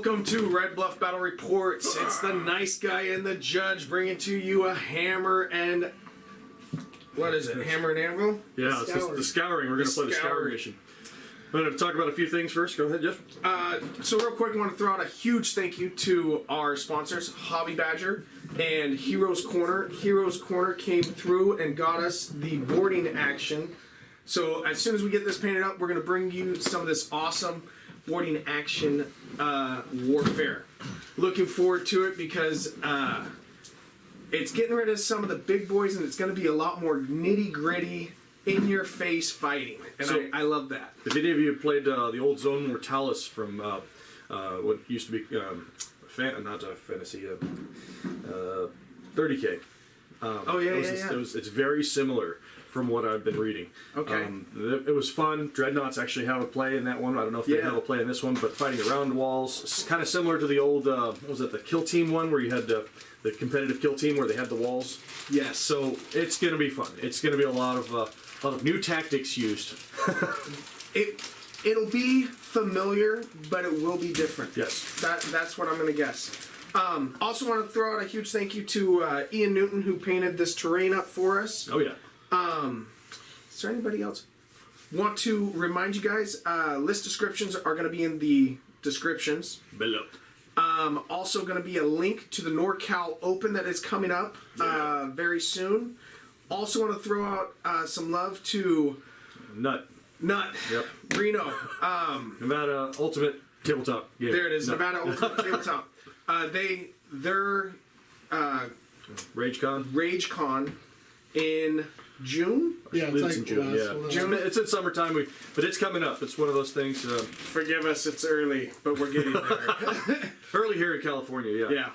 Welcome to Red Bluff Battle Reports. It's the nice guy and the judge bringing to you a hammer and... What is it? Hammer and anvil? Yeah, it's the scouring. We're going to play the scouring mission. I'm going to talk about a few things first. Go ahead, Jeff. So real quick, I want to throw out a huge thank you to our sponsors, Hobby Badger and Heroes Corner. Heroes Corner came through and got us the boarding action. So as soon as we get this painted up, we're going to bring you some of this awesome boarding action warfare. Looking forward to it because it's getting rid of some of the big boys and it's going to be a lot more nitty gritty, in your face fighting, and so, I love that. If any of you played the old Zone Mortalis from what used to be not fantasy, 30k. It's very similar from what I've been reading. Okay. It was fun. Dreadnoughts actually have a play in that one. I don't know if they have a play in this one, but fighting around walls. It's kind of similar to the old, what was it, the Kill Team one, where you had the competitive Kill Team where they had the walls. Yes. So it's going to be fun. It's going to be a lot of new tactics used. It'll be familiar, but it will be different. Yes. That's what I'm going to guess. Also want to throw out a huge thank you to Ian Newton, who painted this terrain up for us. Oh, yeah. Is there anybody else? Want to remind you guys, list descriptions are going to be in the descriptions. Below. Also going to be a link to the NorCal Open that is coming up very soon. Also want to throw out some love to Nut. Yep. Reno. Nevada Ultimate Tabletop game. There it is. Nut. Nevada Ultimate Tabletop. Their RageCon in June? Yeah, it's like in June. Yeah. June. It's in summertime, but it's coming up. It's one of those things. Forgive us, it's early, but we're getting there. Early here in California, yeah. Yeah.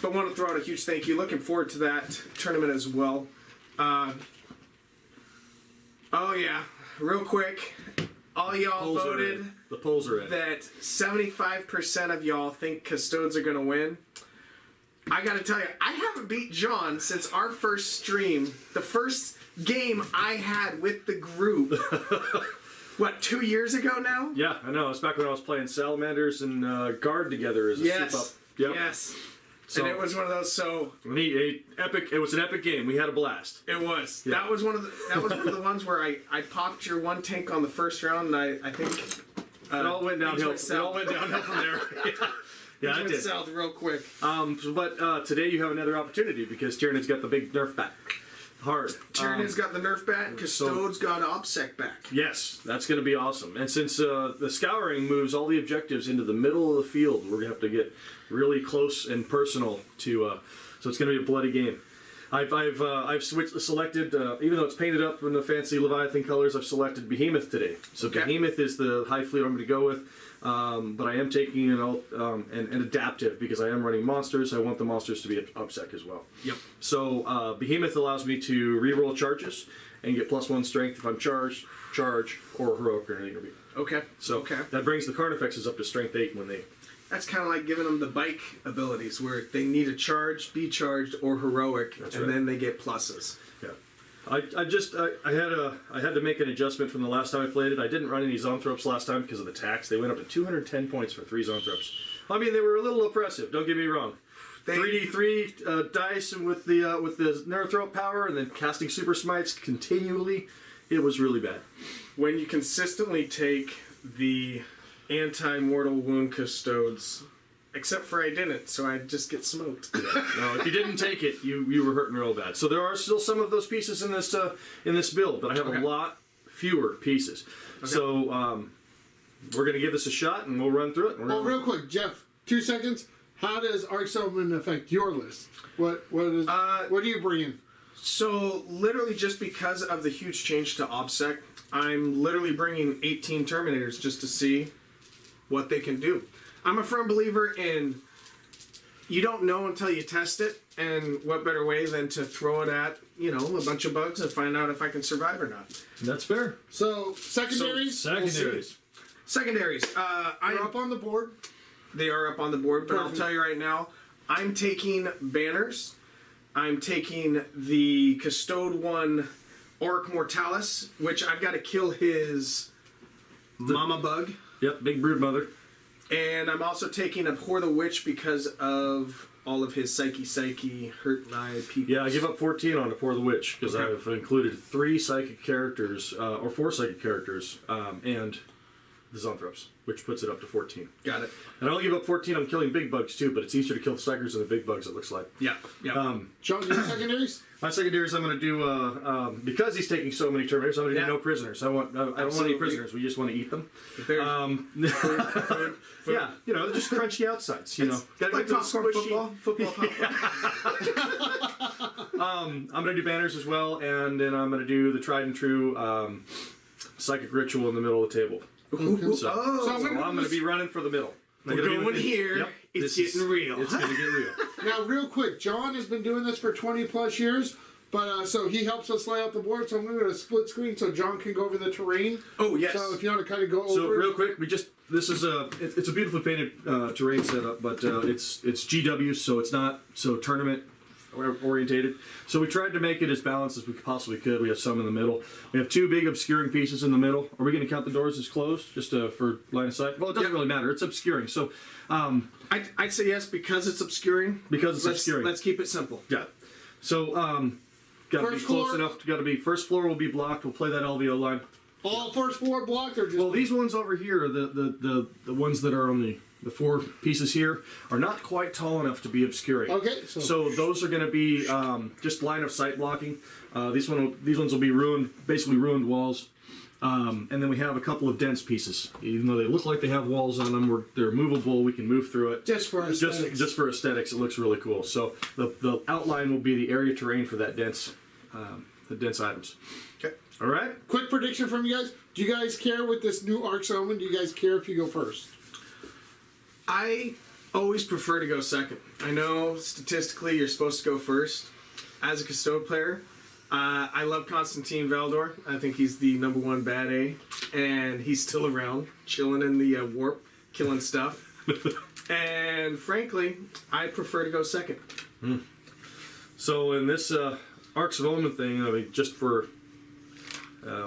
But want to throw out a huge thank you. Looking forward to that tournament as well. Oh yeah, real quick. All y'all voted. The polls are in. That 75% of y'all think Custodes are going to win. I gotta tell you, I haven't beat John since our first stream. The first game I had with the group. What, 2 years ago now? Yeah, I know. It's back when I was playing Salamanders and Guard together as a soup-up. Yep. Yes. So, and it was one of those. So it was an epic game. We had a blast. It was. Yeah. That was one of the ones where I popped your one tank on the first round, and I think it all went downhill. It all went downhill from there. Yeah, it did. South real quick. But today you have another opportunity because Tyranids got the big nerf back. Hard. Tyranids got the nerf back. Custodes got OBSEC back. Yes, that's going to be awesome. And since the scouring moves all the objectives into the middle of the field, we're going to have to get really close and personal to. So it's going to be a bloody game. I've selected, even though it's painted up in the fancy Leviathan colors, I've selected Behemoth today. So okay. Behemoth is the high fleet I'm going to go with. But I am taking an adaptive because I am running monsters. I want the monsters to be OBSEC as well. Yep. So Behemoth allows me to reroll charges and get +1 strength if I'm charge, or heroic or anything. Okay. So that brings the Carnifexes up to strength 8 when they. That's kind of like giving them the bike abilities where they need a charge, be charged, or heroic, then they get pluses. Yeah. I had to make an adjustment from the last time I played it. I didn't run any Zoanthropes last time because of the tax. They went up to 210 points for 3 Zoanthropes. I mean, they were a little oppressive. Don't get me wrong. 3d3 dice with the Neurothrop power, and then casting super smites continually. It was really bad. When you consistently take the anti-mortal wound Custodes. Except for I didn't, so I just get smoked. Yeah. No, if you didn't take it, you were hurting real bad. So there are still some of those pieces in this build, but I have a lot fewer pieces. Okay. So we're going to give this a shot, and we'll run through it. Real quick, Jeff, 2 seconds. How does Arks of Omen affect your list? What do you bring in? So literally, just because of the huge change to OBSEC, I'm literally bringing 18 Terminators just to see what they can do. I'm a firm believer in you don't know until you test it, and what better way than to throw it at, a bunch of bugs and find out if I can survive or not. That's fair. So, secondaries? Secondaries. They're up on the board. They are up on the board, but I'll tell you right now, I'm taking banners. I'm taking the Custode 1 Orc Mortalis, which I've got to kill his mama bug. Yep, big brood mother. And I'm also taking Abhor the Witch because of all of his psyche, hurt my people. Yeah, I give up 14 on Abhor the Witch because Okay. I've included 3 psychic characters, or 4 psychic characters, and the Zoanthropes, which puts it up to 14. Got it. And I only give up 14 on killing big bugs too, but it's easier to kill the psychers than the big bugs, it looks like. Yeah. John, your secondaries? My secondaries, I'm going to do because he's taking so many Terminators. I'm going to do no prisoners. I don't want any Absolutely. prisoners. We just want to eat them. There's food. Yeah, just crunchy outsides. Gotta Like get those popcorn squishy. football popcorn. I'm going to do banners as well, and then I'm going to do the tried and true psychic ritual in the middle of the table. Ooh, So I'm I'm going to be running for the middle. We're going here. Yep, It's this getting real. It's going to get real. Now, real quick, John has been doing this for 20 plus years, but so he helps us lay out the board. So I'm going to split screen so John can go over the terrain. Oh, yes. So if you want to kind of go So over. real quick, this is it's a beautifully painted terrain setup, but it's GW, so it's not so tournament orientated. So we tried to make it as balanced as we possibly could. We have some in the middle. We have 2 big obscuring pieces in the middle. Are we going to count the doors as closed just for line of sight? Well, it doesn't really matter. It's obscuring. So I'd say yes because it's obscuring. obscuring. Let's keep it simple. Yeah. So got to be First close floor? enough. Got to be first floor will be blocked. We'll play that LVO line. all first floor blocked or just. Well, these ones over here, the ones that are on the 4 pieces here, are not quite tall enough to be obscuring. Okay, So those are going to be just line of sight blocking. These ones will be basically ruined walls. And then we have a couple of dense pieces. Even though they look like they have walls on them, they're movable. We can move through it. Just for aesthetics. Just for aesthetics, it looks really cool. So the outline will be the area terrain for that dense, the dense items. Okay. All right. Quick prediction from you guys. Do you guys care with this new Arks of Omen? Do you guys care if you go first? I always prefer to go second. I know statistically you're supposed to go first. As a Custode player, I love Constantine Valdor. I think he's the #1 bad A, and he's still around, chilling in the warp, killing stuff. And frankly, I prefer to go second. So in this Arks of Omen thing, I mean, just for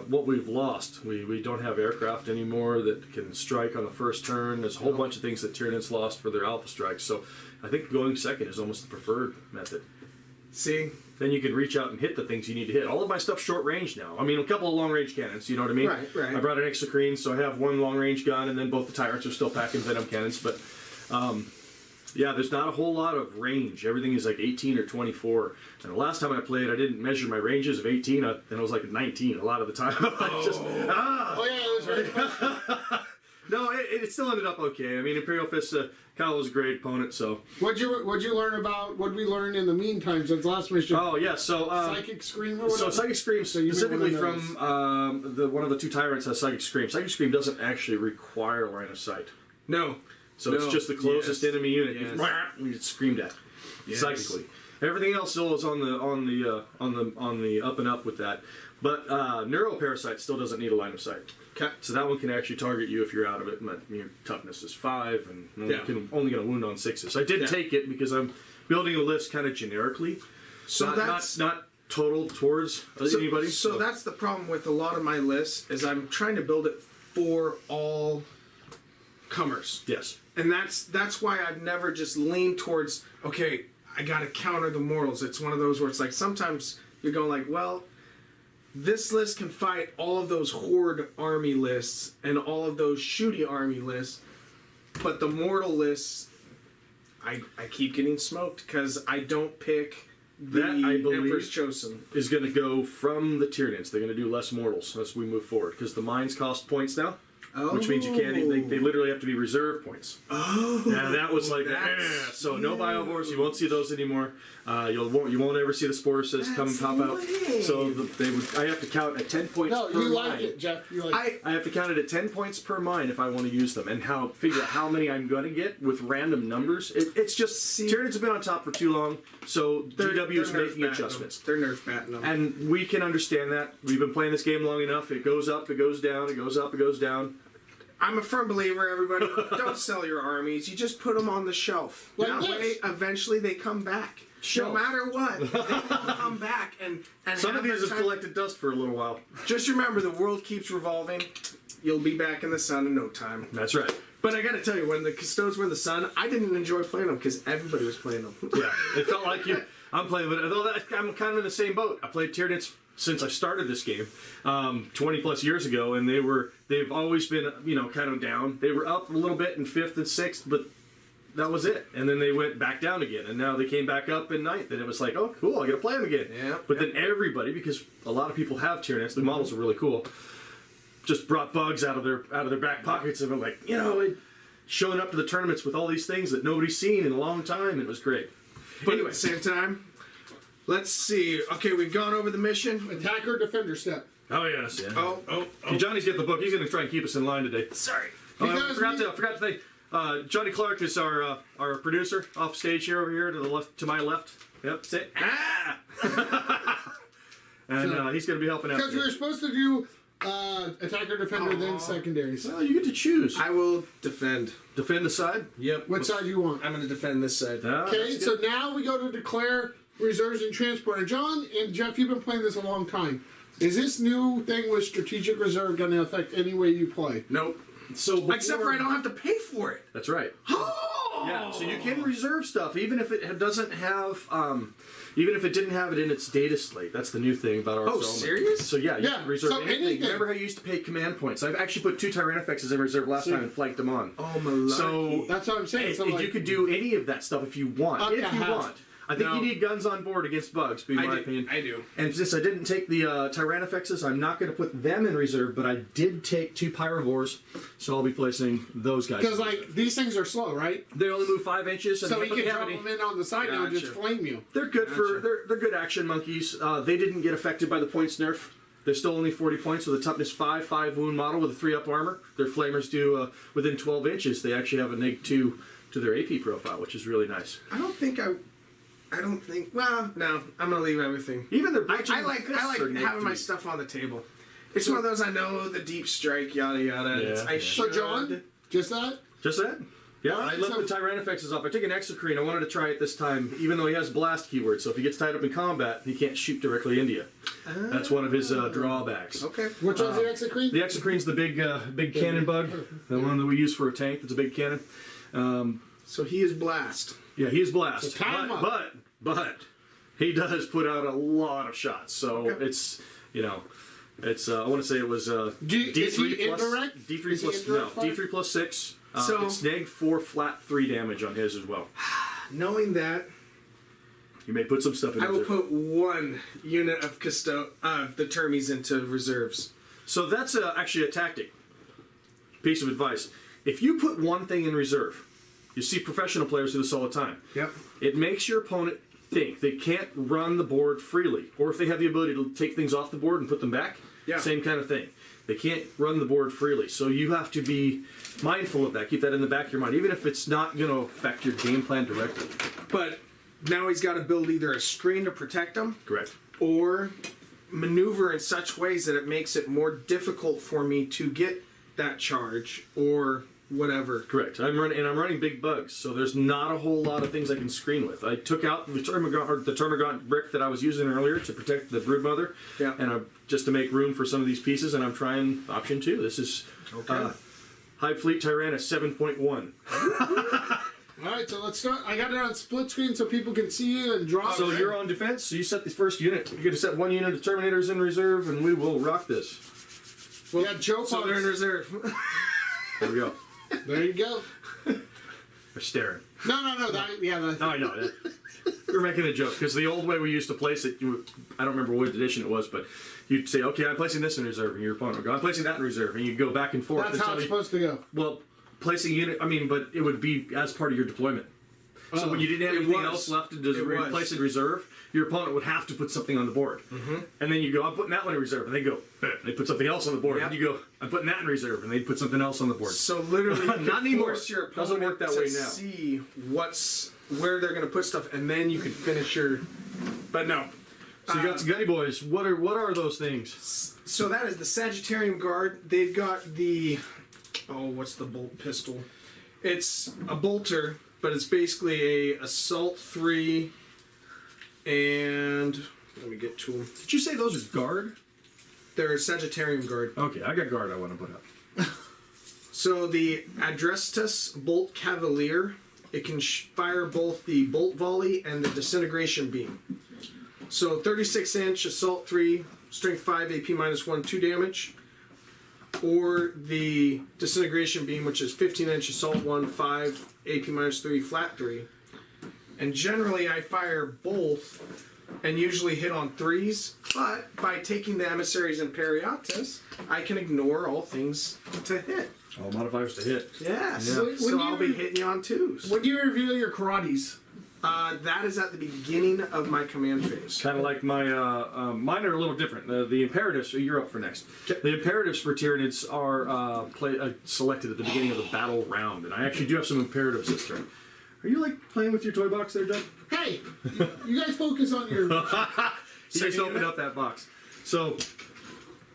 what we've lost, we don't have aircraft anymore that can strike on the first turn. There's a whole bunch of things that Tyranids lost for their alpha strikes. So I think going second is almost the preferred method. See? Then you can reach out and hit the things you need to hit. All of my stuff's short range now. I mean, a couple of long range cannons, you know what I mean? Right. I brought an exocrine, so I have 1 long range gun, and then both the Tyrants are still packing venom cannons. But yeah, there's not a whole lot of range. Everything is like 18 or 24. And the last time I played, I didn't measure my ranges of 18, and it was like 19 a lot of the time. Oh yeah, it was very fun. No, it still ended up okay. I mean, Imperial Fist Kyle was a great opponent, so. What'd you learn about? What'd we learn in the meantime since last mission? Oh yeah, so Psychic Scream or whatever? So Psychic Scream you may specifically wanna from one of the 2 Tyrants has Psychic Scream. Psychic Scream doesn't actually require line of sight, No. so it's just the closest enemy unit Yes. you get screamed at Yes. psychically. Everything else still is on the up and up with that, but Neuroparasite still doesn't need a line of sight. Okay. So that one can actually target you if you're out of it. Your toughness is 5, and only going to wound on 6s. I did take it because I'm building a list kind of generically, So that's not total towards anybody. So that's the problem with a lot of my lists is I'm trying to build it for all comers. Yes. And that's why I've never just leaned towards, okay, I gotta counter the mortals. It's one of those where it's like sometimes you're going like, well, this list can fight all of those horde army lists and all of those shooty army lists, but the mortal lists, I keep getting smoked because I don't pick the I believe Emperor's Chosen. Is going to go from the Tyranids. They're going to do less mortals as we move forward because the mines cost points now. Which means you can't. They literally have to be reserve points. Oh, And that was like, so no biovores. You won't see those anymore. You won't ever see the Sporocysts come and pop out. So I have to count at 10 points No, per you mine. like it, Jeff. You like it. I have to count it at 10 points per mine if I want to use them, and figure out how many I'm going to get with random numbers. It's just Tyranids have been on top for too long, so GW is making adjustments. They're nerf batting them. And we can understand that. We've been playing this game long enough. It goes up, it goes down, it goes up, it goes down. I'm a firm believer, everybody. Don't sell your armies. You just put them on the shelf. Like that this. way, eventually they come back. Shelf. No matter what, they will come back. And Some have of these their have time. collected dust for a little while. Just remember, the world keeps revolving. you'll be back in the sun in no time. That's right. But I gotta tell you, when the Custodes were in the sun, I didn't enjoy playing them because everybody was playing them. Yeah, it felt like I'm playing, but although I'm kind of in the same boat. I played Tyranids since I started this game 20 plus years ago, and they've always been kind of down. They were up a little bit in 5th and 6th, but that was it. And then they went back down again, and now they came back up in 9th, and it was like, oh, cool, I get to play them again. Yeah. But then everybody, because a lot of people have Tyranids, the models are really cool, just brought bugs out of their back pockets and were like, showing up to the tournaments with all these things that nobody's seen in a long time, and it was great. But anyway, same time, let's see. Okay, we've gone over the mission. Attacker, defender step. Oh yes, yeah. Oh. Hey, Johnny's got the book. He's going to try and keep us in line today. Sorry. Oh, You I guys forgot to thank Johnny Clark is our producer off stage here, over here to the left, to my left. Yep, sit. Ah! And he's going to be helping out. Because we were supposed to do attacker, defender, then secondaries. Well, you get to choose. I will defend. Defend the side. Yep. What side do you want? I'm going to defend this side. Okay, so now we go to declare reserves and transport. And John and Jeff, you've been playing this a long time. Is this new thing with strategic reserve going to affect any way you play? Nope. So Except for I don't have to pay for it. That's right. Oh! Yeah, so you can reserve stuff even if it doesn't have, even if it didn't have it in its data slate. That's the new thing about Arks of Omen. Serious? So yeah, you can reserve so anything. anything. Remember how you used to pay command points? I've actually put 2 Tyrannifexes in reserve last time and flanked them on. Oh, malarkey. So That's what I'm saying. So you could do any of that stuff if you want. Up If to you half. want. I think No. you need guns on board against bugs, in my opinion. I do. And since I didn't take the Tyrannifexes, I'm not going to put them in reserve, but I did take 2 Pyrovores, so I'll be placing those guys. because these things are slow, right? They only move 5 inches. And So they you can have drop any- them in on the side now and just Gotcha. flame you. They're good for Gotcha. they're good action monkeys. They didn't get affected by the points nerf. They're still only 40 points with a toughness 5 wound model with a 3-up armor. Their flamers do within 12 inches. They actually have a -2 to their AP profile, which is really nice. I don't think. Well, no. I'm gonna leave everything. Even their I breaching like fists are having my -3. stuff on the table. It's one of those I know the deep strike, yada yada. Yeah, I yeah. So should. John, just that? Just that. Yeah, Alright, I left so- the Tyrannifexes off. I took an Exocrine. I wanted to try it this time, even though he has blast keyword. So if he gets tied up in combat, he can't shoot directly into you. That's one of his drawbacks. Okay. Which one's the Exocrine? The Exocrine's the big cannon bug, the one that we use for a tank. That's a big cannon. So he is blast. Yeah, he's blast. So tie him up. But he does put out a lot of shots. So Okay. it's I want to say it was is he indirect? D3 Is he plus no indirect fire? D3 plus 6. So- it's -4 flat 3 damage on his as well. Knowing that, You may put some stuff in I will there. put 1 unit of the Termies into reserves. So that's actually a tactic. Piece of advice. If you put one thing in reserve, you see professional players do this all the time. Yep. It makes your opponent think they can't run the board freely. Or if they have the ability to take things off the board and put them back, Yeah. same kind of thing. They can't run the board freely. So you have to be mindful of that. Keep that in the back of your mind, even if it's not going to affect your game plan directly. But now he's got to build either a screen to protect him, Correct. or maneuver in such ways that it makes it more difficult for me to get that charge or whatever. Correct. I'm running big bugs, so there's not a whole lot of things I can screen with. I took out the Termagant brick that I was using earlier to protect the broodmother, Yeah. and just to make room for some of these pieces. And I'm trying option 2. This is Hive Fleet Tyrannus 7.1. All right, so let's start. I got it on split screen so people can see you and drop. So you're on defense. So you set the first unit. You're going to set 1 unit of Terminators in reserve, and we will rock this. Well, yeah, Joe. So they're in reserve. There we go. There you go. They're staring. No. No, I know. We're making a joke because the old way we used to place it, I don't remember what edition it was, but you'd say, "Okay, I'm placing this in reserve," and your opponent would go, "I'm placing that in reserve," and you go back and forth. That's how it's supposed to go. Well, placing unit. I mean, but it would be as part of your deployment. So when you didn't have It anything was. else left to It just was. replace in reserve, your opponent would have to put something on the board. Mm-hmm. And then you go, "I'm putting that one in reserve," and they go, they put something else on the board. Yep. And you go, "I'm putting that in reserve," and they put something else on the board. So literally, you Not anymore. force your opponent Doesn't work that to way now. see where they're going to put stuff, and then you can finish your. But no. So you got some gunny boys. What are those things? So that is the Sagittarium Guard. They've got the. Oh, what's the bolt pistol? It's a bolter, but it's basically a assault 3. And let me get to them. Did you say those are guard? They're Sagittarium Guard. Okay, I got guard I want to put up. So the Adrestus Bolt Cavalier, it can fire both the bolt volley and the disintegration beam. So 36-inch, assault 3, strength 5, AP -1, 2 damage. Or the disintegration beam, which is 15-inch, assault 1, 5, AP -3, flat 3. And generally I fire both and usually hit on 3s, but by taking the emissaries and periatus, I can ignore all things to hit. All modifiers to hit. Yes. Yeah. So I'll be hitting you on 2s. When do you reveal your karates? That is at the beginning of my command phase. Kind of like my, mine are a little different. The imperatives, you're up for next. The imperatives for Tyranids are selected at the beginning of the battle round, and I actually do have some imperatives this turn. Are you like playing with your toy box there, John? Hey, you guys focus on your. He just opened up that box. So,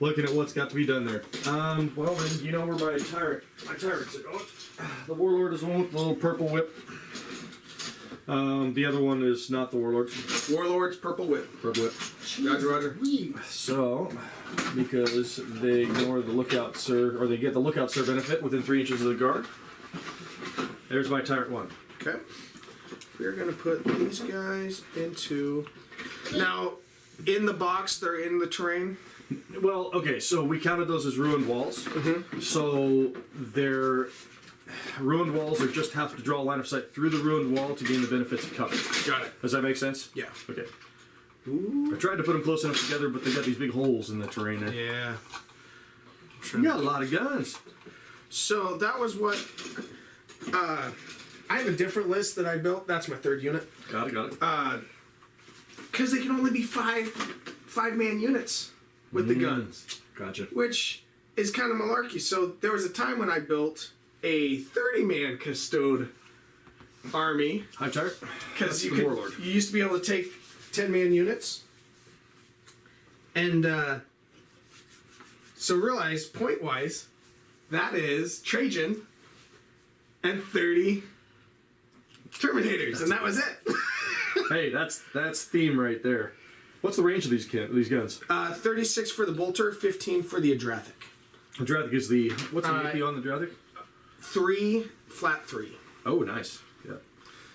looking at what's got to be done there. Well, then you know where my tyrants are going. The warlord is the one with the little purple whip. The other one is not the warlord. Warlord's purple whip. Purple whip. Roger, Roger. So, because they ignore the lookout sir, or they get the lookout sir benefit within 3 inches of the guard. There's my tyrant 1. Okay. We're going to put these guys into... Now, in the box, they're in the terrain. Well, okay, so we counted those as ruined walls. Mm-hmm. So they're ruined walls are just have to draw a line of sight through the ruined wall to gain the benefits of cover. Got it. Does that make sense? Yeah. Okay. Ooh. I tried to put them close enough together, but they got these big holes in the terrain there. Yeah. You got a lot of guns. So that was what... I have a different list that I built. That's my 3rd unit. Got it. Because they can only be five-man units with the guns. Gotcha. Which is kind of malarkey. So there was a time when I built a 30-man Custode army. Hi, Tyrant. Because you warlord. You used to be able to take 10-man units. And so realize, point-wise, that is Trajan and 30 Terminators, and that was it. Hey, that's theme right there. What's the range of these guns? 36 for the bolter, 15 for the Adrathic. Adrathic is the... What's the AP on the Adrathic? 3, flat 3. Oh, nice. Yeah.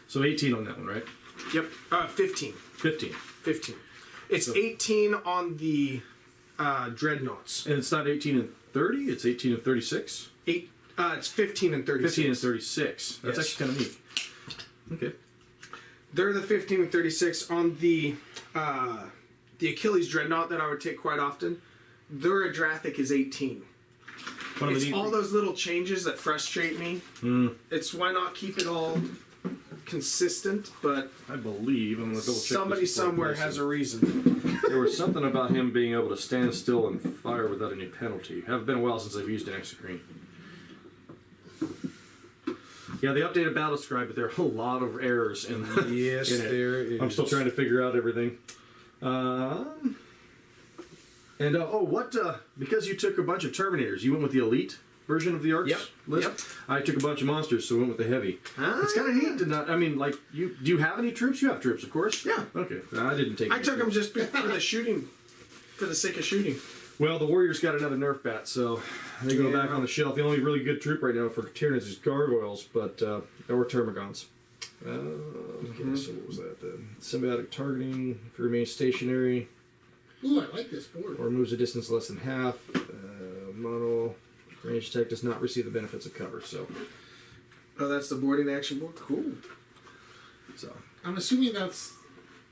So 18 on that one, right? Yep. 15. 15. 15. It's so, 18 on the Dreadnoughts. And it's not 18 and 30? It's 18 and 36? It's 15 and 36. 15 and 36. That's yes. actually kind of neat. Okay. They're the 15 and 36 on the Achilles Dreadnought that I would take quite often. Their Adrathic is 18. It's all those little changes that frustrate me. It's why not keep it all consistent, but I believe I'm going to double check. Somebody somewhere has a reason. There was something about him being able to stand still and fire without any penalty. Haven't been a while since I've used an exocrine. Yeah, the updated battle scribe, but there are a lot of errors in yes, in it. There is. I'm still trying to figure out everything. Because you took a bunch of Terminators, you went with the elite version of the Arks list? Yep. I took a bunch of monsters, so I went with the heavy. It's kind of neat to not... I mean, like, do you have any troops? You have troops, of course. Yeah. Okay. I didn't take I took them just for the shooting, for the sake of shooting. Well, the Warriors got another nerf bat, so they go back on the shelf. The only really good troop right now for Tyranids is Gargoyles, or Termagants. Okay, so what was that then? Symbiotic targeting, if you remain stationary. Ooh, I like this board. Or moves a distance less than half. Mono range attack does not receive the benefits of cover, so. Oh, that's the boarding action board? Cool. So. I'm assuming that's...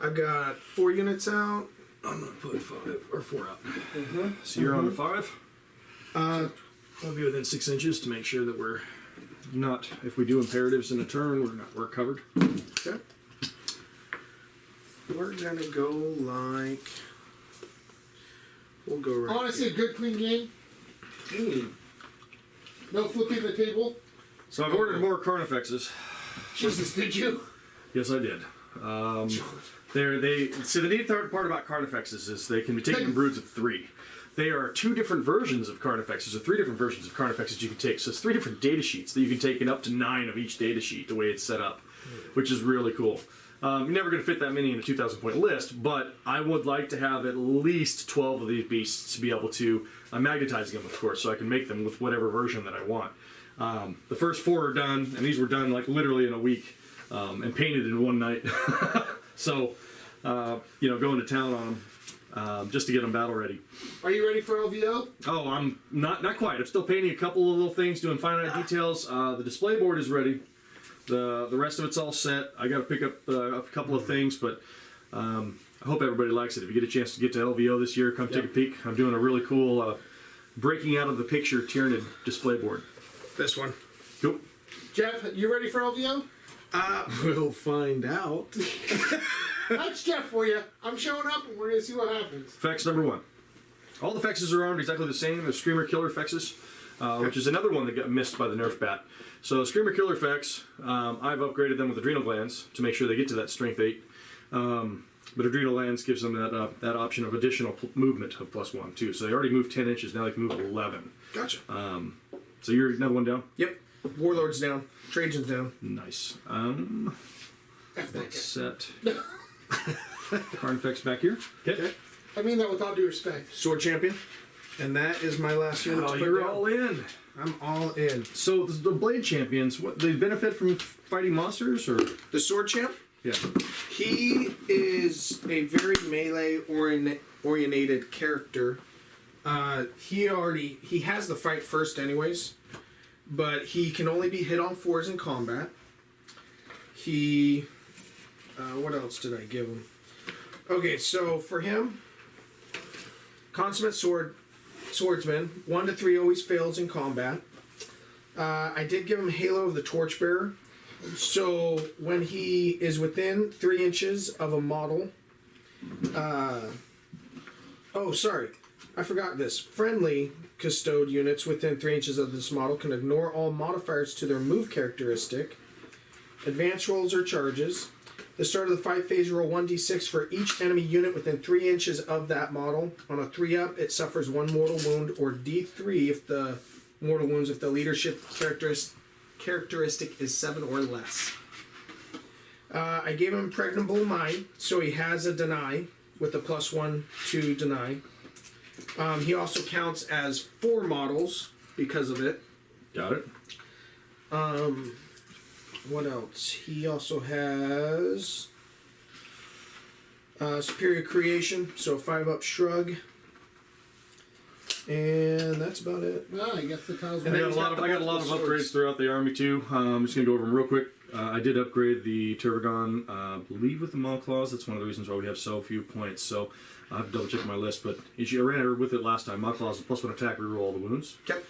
I've got 4 units out. I'm going to put 5 or 4 out. So you're on to 5? I'll be within 6 inches to make sure that we're not, if we do imperatives in a turn, we're covered. Okay. We're going to go like... We'll go right I want to see a good, clean game. No flipping the table. So I've ordered more Carnifexes. Jesus, did you? Yes, I did. The neat part about Carnifexes is they can be taken in broods of 3. They are 2 different versions of Carnifexes, or 3 different versions of Carnifexes you can take. So it's 3 different data sheets that you can take in up to 9 of each data sheet, the way it's set up, which is really cool. You're never going to fit that many in a 2,000 point list, but I would like to have at least 12 of these beasts to be able to, I'm magnetizing them, of course, so I can make them with whatever version that I want. The first 4 are done, and these were done like literally in a week, and painted in one night. So, going to town on them, just to get them battle ready. Are you ready for LVO? Oh, I'm not quite. I'm still painting a couple of little things, doing finite details. The display board is ready. The rest of it's all set. I got to pick up a couple of things, but I hope everybody likes it. If you get a chance to get to LVO this year, come take a peek. I'm doing a really cool breaking out of the picture Tyranid display board. This one. Cool. Jeff, you ready for LVO? We'll find out. That's Jeff for you. I'm showing up and we're going to see what happens. Fax number 1. All the fexes are armed exactly the same as Screamer Killer fexes, which is another one that got missed by the nerf bat. So Screamer Killer fex, I've upgraded them with adrenal glands to make sure they get to that strength 8. But adrenal glands gives them that option of additional movement of +1 too. So they already moved 10 inches, now they can move 11. Gotcha. So you're another one down? Yep. Warlord's down. Trajan's down. Nice. F that Let's guy. set Carnifex back here. Okay. I mean that with all due respect. Sword champion. And that is my last unit. Oh, to put you're down. all in. I'm all in. So the Blade Champions, what they benefit from fighting monsters, or The sword champ. yeah? He is a very melee oriented character. He has the fight first anyways, but he can only be hit on 4s in combat. He, what else did I give him? Okay, so for him, consummate swordsman, 1 to 3 always fails in combat. I did give him Halo of the Torchbearer. So when he is within 3 inches of a model, oh, sorry, I forgot this. Friendly Custode units within 3 inches of this model can ignore all modifiers to their move characteristic, advance rolls or charges. The start of the fight phase, roll 1d6 for each enemy unit within 3 inches of that model. On a 3-up, it suffers 1 mortal wound, or d3 if the mortal wounds if the leadership characteristic is 7 or less. I gave him Impregnable Mind, so he has a deny with a +1 to deny. He also counts as 4 models because of it. Got it. What else? He also has Superior Creation, so 5-up Shrug. And that's about it. Ah, I guess the tiles. I got a lot of upgrades throughout the army too. I'm just gonna go over them real quick. I did upgrade the Turbogon, I believe with the Maw Claws. That's one of the reasons why we have so few points. So I have to double check my list, but I ran it with it last time. Maw Claws, +1 attack, reroll all the wounds. Yep.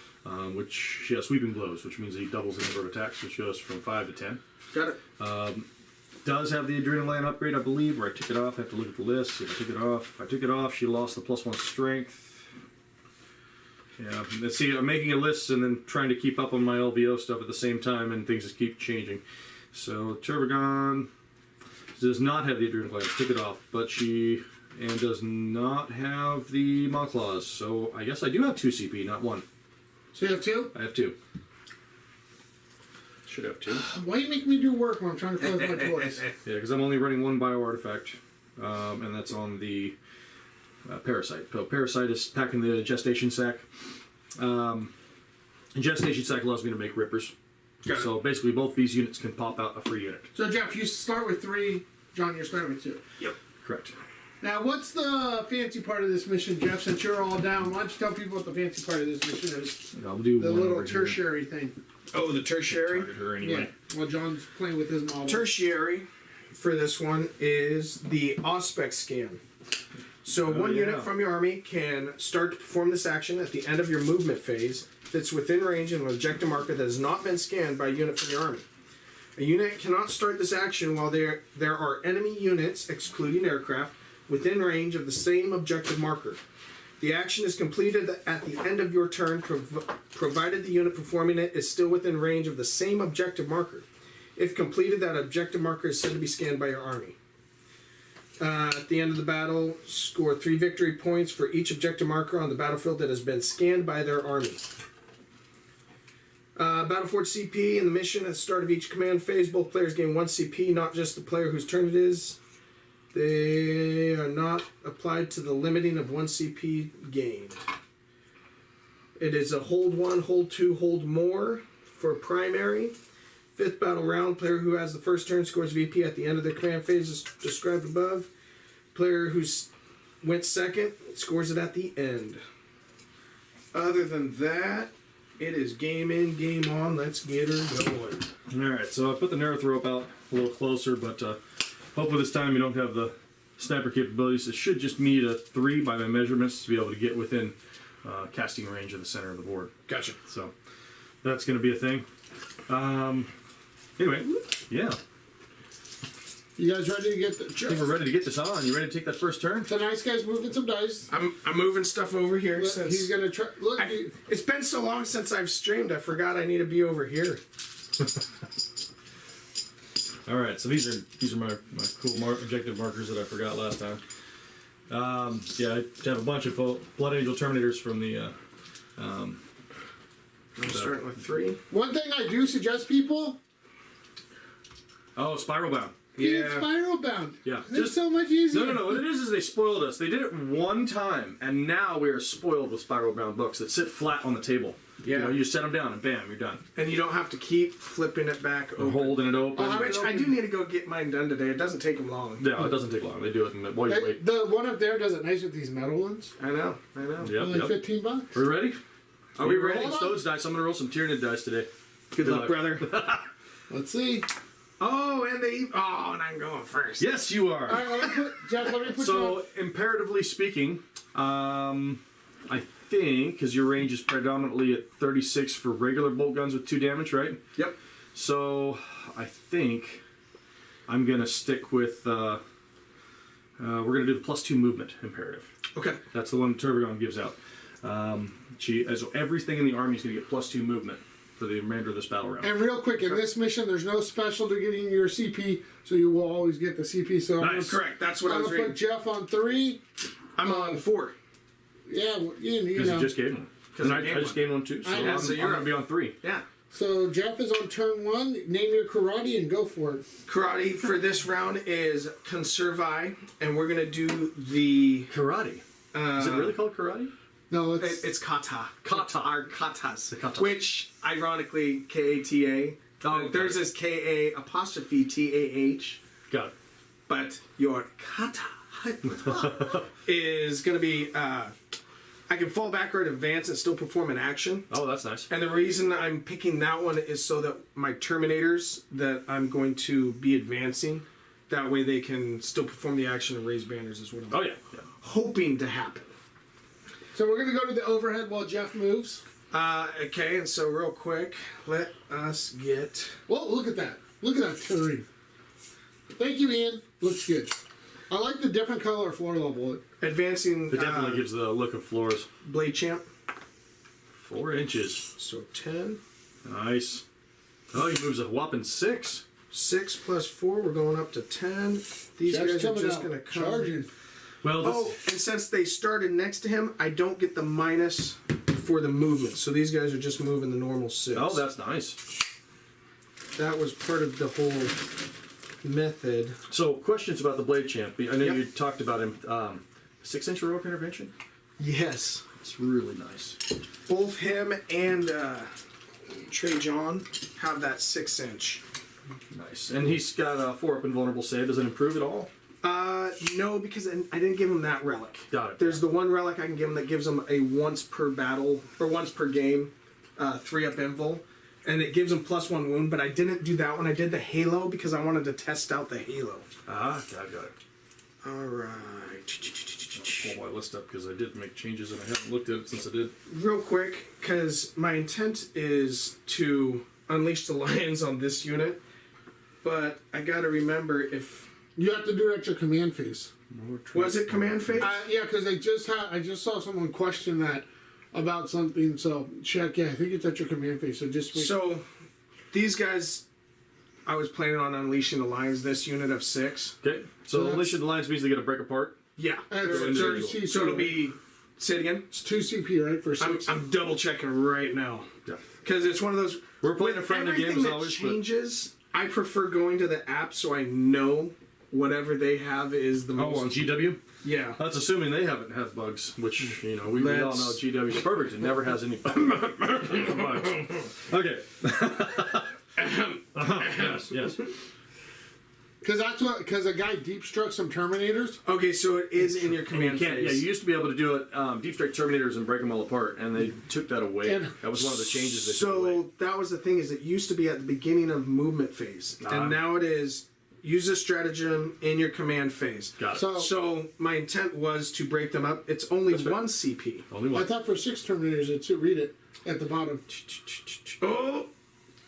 Which she has sweeping blows, which means he doubles the number of attacks, which goes from 5 to 10. Got it. Does have the Adrenal Gland upgrade, I believe, where I took it off. I have to look at the list, see if I took it off. If I took it off, she lost the +1 strength. Yeah, let's see, I'm making a list and then trying to keep up on my LVO stuff at the same time, and things just keep changing. So, Turbogon does not have the Adrenal Glands, took it off, but she does not have the Maw Claws. So, I guess I do have 2 CP, not 1. So you have 2? I have 2. Should have 2. Why you make me do work when I'm trying to play with my toys? Yeah, because I'm only running 1 bio artifact, and that's on the Parasite. So Parasite is packing the Gestation Sack. And Gestation Sack allows me to make Rippers. So basically both these units can pop out a free unit. So Jeff, you start with 3. John, you're starting with 2. Yep. Correct. Now, what's the fancy part of this mission, Jeff? Since you're all down, why don't you tell people what the fancy part of this mission is? I'll do The one little over here. tertiary thing. Oh, the tertiary? Target her anyway. Yeah. Well, John's playing with his model. Tertiary for this one is the Auspex scan. So one unit from your army can start to perform this action at the end of your movement phase if it's within range of an objective marker that has not been scanned by a unit from your army. A unit cannot start this action while there are enemy units, excluding aircraft, within range of the same objective marker. The action is completed at the end of your turn, provided the unit performing it is still within range of the same objective marker. If completed, that objective marker is said to be scanned by your army. At the end of the battle, score 3 victory points for each objective marker on the battlefield that has been scanned by their army. Battleforge CP in the mission at the start of each command phase. Both players gain 1 CP, not just the player whose turn it is. They are not applied to the limiting of 1 CP gained. It is a hold 1, hold 2, hold more for primary. 5th battle round, player who has the first turn scores VP at the end of their command phase as described above. Player who went second scores it at the end. Other than that, it is game in, game on. Let's get her going. Alright, so I put the Nerf rope out a little closer, but hopefully this time you don't have the sniper capabilities. It should just need a 3 by my measurements to be able to get within casting range of the center of the board. Gotcha. So that's going to be a thing. Anyway, yeah. You guys ready to get the... I think we're ready to get this on. You ready to take that first turn? The nice guy's moving some dice. I'm moving stuff over here Look, since he's going to try... Look, it's been so long since I've streamed. I forgot I need to be over here. All right, so these are my cool objective markers that I forgot last time. Yeah, I have a bunch of Blood Angel Terminators from the. I'm starting with 3. one thing I do suggest people... Oh, Spiral Bound. Get spiral bound. Yeah, It's so much easier. No. What it is they spoiled us. They did it one time, and now we are spoiled with Spiral Bound books that sit flat on the table. Yeah. You know, you set them down, and bam, you're done. And you don't have to keep flipping it back Or over. holding it open. Which I do need to go get mine done today. It doesn't take them long. Yeah, it doesn't take long. They do it while you wait. The one up there does it nice with these metal ones. I know. Yep, Only yep. $15. Are we ready? Are we ready? Hold on. Custodes dice. I'm gonna roll some Tyranid dice today. Good luck, brother. Let's see. Oh, and I'm going first. Yes, you are. All right, let me put you So, on. imperatively speaking, I think, because your range is predominantly at 36 for regular bolt guns with 2 damage, right? Yep. So, I think I'm going to stick with, we're going to do the +2 movement imperative. Okay. That's the one Turbogon gives out. So everything in the army is going to get +2 movement for the remainder of this battle round. And real quick, in this mission, there's no special to getting your CP, so you will always get the CP. So Nice. Correct. That's what I I'm was going to reading. put Jeff on 3. I'm on 4. Yeah, you Because know. you just gave one. And I just gained one too, so I know, I'm so you're going to be on 3. Yeah. So Jeff is on turn 1. Name your karate and go for it. Karate for this round is Conservi, and we're going to do the... Karate. Is it really called karate? No, it's It's kata. Kata. Our katas. The katas. Which, ironically, K-A-T-A. Oh, Theirs is K-A-T-A-H. Got it. But your kata is going to be... I can fall backward, advance, and still perform an action. Oh, that's nice. And the reason I'm picking that one is so that my Terminators that I'm going to be advancing, that way they can still perform the action and raise banners is what I'm Oh, yeah. hoping to happen. So we're going to go to the overhead while Jeff moves. Okay, and so real quick, let us get... Well, look at that. Look at that terrain. Thank you, Ian. Looks good. I like the different color floor level. Advancing It definitely gives the look of floors. Blade Champ. 4 inches. So 10. Nice. Oh, he moves a whopping 6. 6 plus 4, we're going up to 10. These Jeff's guys are coming just out, going to come... charging. Well, this, Oh, and since they started next to him, I don't get the minus for the movement. So these guys are just moving the normal 6. oh, that's nice. That was part of the whole method. So, questions about the Blade Champ. I know Yep. you talked about him. 6-inch heroic intervention? Yes. It's really nice. Both him and Trey John have that 6-inch. Nice. And he's got a 4-up invulnerable save. Does it improve at all? No, because I didn't give him that relic. Got it. There's the one relic I can give him that gives him a once per battle, or once per game, 3-up invul. And it gives him +1 wound, but I didn't do that one. I did the Halo because I wanted to test out the Halo. Ah, got it. Alright. I'll pull my list up because I did make changes and I haven't looked at it since I did. Real quick, because my intent is to unleash the lions on this unit, but I gotta remember if... You have to do it at your command phase. Was it command phase? Yeah, because I just saw someone question that about something. So check. Yeah, I think it's at your command phase. So just wait. So, these guys, I was planning on unleashing the lions, this unit of 6. Okay. So So that's- unleashing the lines means they get to break apart. Yeah. That's So, 30 so it'll be Say it again. It's 2 CP, right? For 6. I'm double checking right now. Yeah. Because it's one of those. We're playing a with friendly game everything as that always. changes. I prefer going to the app so I know whatever they have is the most. Oh, on GW? Yeah. That's assuming they haven't had bugs, which, you know, we all know Let's- GW is perfect. It never has any bugs. Okay. Yes. Because a guy deep struck some Terminators. Okay, so it is in your And command you can't. phase. Yeah, you used to be able to do it, deep strike Terminators and break them all apart, and they took that away. And That was one of the changes they took away. So that was the thing, is it used to be at the beginning of movement phase, and now it is use a stratagem in your command phase. Got it. So my intent was to break them up. It's only fair. one CP. Only I one. thought for 6 Terminators, it's read it at the bottom. Oh,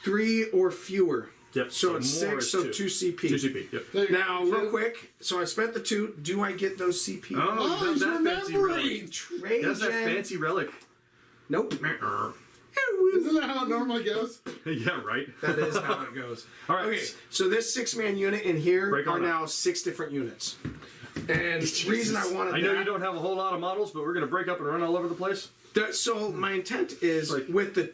3 or fewer. Yep. So it's more 6, is so 2. 2 CP. 2 CP. Yep. There you go. Now, real quick, so I spent the 2. Do I get those CP? Oh, you he's have that fancy relic. remembering. Trade That's that gen. fancy relic. Nope. Isn't that how it normally goes? Yeah, right. That is how it goes. All right. Okay, so this 6-man unit in here Break are on up. now 6 different units. And the reason I wanted I know that, you don't have a whole lot of models, but we're going to break up and run all over the place. So my intent is Like- with the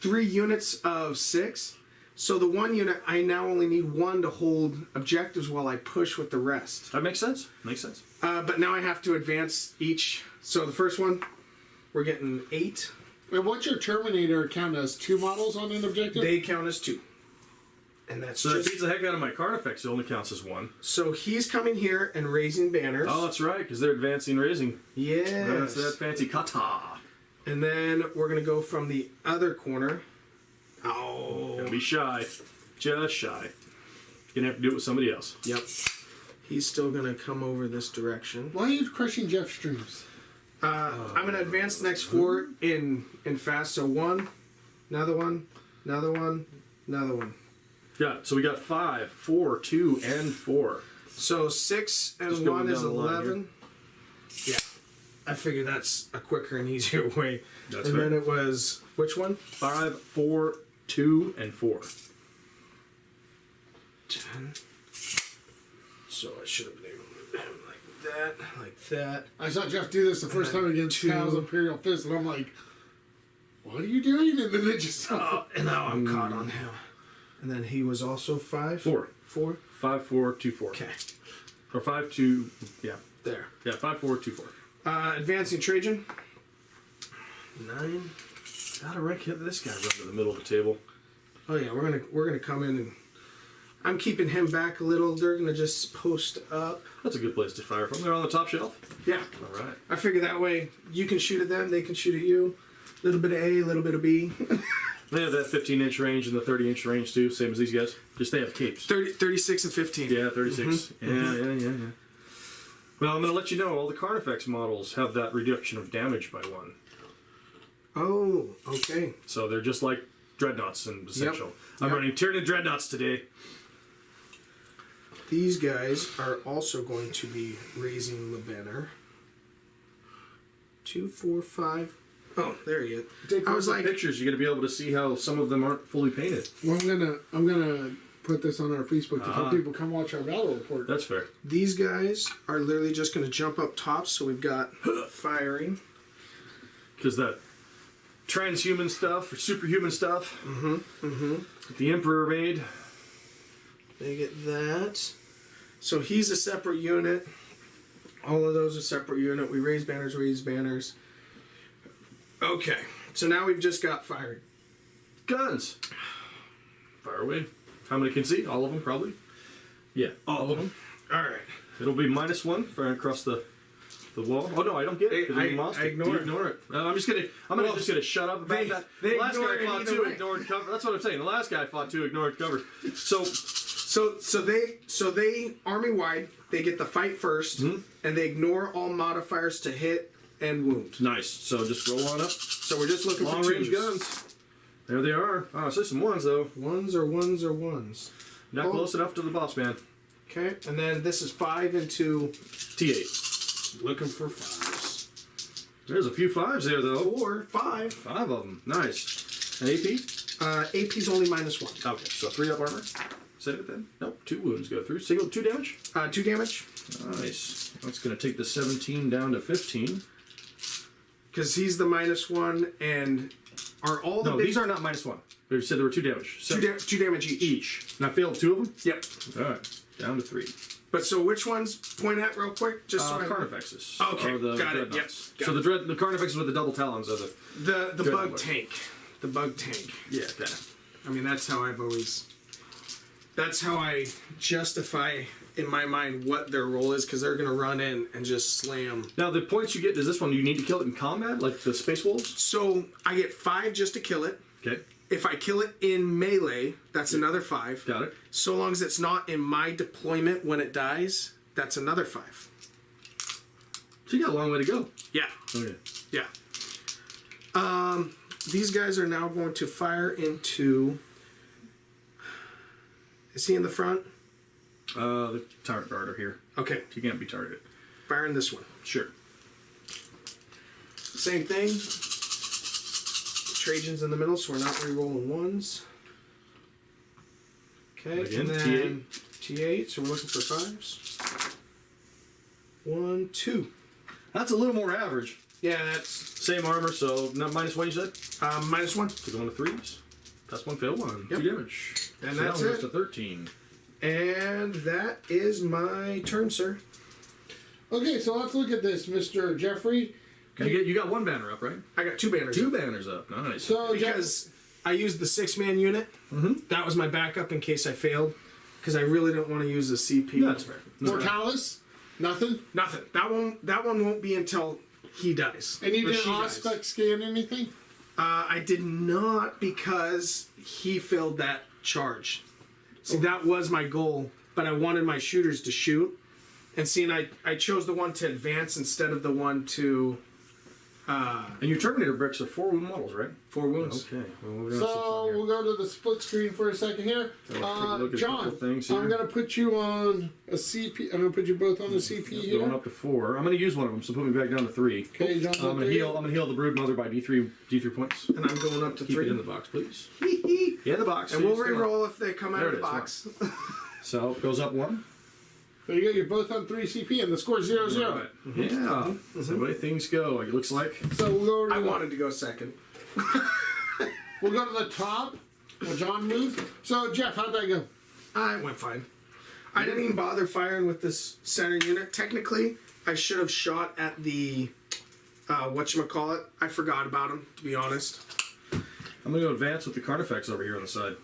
3 units of 6. So the 1 unit, I now only need 1 to hold objectives while I push with the rest. That makes sense. Makes sense. But now I have to advance each. So the first one, we're getting 8. And what's your Terminator count as? 2 models on an objective? They count as 2. And that's So that just... beats the heck out of my Carnifex. It only counts as 1. So he's coming here and raising banners. Oh, that's right, because they're advancing raising. Yes. That's that fancy kata. And then we're going to go from the other corner. Oh. Don't be shy. Just shy. You're going to have to do it with somebody else. Yep. He's still going to come over this direction. Why are you crushing Jeff's streams? I'm going to advance the next 4 in fast. So 1, another one, another one, another one. Yeah, so we got 5, 4, 2, and 4. So 6 Just and going 1 is down the line 11. Yeah. I figured that's a quicker and easier way. That's and fair. then it was, which one? 5, 4, 2, and 4. 10. So I should have been able to move him like that. I saw Jeff do this the first then time against 2. Cal's Imperial Fist, and I'm like, what are you doing? And then it just... Oh, and now I'm caught on him. And then he was also 5. 4. 4. 5, 4, 2, 4. Okay. Or 5, 2, yeah. There. Yeah, 5, 4, 2, 4. Advancing Trajan. 9. Gotta rank this guy right in the middle of the table. Oh yeah, we're gonna come in and I'm keeping him back a little. They're gonna just post up. That's a good place to fire from. They're on the top shelf. Yeah. All right. I figure that way you can shoot at them, they can shoot at you. A little bit of A, a little bit of B. They have that 15-inch range and the 30-inch range too, same as these guys. Just they have capes. 36 and 15. Yeah, 36. Yeah. Well, I'm going to let you know all the Carnifex models have that reduction of damage by 1. Oh, okay. So they're just like Dreadnoughts in Essential. I'm Yep. running Tyranid Dreadnoughts today. These guys are also going to be raising the banner. 2, 4, 5. Oh, there he is. Take I was Like like, pictures, you're going to be able to see how some of them aren't fully painted. Well, I'm gonna put this on our Facebook to tell people come watch our battle report. That's fair. these guys are literally just going to jump up top. So we've got firing. Because that transhuman stuff or superhuman stuff the Emperor made. They get that. So he's a separate unit. All of those are separate unit. We raise banners. Okay. So now we've just got firing. Guns. Fire away. How many can see? All of them, probably. Yeah, all of them. All right. It'll be -1 for across the wall. Oh no, I don't get it. 'cause I you lost it. ignore You it. ignore it. I'm just gonna shut up about that. they The last ignore guy it fought either 2, way. ignored cover. That's what I'm saying. The last guy fought 2, ignored cover. So they army wide. They get the fight 1st, and they ignore all modifiers to hit and wound. Nice. So just roll on up. So we're just looking Long for range 2s. guns. There they are. Oh, I see some 1s though. 1s or 1s or 1s. Not close enough to the boss man. Okay, and then this is 5 into T8. looking for 5s. There's a few 5s there though. 4, 5. 5 of them. Nice. An AP? AP's only -1. Okay, so 3 up armor. Save it then. Nope, 2 wounds go through. Single 2 damage. 2 damage. Nice. That's going to take the 17 down to 15. Because he's the -1, and are all the No, big... these are not -1. They said there were 2 damage. So two damage each. And I failed 2 of them? Yep. All right. Down to 3. But so which ones point at real quick? Just so I... Carnifexes. Okay, are the got it. dreadnoughts. Yep, So got the Carnifexes with the double talons are the... The Dreadnought. bug tank. The bug tank. Yeah, kind of. I mean, that's how I've always... That's how I justify in my mind what their role is, because they're going to run in and just slam. Now, the points you get, is this one you need to kill it in combat, like the Space Wolves? So I get 5 just to kill it. Okay. If I kill it in melee, that's another 5. Got it. So long as it's not in my deployment when it dies, that's another 5. So you got a long way to go. Yeah. Okay. Yeah. These guys are now going to fire into... Is he in the front? The Tyrant Guard are here. Okay. You can't be targeted. Fire in this one. Sure. Same thing. Trajan's in the middle, so we're not re-rolling 1s. Okay, Again, and then T8, so we're looking for 5s. 1, 2. That's a little more average. Yeah, that's Same armor, so not -1 you said? -1. So going to 3s. That's 1 fail 1. Yep. 2 damage. And so that's now it. goes to 13. And that is my turn, sir. Okay, so let's look at this, Mr. Jeffrey. You got 1 banner up, right? I got 2 banners. 2 banners up. Nice. So Because I used the 6-man unit. Mm-hmm. That was my backup in case I failed. Because I really don't want to use a CP. That's fair. Mortalis, nothing. Nothing. That one won't be until he dies. And you Or didn't she dies. aspect scan anything? I did not, because he failed that charge. See, that was my goal, but I wanted my shooters to shoot. And seeing I chose the one to advance instead of the one to... And your Terminator bricks are 4 wound models, right? 4 wounds. Okay. Well, we're gonna So we'll go to the split screen for a second here. take a look at a John, couple things I'm here. going to put you on a CP. I'm going to put you both on the CP here. Going up to 4. I'm going to use one of them, so put me back down to 3. Okay, John. I'm going to heal. I'm going to heal the Brood Mother by D3 points. And I'm going up to Keep 3. it in the box, please. Yeah, the box. And we'll please. Come on. re-roll if they come out There of it the is, box. So it goes up 1. There you go. You're both on 3 CP, and the score's 0-0. Right. Yeah. So the way things go, it looks like. So we'll go over to I the, wanted to go second. we'll go to the top. Will John move? So Jeff, how'd that go? I went fine. I didn't even bother firing with this center unit. Technically, I should have shot at the... whatchamacallit. I forgot about him, to be honest. I'm going to go advance with the Carnifex over here on the side.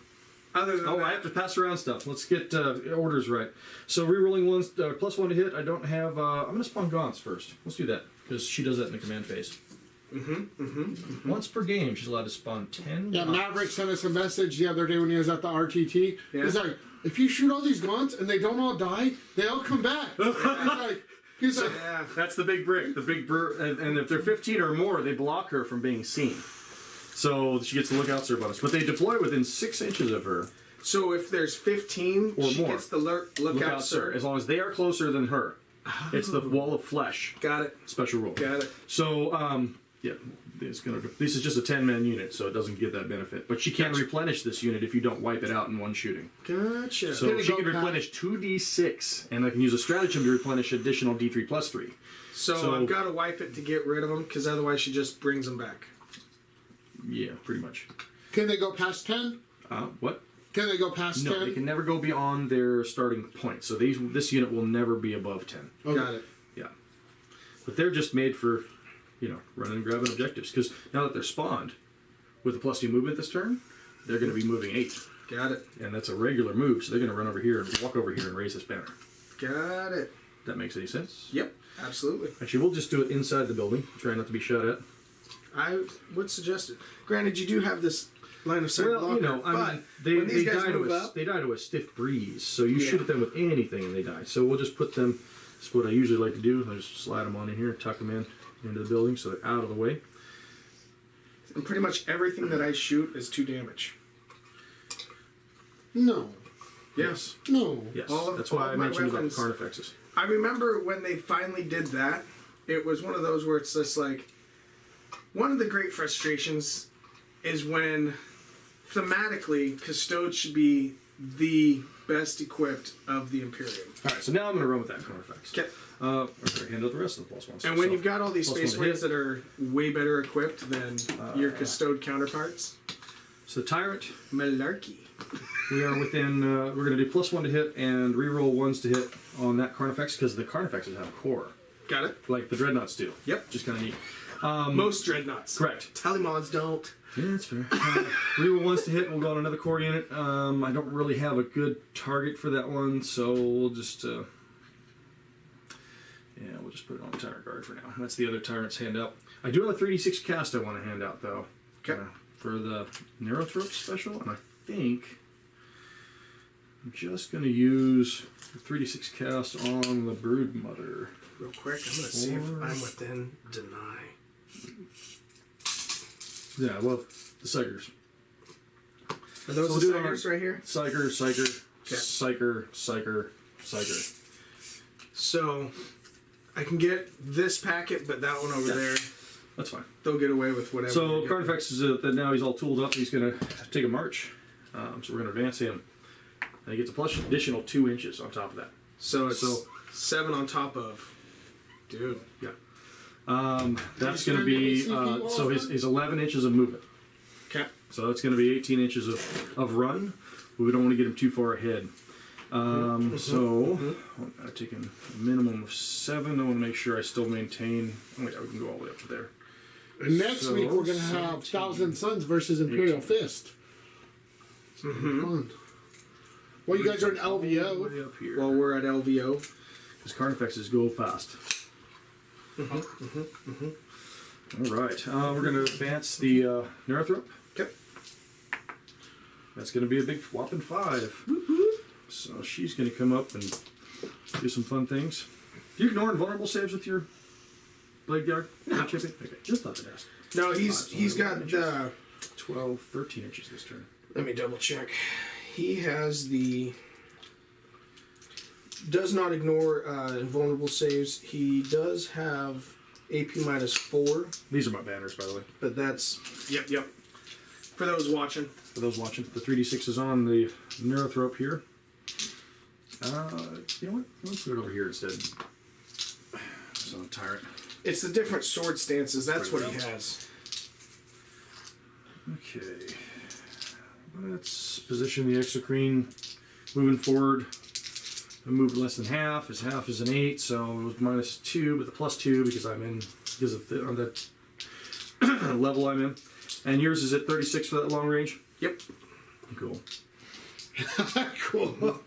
Other than Oh, that, I have to pass around stuff. Let's get orders right. So rerolling ones, +1 to hit. I don't have. I'm going to spawn Gaunts first. Let's do that because she does that in the command phase. Once per game, she's allowed to spawn 10. Yeah, Gaunts. Maverick sent us a message the other day when he was at the RTT. Yeah. He's like, if you shoot all these gaunts and they don't all die, they all come back. he's like, yeah. That's the big brick. The big and if they're 15 or more, they block her from being seen. So she gets the lookout serve bonus, but they deploy within 6 inches of her. So if there's 15, Or she more. gets the lookout Sir, sir. as long as they are closer than her. It's the wall of flesh. Got it. Special rule. Got it. So, yeah, this is just a 10-man unit, so it doesn't give that benefit. But she can replenish this unit if you don't wipe it out in one shooting. Gotcha. So Gonna she go can replenish 2d6, and I can use a stratagem to replenish additional d3 plus 3. So I've got to wipe it to get rid of them, because otherwise she just brings them back. Yeah, pretty much. can they go past 10? What? Can they go past No, 10? they can never go beyond their starting point. So this unit will never be above 10. Okay. Got it. Yeah. But they're just made for, running and grabbing objectives. Because now that they're spawned, with a +2 movement this turn, they're going to be moving 8. Got it. And that's a regular move, so they're going to run over here and walk over here and raise this banner. Got it. That makes any sense? Yep. Absolutely. Actually, we'll just do it inside the building. Try not to be shot at. I would suggest it. Granted, you do have this line of sight blocker, I mean, when these guys move up, they die to a stiff breeze, so you Yeah. shoot at them with anything and they die. So we'll just put them, that's what I usually like to do, I just slide them on in here, tuck them into the building so they're out of the way. and pretty much everything that I shoot is 2 damage. No. Yes. No. Yes, All that's why of I my mentioned weapons- about the Carnifexes. I remember when they finally did that, it was one of those where it's just like, one of the great frustrations is when thematically Custodes should be the best equipped of the Imperium. All right, so now I'm going to run with that Carnifex. Okay. Okay, hand out the rest of the plus ones. And when So, you've got all these plus Space one to Marines hit. that are way better equipped than your Custode counterparts, So Tyrant, malarkey. we are within. We're going to do +1 to hit and reroll 1s to hit on that Carnifex because the Carnifexes have a core, Got it? like the Dreadnoughts do. Yep. Just kind of neat. Most Dreadnoughts. Correct. Tallymods don't. Yeah, that's fair. Reroll 1s to hit, and we'll go on another core unit. I don't really have a good target for that one, so we'll just. Yeah, we'll just put it on Tyrant Guard for now. That's the other Tyrant's handout. I do have a 3d6 cast I want to hand out, though. Okay. For the Neurothrope special, and I think I'm just going to use the 3d6 cast on the Brood Mother. Real quick, I'm going to see if I'm within deny. Yeah, well, the Psychers. Are those So we'll the do it on Psychers right here? Psycher, Psycher, Okay. Psycher, Psycher, Psycher. So, I can get this packet, but that one over Yeah. there, That's fine. they'll get away with whatever. So they get. Carnifex is now he's all tooled up. He's going to take a march. So we're going to advance him. And he gets a plus additional 2 inches on top of that. So it's 7 on top of. Dude. Yeah. That's you going to be spend any CP so walls his 11 inches of movement. Okay. So that's going to be 18 inches of run. But we don't want to get him too far ahead. So I've taken a minimum of 7. I want to make sure I still maintain. Oh yeah, we can go all the way up to there. And next So, week we're going to have 1,000 Suns versus Imperial 18. Fist. It's gonna be fun. Well, you guys are in All the LVO. way up here. While we're at LVO. Because Carnifexes go fast. All right. We're going to advance the Neurothrope. Okay. That's going to be a big whopping 5. So she's going to come up and do some fun things. Do you ignore invulnerable saves with your Blade Guard? No. Chipping? Okay, just thought to ask. No, he's got 12, 13 inches this turn. let me double check. He has the does not ignore invulnerable saves. He does have AP -4, These are my banners, by the way. but that's yep. For those watching. For those watching, the 3d6 is on the Neurothrope here. You know what? Let's put it over here instead. It's on Tyrant. It's the different sword stances. That's Pretty what he well. has. Okay. Let's position the Exocrine moving forward. I moved less than half. His half is an 8, so it was -2, but the +2 because I'm in because of on that level I'm in. And yours is at 36 for that long range. Yep. Cool. Cool.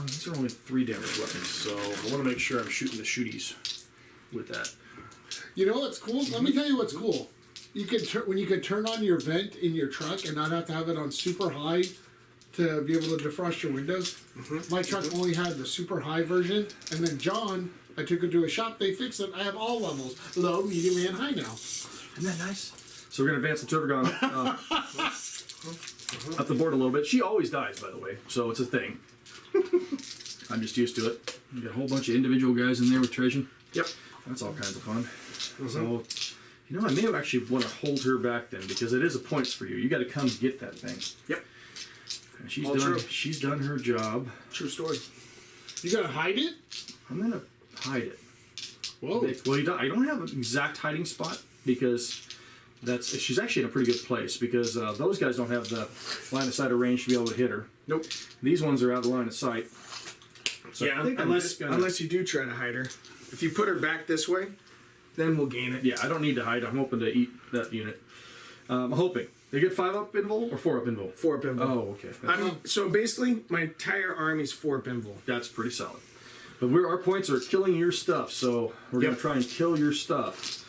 These are only 3 damage weapons, so I want to make sure I'm shooting the shooties with that. You know what's cool? Let me tell you what's cool. You can when you can turn on your vent in your truck and not have to have it on super high to be able to defrost your windows. My truck only had the super high version, and then John, I took it to a shop. They fixed it. I have all levels: low, medium, and high now. Isn't that nice? So we're going to advance the Turbogon up the board a little bit. She always dies, by the way, so it's a thing. I'm just used to it. You got a whole bunch of individual guys in there with Trajan. Yep. That's all kinds of fun. So, you know, I may have actually want to hold her back then because it is a points for you. You got to come get that thing. Yep. And she's All done. true. She's done her job. True story. You gotta hide it. I'm gonna hide it. Whoa. Well, I don't have an exact hiding spot because she's actually in a pretty good place because those guys don't have the line of sight or range to be able to hit her. Nope. These ones are out of the line of sight. So I Yeah, think I'm just gonna, unless you do try to hide her. If you put her back this way, then we'll gain it. yeah, I don't need to hide. I'm hoping to eat that unit. I'm hoping. They get 5 up invul or 4 up invul? 4 pinball. Oh, okay. So basically, my entire army's 4 pinball. That's pretty solid. But our points are killing your stuff, so we're going to try and kill your stuff.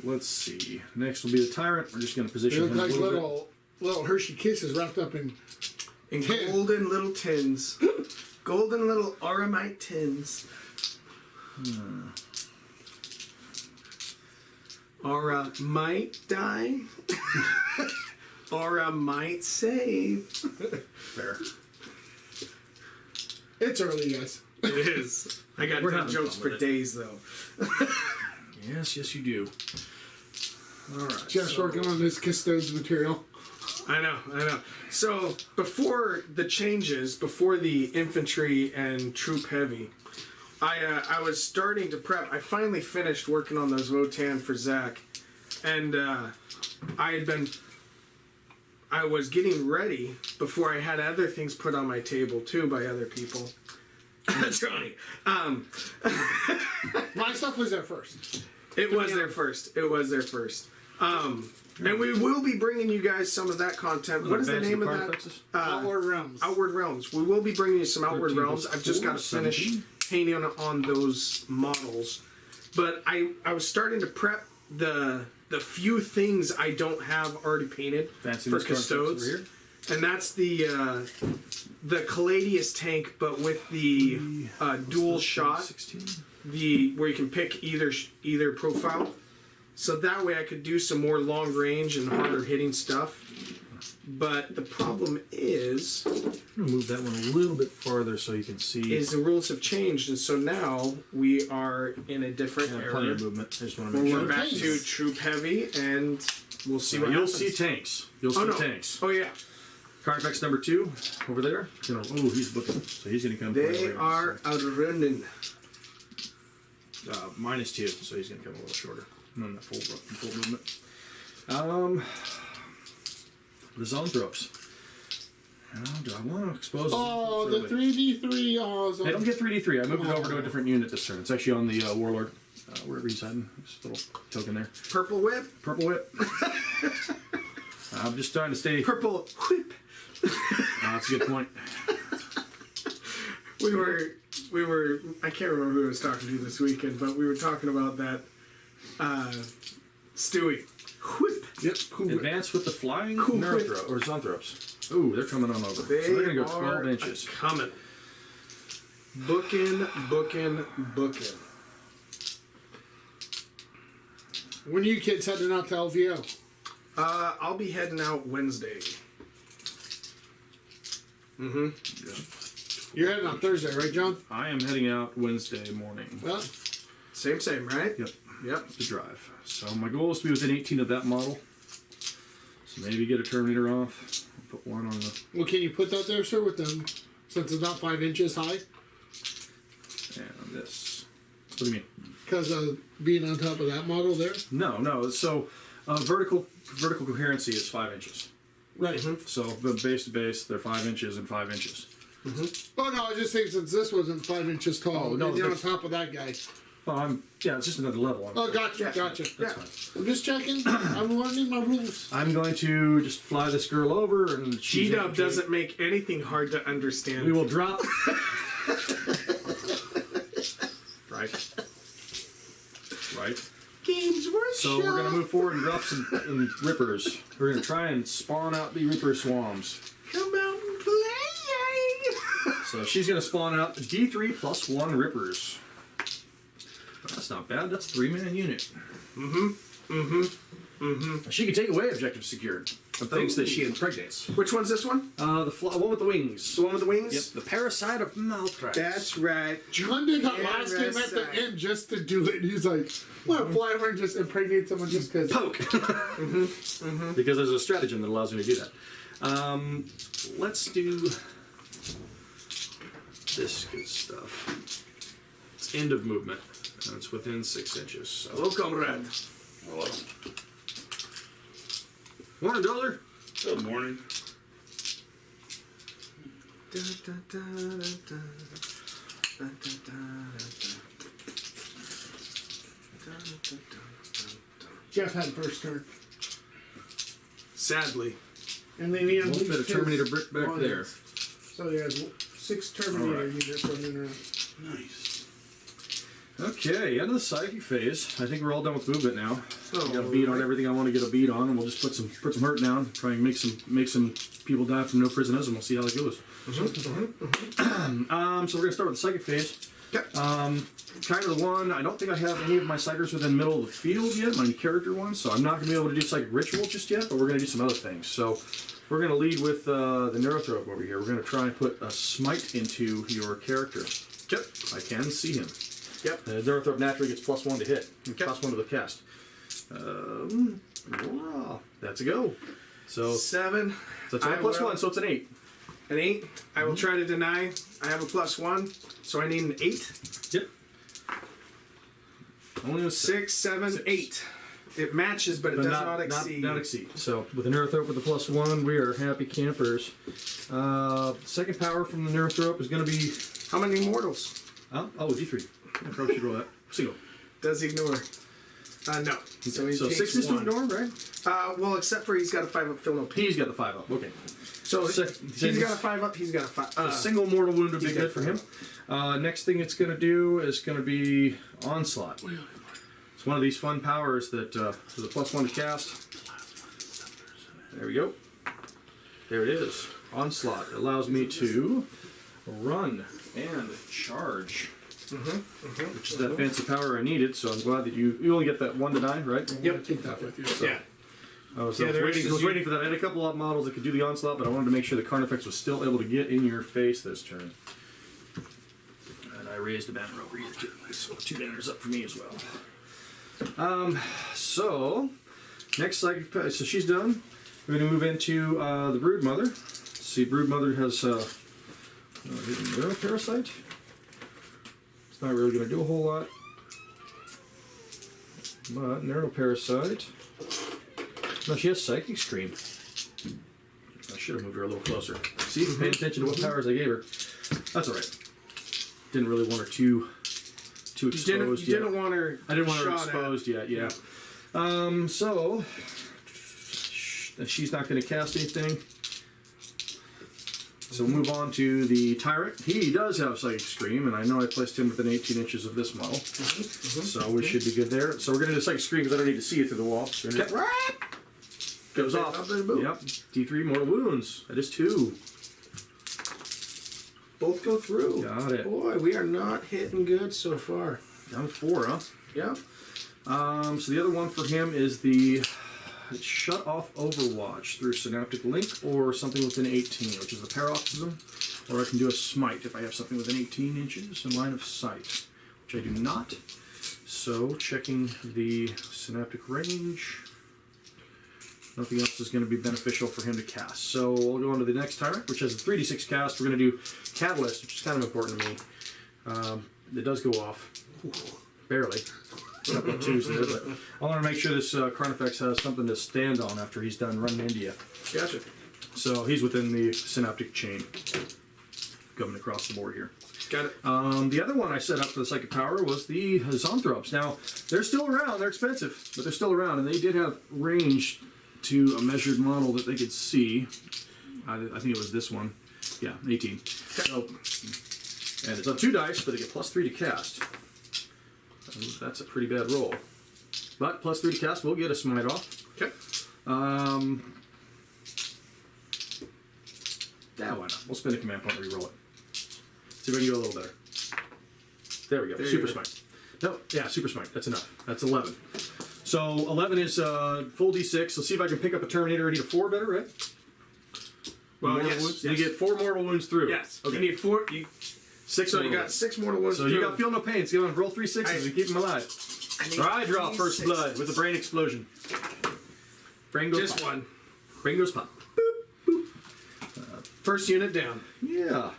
Let's see. Next will be the Tyrant. We're just going to They position look him like a little bit. little Hershey Kisses wrapped up in. In Tin. golden little tins. Golden little aramite tins. Aura might die. Aura might save. Fair. It's early, guys. It is. I got We're done having jokes fun for with it. days, though. Yes, you do. All right. Jeff's working on his Custodes material. I know. So before the changes, before the infantry and troop heavy, I was starting to prep. I finally finished working on those Votan for Zach, and I was getting ready before I had other things put on my table too by other people. That's right. My stuff was there first. It was there first. And we will be bringing you guys some of that content. What is the name of that? Outward Realms. Outward Realms. We will be bringing you some Outward 13 Realms. plus I've just 4, got to finish 17. painting on those models. But I was starting to prep the few things I don't have already painted Fancy for these card sets over Custodes. here. And that's the Caladius tank, but with the dual shot. 16. Where you can pick either profile, so that way I could do some more long range and harder hitting stuff. But the problem is I'm gonna move that one a little bit farther so you can see. the rules have changed, and so now we are in a different Plenty era of movement. I just want to where make we're sure. back to troop heavy, and we'll see what You'll happens. see tanks. You'll see tanks. Oh yeah, Carnifex number 2 over there. He's looking. So he's gonna come. they are outrunning. -2, so he's gonna come a little shorter. Not that full movement. The Zoanthropes. Do I want to expose them? Oh, the 3D3. Oh, They don't get 3D3. I moved it over to a different unit this turn. It's actually on the Warlord. Wherever he's hiding. Just a little token there. Purple whip. Purple whip. I'm just trying to stay. Purple whip. That's a good point. We were, I can't remember who I was talking to this weekend, but we were talking about that, Stewie. Whip. Yep. Cool whip. Advance with the flying Cool whip. or Zoanthropes. Ooh, they're coming on over. So They they're going to go are 12 inches. coming. Booking. When are you kids heading out to LVO? I'll be heading out Wednesday. You're heading out Thursday, right, John? I am heading out Wednesday morning Well, Same, right? Yep. to drive. So my goal is to be within 18 of that model. So maybe get a Terminator off. Put one on the. well, can you put that there, sir, with them, since it's not 5 inches high? And this. What do you mean? Because of being on top of that model there? No. So vertical coherency is 5 inches. Right. So the base to base, they're 5 inches and 5 inches. Oh, no, I was just saying since this wasn't 5 inches tall, Oh, no, and you're on this- top of that guy. Well, it's just another level. Oh, gotcha. That's Yeah. fine. I'm just checking. I'm learning my rules. I'm going to just fly this girl over and G-Dub doesn't make anything hard to understand. We will drop. Right. Games Workshop. So we're going to move forward and drop some rippers. We're going to try and spawn out the ripper swarms. Come out and play. So she's going to spawn out D3 plus 1 rippers. That's not bad. That's a 3-man unit. She can take away objective secured of things that she impregnates. Which one's this one? The one with the wings. The one with the wings? Yep, the parasite of Malthrax. That's right. John did that last game at the end just to do it. He's like, "What? Fly over and just impregnate someone just because?" Poke. Because there's a stratagem that allows me to do that. Let's do this good stuff. It's end of movement. And it's within 6 inches. So. Hello, comrade. Hello. Morning, Dollar. Good morning. Jeff had first turn, Sadly. and then he One unleashed bit of his Terminator brick back audience. there. So he has 6 Terminator Alright. units running around. Nice. Okay, end of the psychic phase. I think we're all done with movement now. Oh, I got a beat on everything I want to get a beat on, and we'll just put some hurt down. Try and make some people die from no prisoners, and we'll see how it goes. So we're gonna start with the psychic phase. Yep. Kind of the one. I don't think I have any of my psychers within middle of the field yet. My character ones, so I'm not gonna be able to do psychic ritual just yet. But we're gonna do some other things. So we're gonna lead with the Neurothrope over here. We're gonna try and put a smite into your character. Yep. I can see him. Yep. Neurothrope naturally gets +1 to hit, and Okay. +1 to the cast. That's a go. So 7. that's only I plus will- 1, so it's an 8. An 8. I will try to deny. I have a +1, so I need an 8. Yep. Only a 6, 7, 8. It matches, but it does not exceed. Not exceed. So with an Neurothrope with a +1, we are happy campers. Second power from the Neurothrope is going to be. How many mortals D3. I probably should roll that. Single. does he ignore? No. So he takes 6 is to 1. ignore, right? Well, except for he's got a 5 up, Phil no pain. He's got the 5 up. Okay. So he's got a a 5 up, he's got a 5. A single mortal wound would be he's good got for him. 5 Next thing it's going to do is going to be Onslaught. It's one of these fun powers that with a +1 to cast. There we go. There it is. Onslaught. It allows me to run and charge. Which is that fancy power I needed, so I'm glad that you only get that 1 to 9, right? Yep. Take that with you. Yeah. I was, Yeah, I was there waiting, is- I was waiting for that. I had a couple of models that could do the Onslaught, but I wanted to make sure the Carnifex was still able to get in your face this turn. And I raised a banner over here too, so 2 banners up for me as well. So next psychic, so she's done. We're going to move into the Brood Mother. Let's see, Brood Mother has Neural Parasite. It's not really going to do a whole lot, but Neural Parasite. No, she has Psychic Scream. I should have moved her a little closer. See, paying attention to what powers I gave her. That's all right. Didn't really want her too exposed You yet. didn't want her. I didn't want her shot at. exposed yet. Yeah. So she's not going to cast anything. So we'll move on to the Tyrant. He does have Psychic Scream, and I know I placed him within 18 inches of this model. So we should be good there. So we're going to do Psychic Scream because I don't need to see it through the wall. So we're gonna- Goes off. Up and boom. Yep. D3 mortal wounds. That is 2. Both go through. Got it. Boy, we are not hitting good so far. Down to 4, huh? Yep. So the other one for him is the Shut Off Overwatch through Synaptic Link or something within 18, which is a paroxysm. Or I can do a Smite if I have something within 18 inches in line of sight, which I do not. So checking the Synaptic range. Nothing else is going to be beneficial for him to cast. So we'll go on to the next Tyrant, which has a 3d6 cast. We're going to do Catalyst, which is kind of important to me. It does go off. Barely. A couple of 2s there, but I want to make sure this Carnifex has something to stand on after he's done running into you. Gotcha. So he's within the Synaptic chain. Coming across the board here. Got it. The other one I set up for the Psychic Power was the Zoanthropes. Now, they're still around. They're expensive, but they're still around, and they did have range to a measured model that they could see. I think it was this one. Yeah, 18. So, and it's on 2 dice, but they get +3 to cast. And that's a pretty bad roll. But +3 to cast will get a Smite off. Okay. Yeah, why not? We'll spend a command point and reroll it. See if I can do a little better. There we go. There you Super go. Smite. No, yeah, Super Smite. That's enough. That's 11. So 11 is full D6. Let's see if I can pick up a Terminator. I need a 4 better, right? Well, Mortal yes, wounds? yes. You get 4 mortal wounds through. Yes. Okay. You need 4. 6 So mortal you got wounds. 6 mortal wounds. So you got Feel No Pain. So you want to roll 3 6s and keep him alive. Or I draw first 6. blood with a brain explosion. Brain goes Just pop. 1. Brain goes pop. First unit down. Yeah.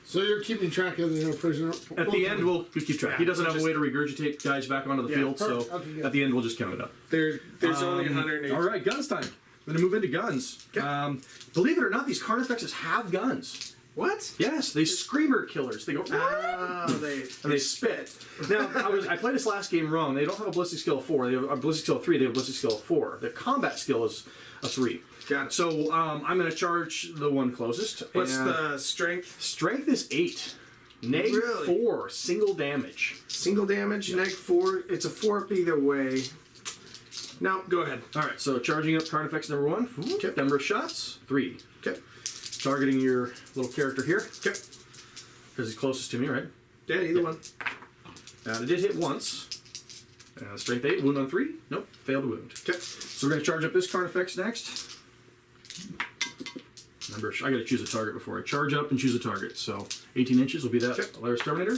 So you're keeping track of the prisoner. At the end, we'll keep track. Yeah, He doesn't have just- a way to regurgitate guys back onto the Yeah, field, so perfect. Okay, good. at the end, we'll just count it up. There's only 180. All right, guns time. We're going to move into guns. Okay. Believe it or not, these Carnifexes have guns. What? Yes, they screamer killers. They go, Oh, and they spit. Now, I played this last game wrong. They don't have a ballistic skill of 4. They have a ballistic skill of 3. They have a ballistic skill of 4. Their combat skill is a 3. Got it. So I'm going to charge the one closest. What's and the strength? strength is 8. Neg Really? 4, single damage. Single damage, neg 4. It's a 4 up either way. No, go ahead. All right, so charging up Carnifex number 1. Okay. Number of shots, 3. Okay. Targeting your little character here, Okay. because he's closest to me, right? Yeah, either one. It did hit once. Strength 8, wound on 3. Nope, failed to wound. Okay. So we're going to charge up this Carnifex next. Remember, I got to choose a target before I charge up and choose a target. So 18 inches will be that Okay. Alaris Terminator.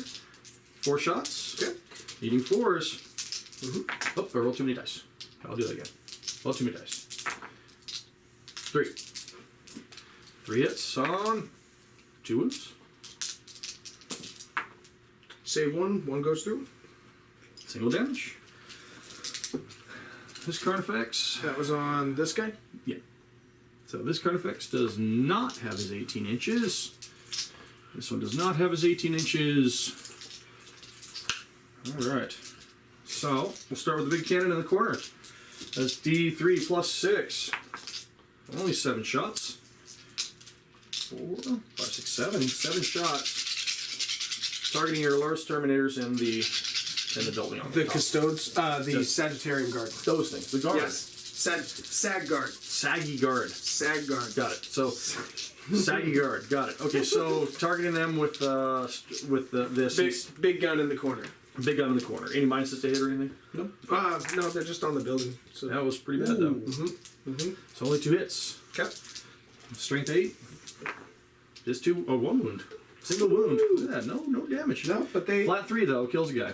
4 shots. Okay. Needing 4s. Oh, I rolled too many dice. I'll do that again. Roll too many dice. 3. 3 hits on 2 wounds. Save one goes through. Single damage. This Carnifex. That was on this guy. Yeah. So this Carnifex does not have his 18 inches. This one does not have his 18 inches. Alright. So, we'll start with the big cannon in the corner. That's D3 plus 6. Only 7 shots. 4, 5, 6, 7. 7 shots. Targeting your Lars Terminators and the building on The top. Custodes, the Sagittarian Guard. Those things. The guard. Yes. Sag Guard. Saggy guard. Sag Guard. Got it. So, saggy guard. Got it. Okay, so targeting them with this Big gun in the corner. big gun in the corner. Any minuses to hit or anything? No. No, they're just on the building. So That was pretty bad though. So only 2 hits. okay. Strength 8. Just 2. Oh, 1 wound. Single wound. Look at that. No damage. No, but they. Flat 3 though kills a guy.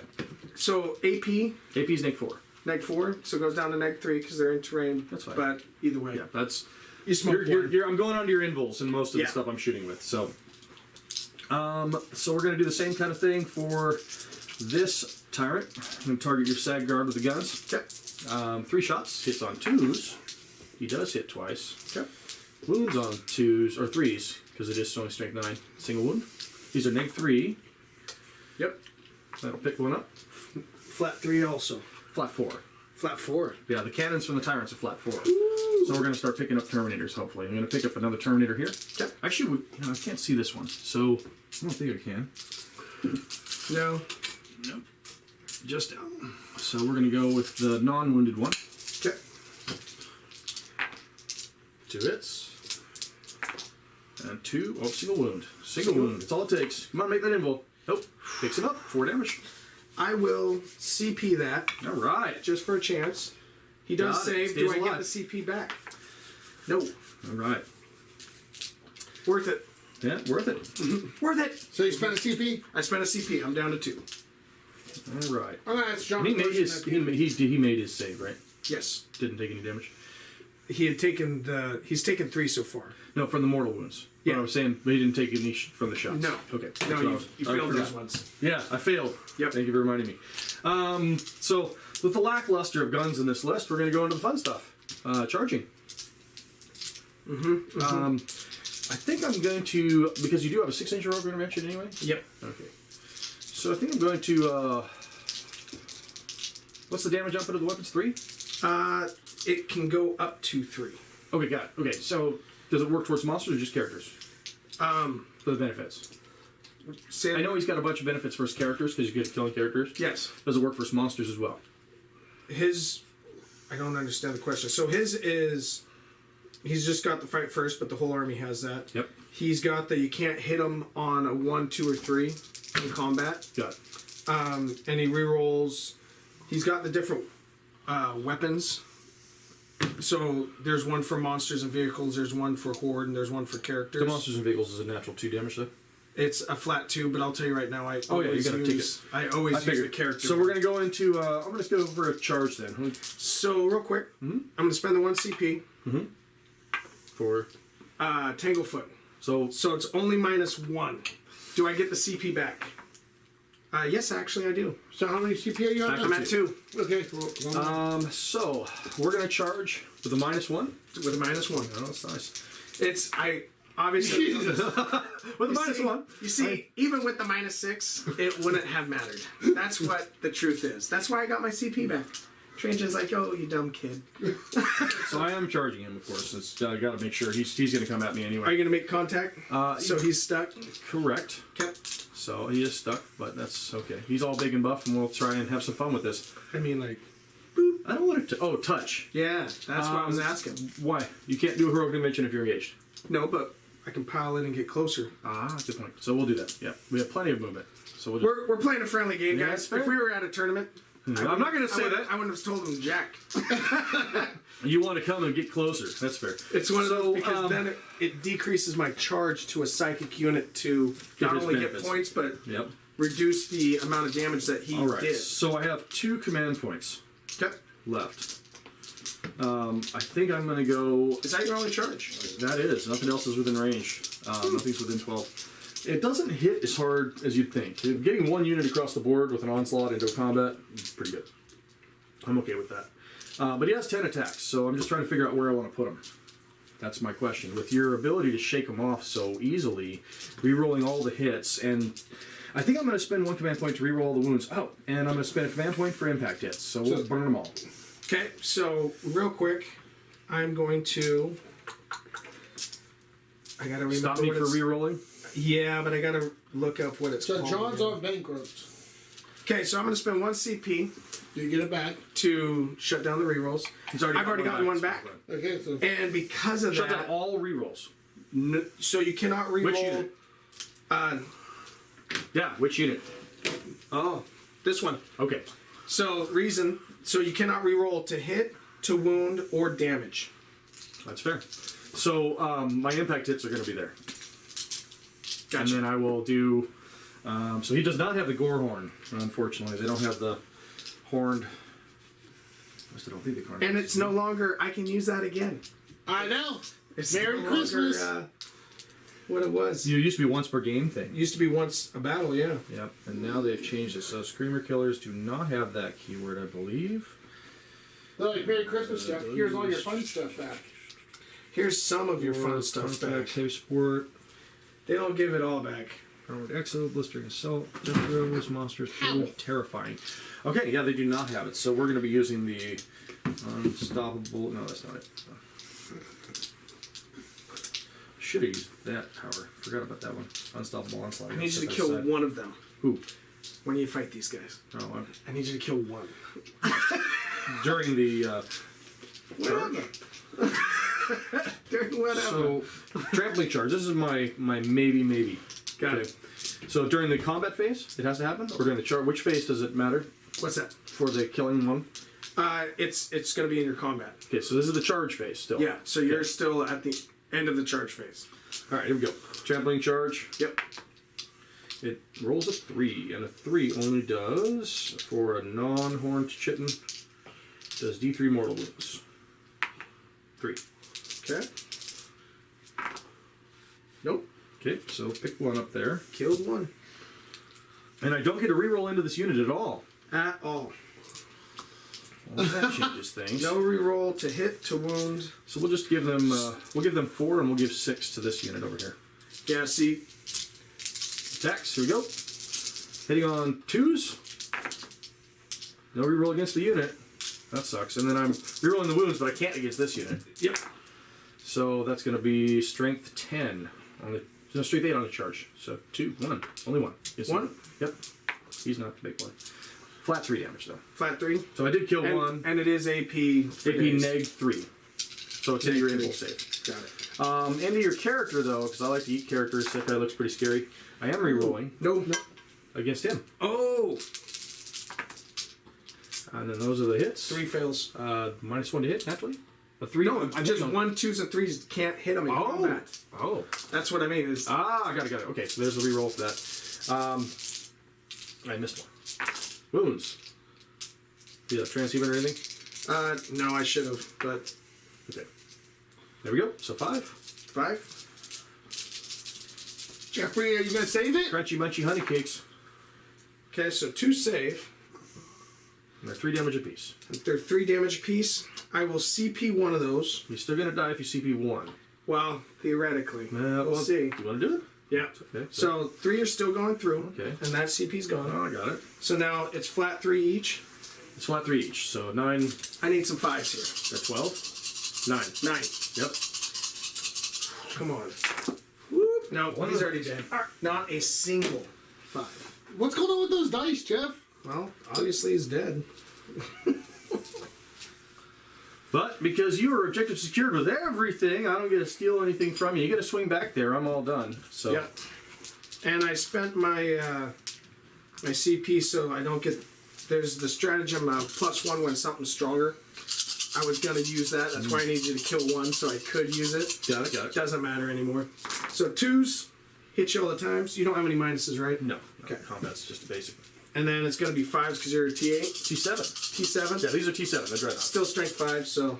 So AP AP's neg 4. neg 4, so it goes down to neg 3 because they're in terrain. That's fine. But either way, Yeah, that's. you smoke one. I'm going onto your invuls in most of Yeah. the stuff I'm shooting with. So we're gonna do the same kind of thing for this tyrant. I'm gonna target your sag guard with the guns. Okay. 3 shots, hits on 2s. He does hit twice. Okay. Wounds on 2s or 3s because it is only strength 9. Single wound. These are neg 3. Yep. That'll pick one up. Flat 3 also. Flat 4. Flat 4. Yeah, the cannons from the tyrants are flat 4. So we're gonna start picking up Terminators. Hopefully, I'm gonna pick up another Terminator here. Okay. Actually, I can't see this one, so I don't think I can. No. Nope. Just down. So we're going to go with the non-wounded one. Okay. 2 hits. And 2. Oh, single wound. Single wound. That's all it takes. Come on, make that invul. Nope. Picks him up. 4 damage. I will CP that All right. just for a chance. He does Got it. save. Stays Do I get alive. the CP back? No. All right. Worth it. Yeah, worth it. Worth it. So you spent a CP? I spent a CP. I'm down to 2. All right. I'm gonna ask John. He a made question his. at the He end. made his save, right? Yes. Didn't take any damage. He had taken the. He's taken 3 so far. No, from the mortal wounds. Yeah. But I was saying, but he didn't take any from the shots. No. Okay. That's No, what I you was- you I failed forgot. those ones. Yeah, I failed. Yep. Thank you for reminding me. So, with the lackluster of guns in this list, we're going to go into the fun stuff. Charging. I think I'm going to, because you do have a 6-inch rogue intervention anyway? Yep. Okay. So I think I'm going to, what's the damage output of the weapons? 3? It can go up to 3. Okay, got it. Okay, so does it work towards monsters or just characters? For the benefits. I know he's got a bunch of benefits for his characters because you get killing characters. Yes. Does it work for his monsters as well? His. I don't understand the question. So his is. He's just got the fight first, but the whole army has that. Yep. He's got the you can't hit him on a 1, 2, or 3 in combat. Got it. And he rerolls. He's got the different weapons. So there's one for monsters and vehicles, there's one for horde, and there's one for characters. The monsters and vehicles is a natural 2 damage though. It's a flat 2, but I'll tell you right now, I Oh, yeah, always you gotta take use I always use the figured. character. So we're gonna go into. I'm gonna go for a charge then. So real quick, I'm gonna spend the 1 CP. For Tanglefoot. so So it's only -1. Do I get the CP back? Yes, actually I do. So how many CP are you on? Back I'm at 2 Okay. Well, so we're gonna charge with a -1. with a -1. Oh, that's nice. It's I obviously With a -1. You see, even with the -6, it wouldn't have mattered. That's what the truth is. That's why I got my CP back. Transi's like, oh, you dumb kid. So I am charging him, of course. It's, I got to make sure he's gonna come at me Are anyway. you gonna make contact? So he's stuck. Correct. Okay. So he is stuck, but that's okay. He's all big and buff, and we'll try and have some fun with this. I mean, like, I don't want it to. Oh, touch. yeah, that's what I was asking. Why? You can't do a heroic dimension if you're engaged. No, but I can pile in and get closer. Ah, good point. So we'll do that. Yeah, we have plenty of movement. So we'll just, We're playing a friendly game, Yeah, guys. that's fair. If we were at a tournament, I'm not going to say that. I wouldn't have told him Jack. You want to come and get closer. That's fair. It's one of So, those because then it decreases my charge to a psychic unit to Get not his only benefits. get points but Yep. reduce the amount of damage that he All right. did. So I have 2 command points Okay. left. I think I'm going to go. Is that your only charge? That is. Nothing else is within range. Nothing's within 12. It doesn't hit as hard as you'd think. Getting one unit across the board with an onslaught into combat is pretty good. I'm okay with that. But he has 10 attacks, so I'm just trying to figure out where I want to put him. That's my question. With your ability to shake them off so easily, re-rolling all the hits, and I think I'm going to spend 1 command point to re-roll all the wounds. Oh, and I'm going to spend a command point for impact hits, so we'll burn them all. Okay, so real quick, I'm going to. I gotta remember. Stop me what for it's- re-rolling? Yeah, but I gotta look up what it's So called. John's again. on bankrupt. Okay, so I'm gonna spend 1 CP Do you get it back? to shut down the rerolls. He's I've already gotten one back, Okay, so and because of Shut down that, all re-rolls. so you cannot reroll. Which unit? Yeah, which unit? Oh, this one. Okay. So you cannot reroll to hit, to wound, or damage. That's fair. So my impact hits are going to be there. Gotcha. And then I will do... so he does not have the gore horn, unfortunately. They don't have the horned... I still don't think the horn. And it's no longer. I can use that again. I know. It's Merry no Christmas. Longer, what it was. It used to be once per game thing. Used to be once a battle, yeah. Yep. And now they've changed it. So Screamer Killers do not have that keyword, I believe. Like Merry Christmas stuff. Here's all your fun stuff back. Here's some of your fun stuff back. Heavy Sport, They don't give it all back. Armored Exo, Blistering Assault, Death Throws, Monsters, Proof, Terrifying. Okay, yeah, they do not have it. So we're going to be using the Unstoppable... No, that's not it. Should have used that power. Forgot about that one. Unstoppable Onslaught. I need you to kill one of them Who? when you fight these guys. Oh, I need you to kill one. during the... Whatever. During whatever. So, trampling charge. This is my maybe. Got Okay. it. So during the combat phase, it has to happen, or during the charge. Which phase does it matter What's that? for the killing one? It's going to be in your combat. Okay, so this is the charge phase still. Yeah, so you're still at the end of the charge phase. All right, here we go. Trampling charge. Yep. It rolls a 3, and a 3 only does for a non-horned chitin. Does D3 mortal wounds. 3. Okay. Nope. Okay, so pick one up there, Killed one. and I don't get to reroll into this unit at all. At all. Well, that changes things. No reroll to hit, to wound. So we'll just give them. We'll give them 4, and we'll give 6 to this unit over here. Yeah, see. Attacks. Here we go. Hitting on 2s. No reroll against the unit. That sucks. And then I'm rerolling the wounds, but I can't against this unit. Yep. So that's going to be strength 10 on the. No, strength 8 on the charge. So 2, 1, only 1. Yes, One? Yep. He's not the big boy. Flat 3 damage though. Flat 3. So I did kill And, one. and it is AP. for AP days. neg 3. So it's into your Neg able 3. save. Got it. Into your character though, because I like to eat characters. That guy looks pretty scary. I am rerolling No. against him. Oh! And then those are the hits. 3 fails. -1 to hit, naturally. A 3. No, just 1, 2s, and 3s can't hit them in combat. Oh. That's what I mean. Is I got it. Okay, so there's a reroll for that. I missed one. Wounds. Do you have transhuman or anything? no, I should have, but Okay. There we go. So 5. 5. Jeffrey, are you gonna save it? Crunchy munchy honey cakes. Okay, so 2 save. And they're 3 damage apiece. They're 3 damage apiece. I will CP one of those. You're still gonna die if you CP 1. Well, theoretically. We'll see. You wanna do it? Yeah. Okay. So 3 are still going through. Okay. And that CP's gone. Oh, I got it. So now it's flat 3 each. It's flat 3 each. So 9. I need some 5s here. That's 12. 9. 9. Yep. Come on. Whoop. No, One he's of already dead. Not a single 5. What's going on with those dice, Jeff? Well, obviously he's dead. But because you were objective secured with everything, I don't get to steal anything from you. You get to swing back there. I'm all done. So. Yep. And I spent my my CP so I don't get. There's the stratagem +1 when something's stronger. I was gonna use that. That's why I need you to kill 1 so I could use it. Got it. Got it. Doesn't matter anymore. So 2s hit you all the times. You don't have any minuses, right? No. Okay. Combat's just a basic. And then it's going to be 5s because you're a T8. T7. T7. Yeah, these are T7. That's right. Still strength 5, so.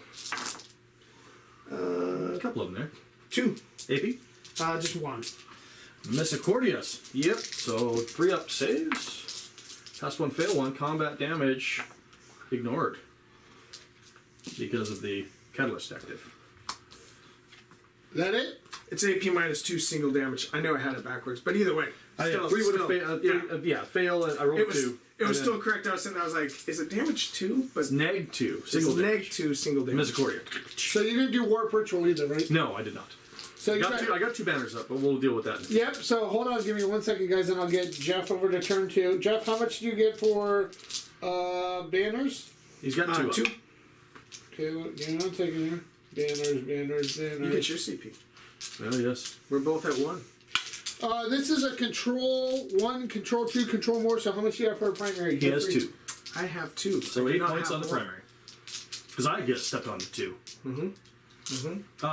A couple of them there. 2. AP. Just 1. Misericordias. Yep. So 3 up saves. Pass 1, fail 1. Combat damage ignored because of the catalyst active. Is that it? It's AP minus 2 single damage. I know I had it backwards, but either way. Yeah, 3 would have failed. Yeah, fail. I rolled It was, 2. it was still correct. I was sitting there, I was like, is it damage 2? But It's neg 2. it's Single neg damage. 2 single damage. Misericordia. So you didn't do Warp Ritual either, right? No, I did not. So you I got 2 banners up, but we'll deal with that. Yep, so hold on, give me 1 second, guys, and I'll get Jeff over to turn 2. Jeff, how much do you get for banners? He's got 2 up. 2. Okay, well, yeah, I'm taking here. Banners. You get your CP. Oh, yes. We're both at 1. This is a control 1, control 2, control more, so how much do you have for a primary? He has 2. I have 2. So I do 8 not points have on the more. primary. Because I get stepped on to 2.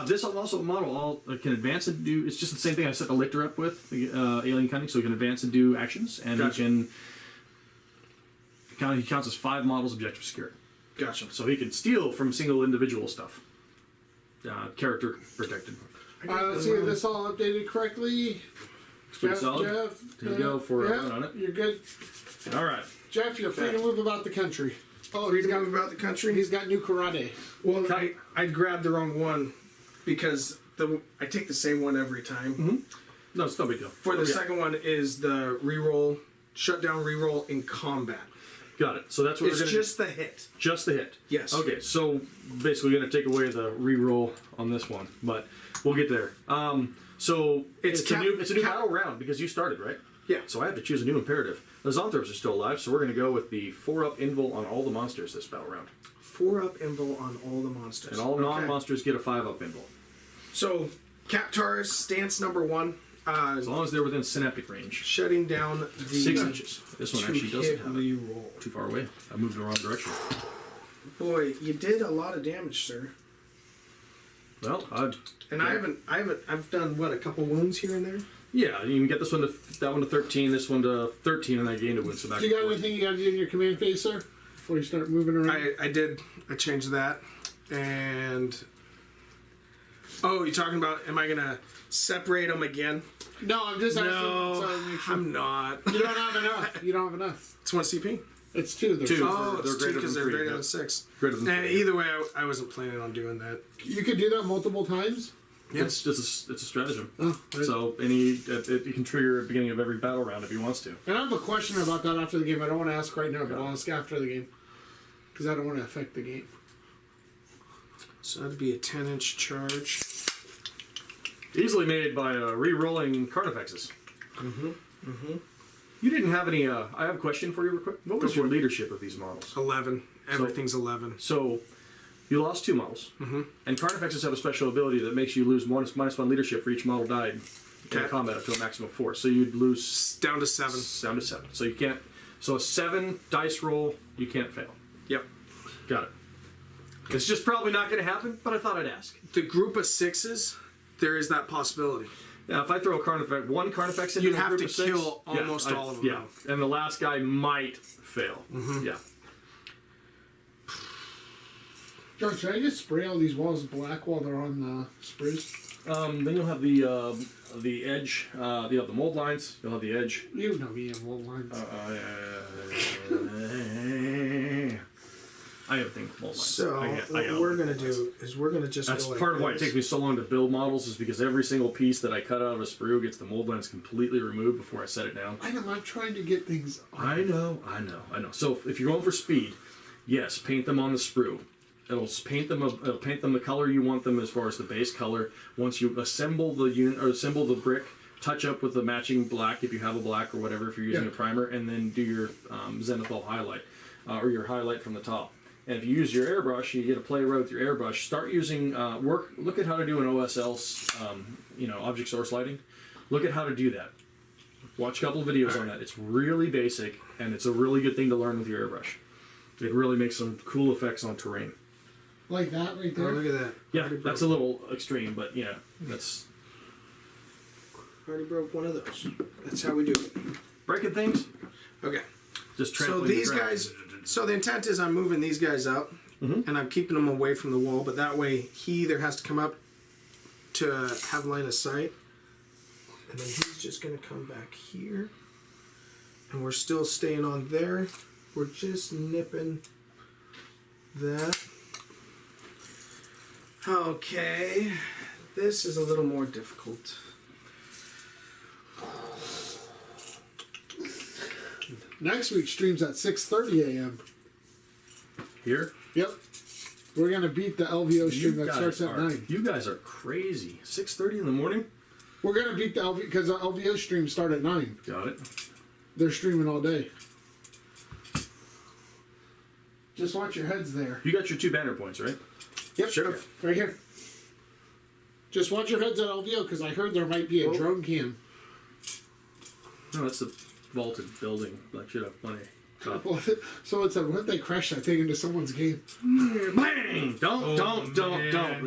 This also model can advance and do. It's just the same thing I set the lictor up with alien cunning, so he can advance and do actions, and Gotcha. he counts as 5 models objective secured. Gotcha. So he can steal from single individual stuff. Character protected. Let's see if this all updated correctly. Pretty solid. Jeff, Here you go for a yeah, run on it. You're good. All right. Jeff, you're free to move about the country. Oh, he's got about the country. He's got new karate. Well, I grabbed the wrong one because I take the same one every time. No, it's no big deal. For the second one is the reroll, shutdown reroll in combat. Got it. So that's what It's we're going to just the hit. Just the hit. Yes. Okay, so basically we're going to take away the reroll on this one, but we'll get there. So it's a new battle round because you started, right? Yeah. So I have to choose a new imperative. The Zonthrops are still alive, so we're going to go with the 4-up invul on all the monsters this battle round. 4-up invul on all the monsters. And all non-monsters get a 5-up invul. So, Captars, stance number 1. As long as they're within synaptic range. Shutting down the 6 inches. This one actually doesn't have it. Reroll. Too far away. I moved in the wrong direction. Boy, you did a lot of damage, sir. Well, I've done what, a couple wounds here and there. yeah, you can get this one that one to 13, this one to 13, and I gained a win. So back Do you got anything you got to do in your command phase, sir? Before you start moving around? I did. I changed that. And... Oh, you're talking about, am I going to separate them again? No, I'm just asking. No, So make sure. I'm not. You don't have enough. You don't have enough. It's 1 CP. It's 2. There's 2. Oh, They're it's 2 greater because than they're 3, greater yeah. than 6. Greater than And 3. either way, I wasn't planning on doing that. You could do that multiple times. It's just it's a stratagem. Oh, So it can trigger at the beginning of every battle round if he wants to. And I have a question about that after the game. I don't want to ask right now, but I'll ask after the game. Because I don't want to affect the game. So that'd be a 10-inch charge. Easily made by re-rolling Carnifexes. You didn't have any. I have a question for you real quick. What was your leadership of these models? 11. Everything's 11. So you lost 2 models, and Carnifexes have a special ability that makes you lose -1 leadership for each model died in Okay. combat up to a maximum of 4. So you'd lose It's down to 7. down to 7. So you can't. So a 7 dice roll, you can't fail. Yep. Got it. It's just probably not going to happen, but I thought I'd ask. The group of 6s, there is that possibility. Yeah, if I throw one Carnifex into You'd a have group to of 6, kill almost all of them, Yeah, and the last guy might fail. Yeah. John, should I just spray all these walls black while they're on the sprays? Then you'll have the edge. You'll have the mold lines. You'll have the edge. You know me in wall lines. I have things mold lines. So I what got we're mold going to lines. do is we're going to just That's go like part of why it this. takes me so long to build models, is because every single piece that I cut out of a sprue gets the mold lines completely removed before I set it down. I know, I'm trying to get things on. I know. So if you're going for speed, yes, paint them on the sprue. It'll paint them the color you want them as far as the base color. Once you assemble the unit or assemble the brick, touch up with the matching black if you have a black or whatever if you're using a primer, and then do your zenithal highlight or your highlight from the top. And if you use your airbrush, you get to play around with your airbrush. Start using look at how to do an OSL, object source lighting. Look at how to do that. Watch a couple of videos on that. It's really basic, and it's a really good thing to learn with your airbrush. It really makes some cool effects on terrain. Like that right Oh, there? look at that. Yeah, Already that's a little extreme, but yeah, that's Already broke one of those. That's how we do it. breaking things. Okay. just So trampling these the ground. guys. So the intent is I'm moving these guys up, and I'm keeping them away from the wall. But that way, he either has to come up to have line of sight, and then he's just going to come back here, and we're still staying on there. We're just nipping that. Okay, this is a little more difficult. Next week streams at 6:30 a.m. Here? Yep. We're gonna beat the LVO stream that starts at 9. You guys are crazy. 6:30 in the morning? We're gonna beat the LVO because the LVO streams start at 9. Got it. They're streaming all day. Just watch your heads there. You got your 2 banner points, right? Yep. Sure. Right here. Just watch your heads at LVO because I heard there might be a drone cam. No, that's the vaulted building. Like, should have plenty. So it's what if they crash that thing into someone's game? Bang! Don't,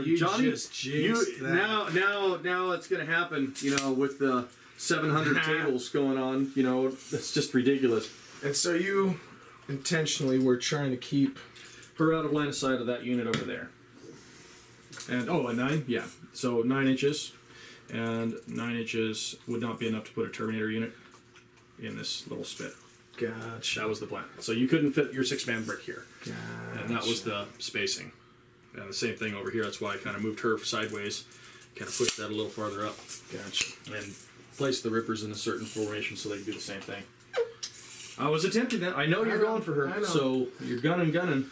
You Johnny, just jinxed that. now it's gonna happen, with the 700 tables going on, that's just ridiculous. And so you intentionally were trying to keep. Her out of line of sight of that unit over there. And, a 9? Yeah. So 9 inches. And 9 inches would not be enough to put a Terminator unit in this little spit. Gotcha. That was the plan. So you couldn't fit your 6-man brick here. Gotcha. And that was the spacing. And the same thing over here. That's why I kind of moved her sideways. Kind of pushed that a little farther up. Gotcha. And placed the rippers in a certain formation so they could do the same thing. I was attempting that. I know you're going for I her. know. So you're gunning.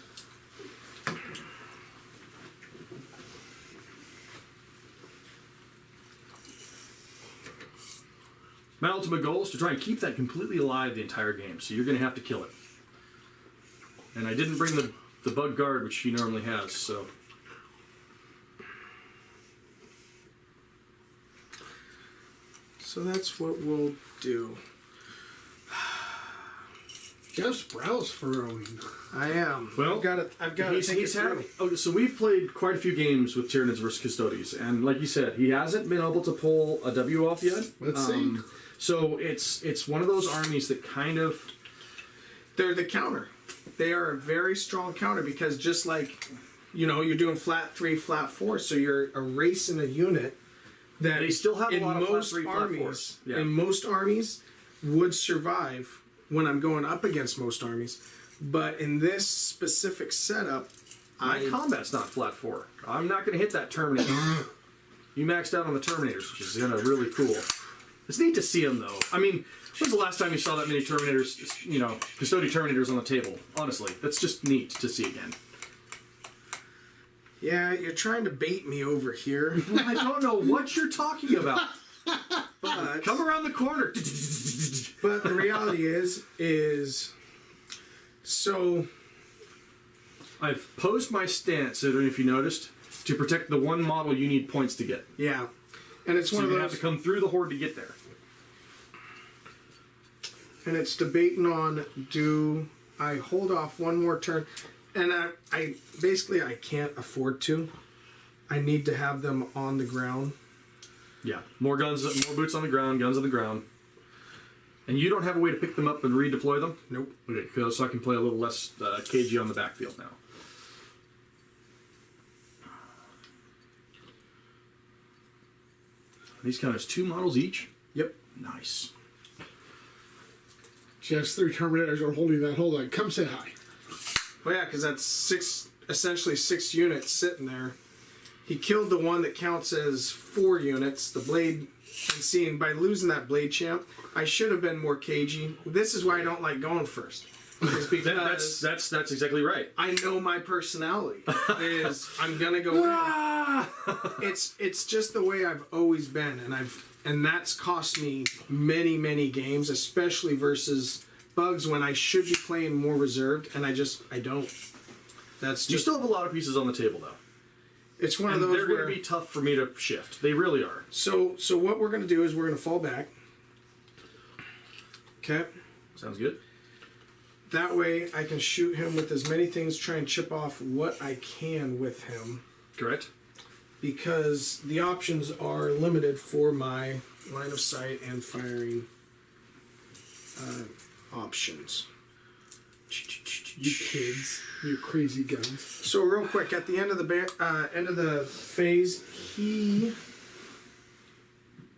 My ultimate goal is to try and keep that completely alive the entire game, so you're going to have to kill it. And I didn't bring the bug guard, which he normally has, so... So that's what we'll do. Jeff's browse furrowing. I am. Well, I've got to think it through. So we've played quite a few games with Tyranids versus Custodes, and like you said, he hasn't been able to pull a W off yet. Let's see. So it's one of those armies that kind of... They're the counter. They are a very strong counter because just like, you're doing flat 3, flat 4, so you're erasing a unit that They still have a in lot of flat most 3, flat armies, 4s. Yeah. in most armies would survive when I'm going up against most armies. But in this specific setup, My combat's not flat 4. I'm not going to hit that Terminator. You maxed out on the Terminators, which is really cool. It's neat to see them, though. I mean, when's the last time you saw that many Terminators, Custodian Terminators on the table? Honestly, that's just neat to see again. yeah, you're trying to bait me over here. I don't know what you're talking about. But, Come around the corner. but the reality is so I've posed my stance, I don't know if you noticed, to protect the one model you need points to get. yeah, and it's So one you're of going to have those. to come through the horde to get there. And it's debating on, do I hold off one more turn? And I basically I can't afford to. I need to have them on the ground. Yeah, more guns, more boots on the ground, guns on the ground. And you don't have a way to pick them up and redeploy them? Nope. Okay, so I can play a little less cagey on the backfield now. These counters 2 models each? Yep. Nice. Jeff's 3 Terminators are holding that. Hold on. Come say hi. Well, yeah, because that's essentially 6 units sitting there. He killed the one that counts as 4 units. The blade, and seeing by losing that blade champ, I should have been more cagey. This is why I don't like going first. Is because That's exactly right. I know my personality is I'm gonna go in. It's just the way I've always been, and that's cost me many games, especially versus bugs when I should be playing more reserved, and I don't. That's just You still have a lot of pieces on the table, though. it's one And of those they're where going to be tough for me to shift. They really are. so what we're gonna do is we're gonna fall back. Okay. Sounds good. That way I can shoot him with as many things, try and chip off what I can with him. Correct? Because the options are limited for my line of sight and firing options. You kids, you crazy guns. So real quick, at the end of the phase, he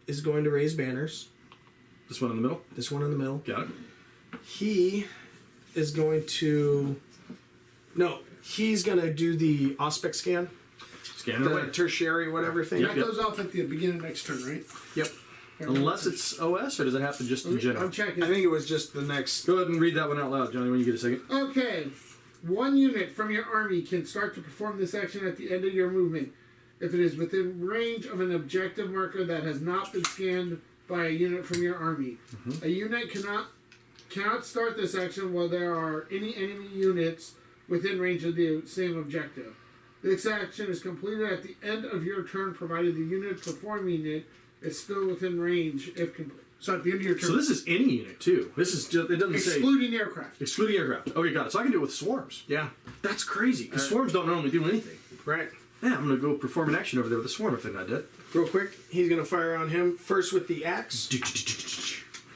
is going to raise banners. This one in the middle. This one in the middle. Got it. He is going to. No, he's going to do the Auspex scan. Scan it away. The tertiary whatever thing. That goes off at the beginning of next turn, right? Yep. Unless it's OS, or does it happen just in general? I'm checking. I think it was just the next. Go ahead and read that one out loud, Johnny, when you get a second. Okay. One unit from your army can start to perform this action at the end of your movement if it is within range of an objective marker that has not been scanned by a unit from your army. A unit cannot start this action while there are any enemy units within range of the same objective. This action is completed at the end of your turn, provided the unit performing it is still within range if complete. So at the end of your turn. So this is any unit, too. This is just, it doesn't excluding aircraft. say... Excluding aircraft. Okay, got it. So I can do it with swarms. Yeah. That's crazy, because swarms don't normally do anything. Right. Yeah, I'm going to go perform an action over there with a swarm if they're not dead. Real quick, he's going to fire on him first with the axe.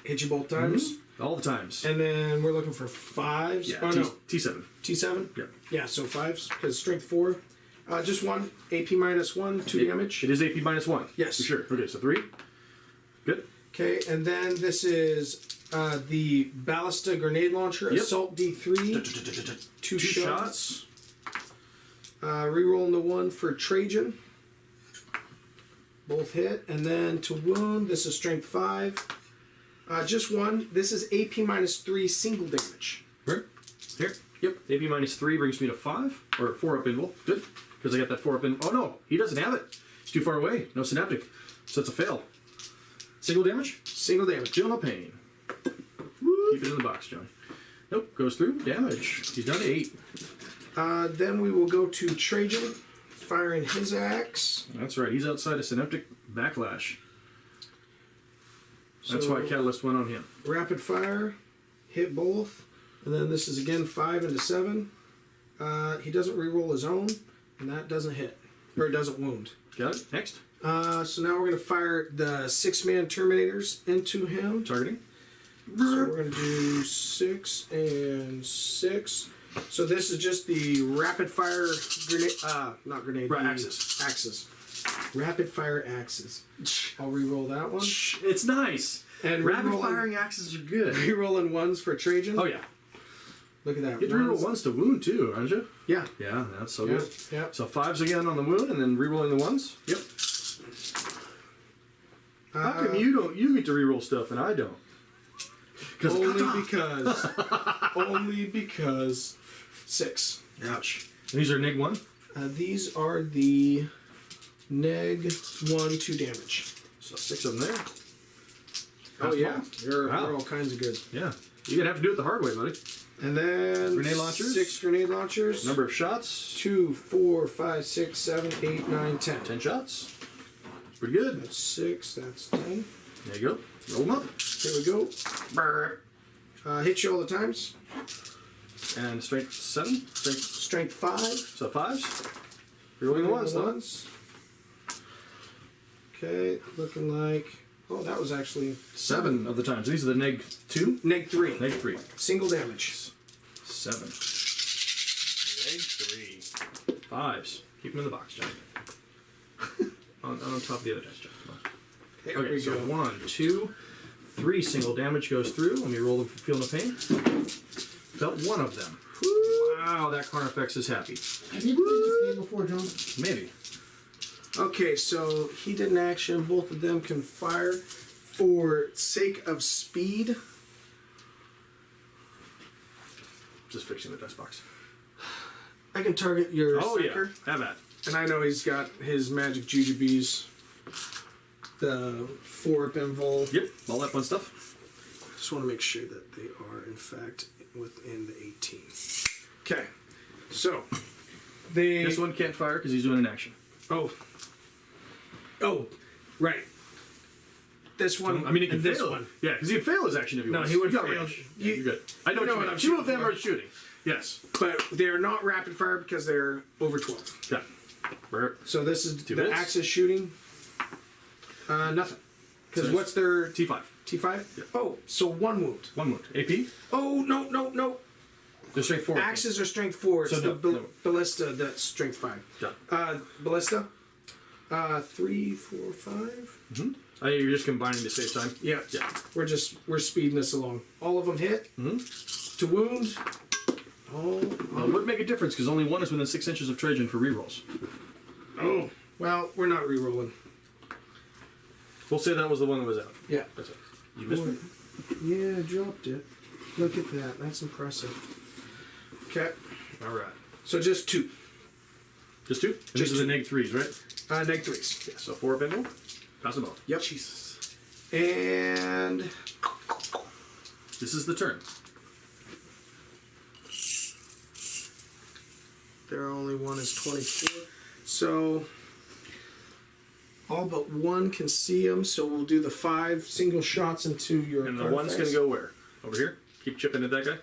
Hit you both times. All the times. And then we're looking for fives. Yeah, Oh, no. T7. T7? Yeah. Yeah, so fives, because strength 4. Just 1. AP minus 1, 2 damage. It is AP minus 1. Yes. For sure. Okay, so 3. Good. Okay, and then this is the Ballista Grenade Launcher, Yep. Assault D3. Two shots. Rerolling the 1 for Trajan. Both hit. And then to wound, this is Strength 5. Just 1. This is AP minus 3 single damage. Right. Here. Yep. AP minus 3 brings me to 5. Or 4 up invul. Good. Because I got that 4 up in. Oh no, he doesn't have it. He's too far away. No synaptic. So it's a fail. Single damage? Single damage. Feel no pain. Keep it in the box, Johnny. Nope. Goes through. Damage. He's down to 8. Then we will go to Trajan, firing his axe. That's right. He's outside of synaptic backlash. That's So- why Catalyst went on him. Rapid fire, hit both, and then this is again 5 into 7. He doesn't reroll his own, and that doesn't hit, or it doesn't wound. Got it. Next. So now we're going to fire the 6-man Terminators into him. Targeting. So we're going to do 6 and 6. So this is just the rapid fire grenade, not grenade, Right, the axes. Axes. Rapid fire axes. I'll reroll that one. It's nice. And Rapid rerolling- firing axes are good. Rerolling 1s for Trajan. Oh yeah. Look at that. You have to reroll 1s to wound too, aren't you? Yeah. Yeah, that's so Yeah. good. Yeah. So 5s again on the wound, and then rerolling the 1s. Yep. How come you get to reroll stuff and I don't? Only because 6. Ouch. And these are neg 1. These are the neg 1, 2 damage. So 6 of them there. Oh That's yeah, fine. they're Wow. all kinds of good. Yeah. You're gonna have to do it the hard way, buddy. And then Grenade launchers? 6 grenade launchers. Number of shots. 2, 4, 5, 6, 7, 8, 9, 10. 10 shots. Pretty good. That's 6. That's 10. There you go. Roll them up. Here we go. Brr. Hit you all the times. And strength 7. Strength 5. So 5s. Rerolling the 1s, though. Okay, looking like. Oh, that was actually 7 of the times. These are the neg 2. Neg 3. Neg 3. Single damage. 7. Neg 3. 5s. Keep them in the box, Johnny. on top of the other dice, Johnny. Come on. There Okay, we so go. 1, 2, 3 single damage goes through. Let me roll the feel no pain. Felt 1 of them. Wow, that Carnifex is happy. Have you played this game before, John? Maybe. Okay, so he did an action. Both of them can fire. For sake of speed, Just fixing the dice box. I can target your Oh, sucker. yeah. Have at. And I know he's got his magic jujubes. The 4 up invul. Yep, all that fun stuff. Just want to make sure that they are, in fact, within the 18. Okay, so they. This one can't fire because he's doing an action. Oh, right. This one. I mean, he can and this fail. one. Yeah, because he'd fail his action if he No, wants. he would You got fail. range. You- You're good. I know, you know what what you I'm mean. 2 of them shooting are shooting. Yes. But they're not rapid fire because they're over 12. Yeah. Burp. So this is 2 the hits. axis shooting. Nothing. Because So what's their T5. T5? Yeah. Oh, so 1 wound. 1 wound. AP. Oh, no. They're strength 4. Axes are strength 4. It's So the no. ballista that's strength 5. Yeah. Ballista, 3, 4, 5. You're just combining to save time. Yeah. Yeah. We're speeding this along. All of them hit. To wound. Oh. It would make a difference because only one is within 6 inches of Trajan for rerolls. Oh. Well, we're not re-rolling. We'll say that was the one that was out. Yeah. That's it. You missed it. Yeah, I dropped it. Look at that. That's impressive. Okay. All right. So just 2. Just 2? And these are the neg 3s, right? Neg 3s. Yeah. So 4 pinball. Pass them off. Yep. Jesus. And This is the turn. their only one is 24. So all but one can see them. So we'll do the 5 single shots into your. And the card one's face. going to go where? Over here? Keep chipping at that guy?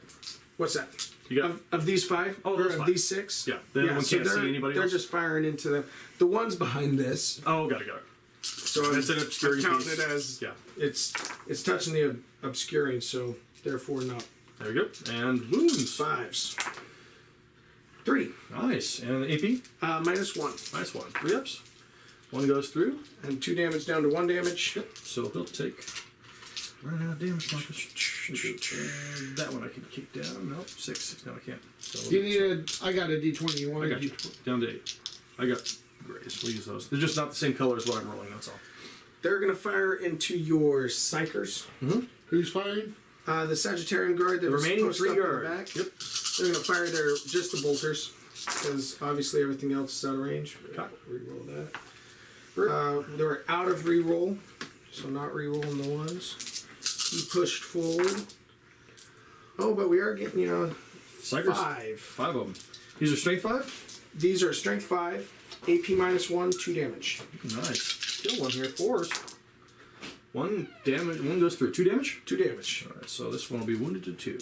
What's that? You got. Of these 5? Oh, or those of 5. these 6? Yeah. The other one so can't see they're- anybody They're else? just firing into them. The one's behind this. Oh, got it. So That's an obscuring I'm counting piece. it as Yeah. it's touching the obscuring, so therefore not. There we go. And wounds. 5s. 3. Nice. And AP? -1. Nice one. 3 ups. One goes through. And 2 damage down to 1 damage. Yep. So he'll take. Running out of damage markers. That one I can kick down. Nope. 6. No, I can't. So You need I got a D20. You want I a got you. D20? Down to 8. I got grays. We'll use those. They're just not the same color as what I'm rolling. That's all. They're going to fire into your Psychers. Who's firing? The Sagittarian Guard. The remaining 3 guard. Back. Yep. They're going to fire just the bolters. Because obviously everything else is out of range. Reroll that. They're out of reroll. So not rerolling the ones. He pushed forward. Oh, but we are getting, Psychers. 5. 5 of them. These are strength 5? These are strength 5, AP -1, 2 damage. Nice. Kill one here. 4s. 1 damage. 1 goes through. 2 damage? 2 damage. Alright, so this one will be wounded to 2.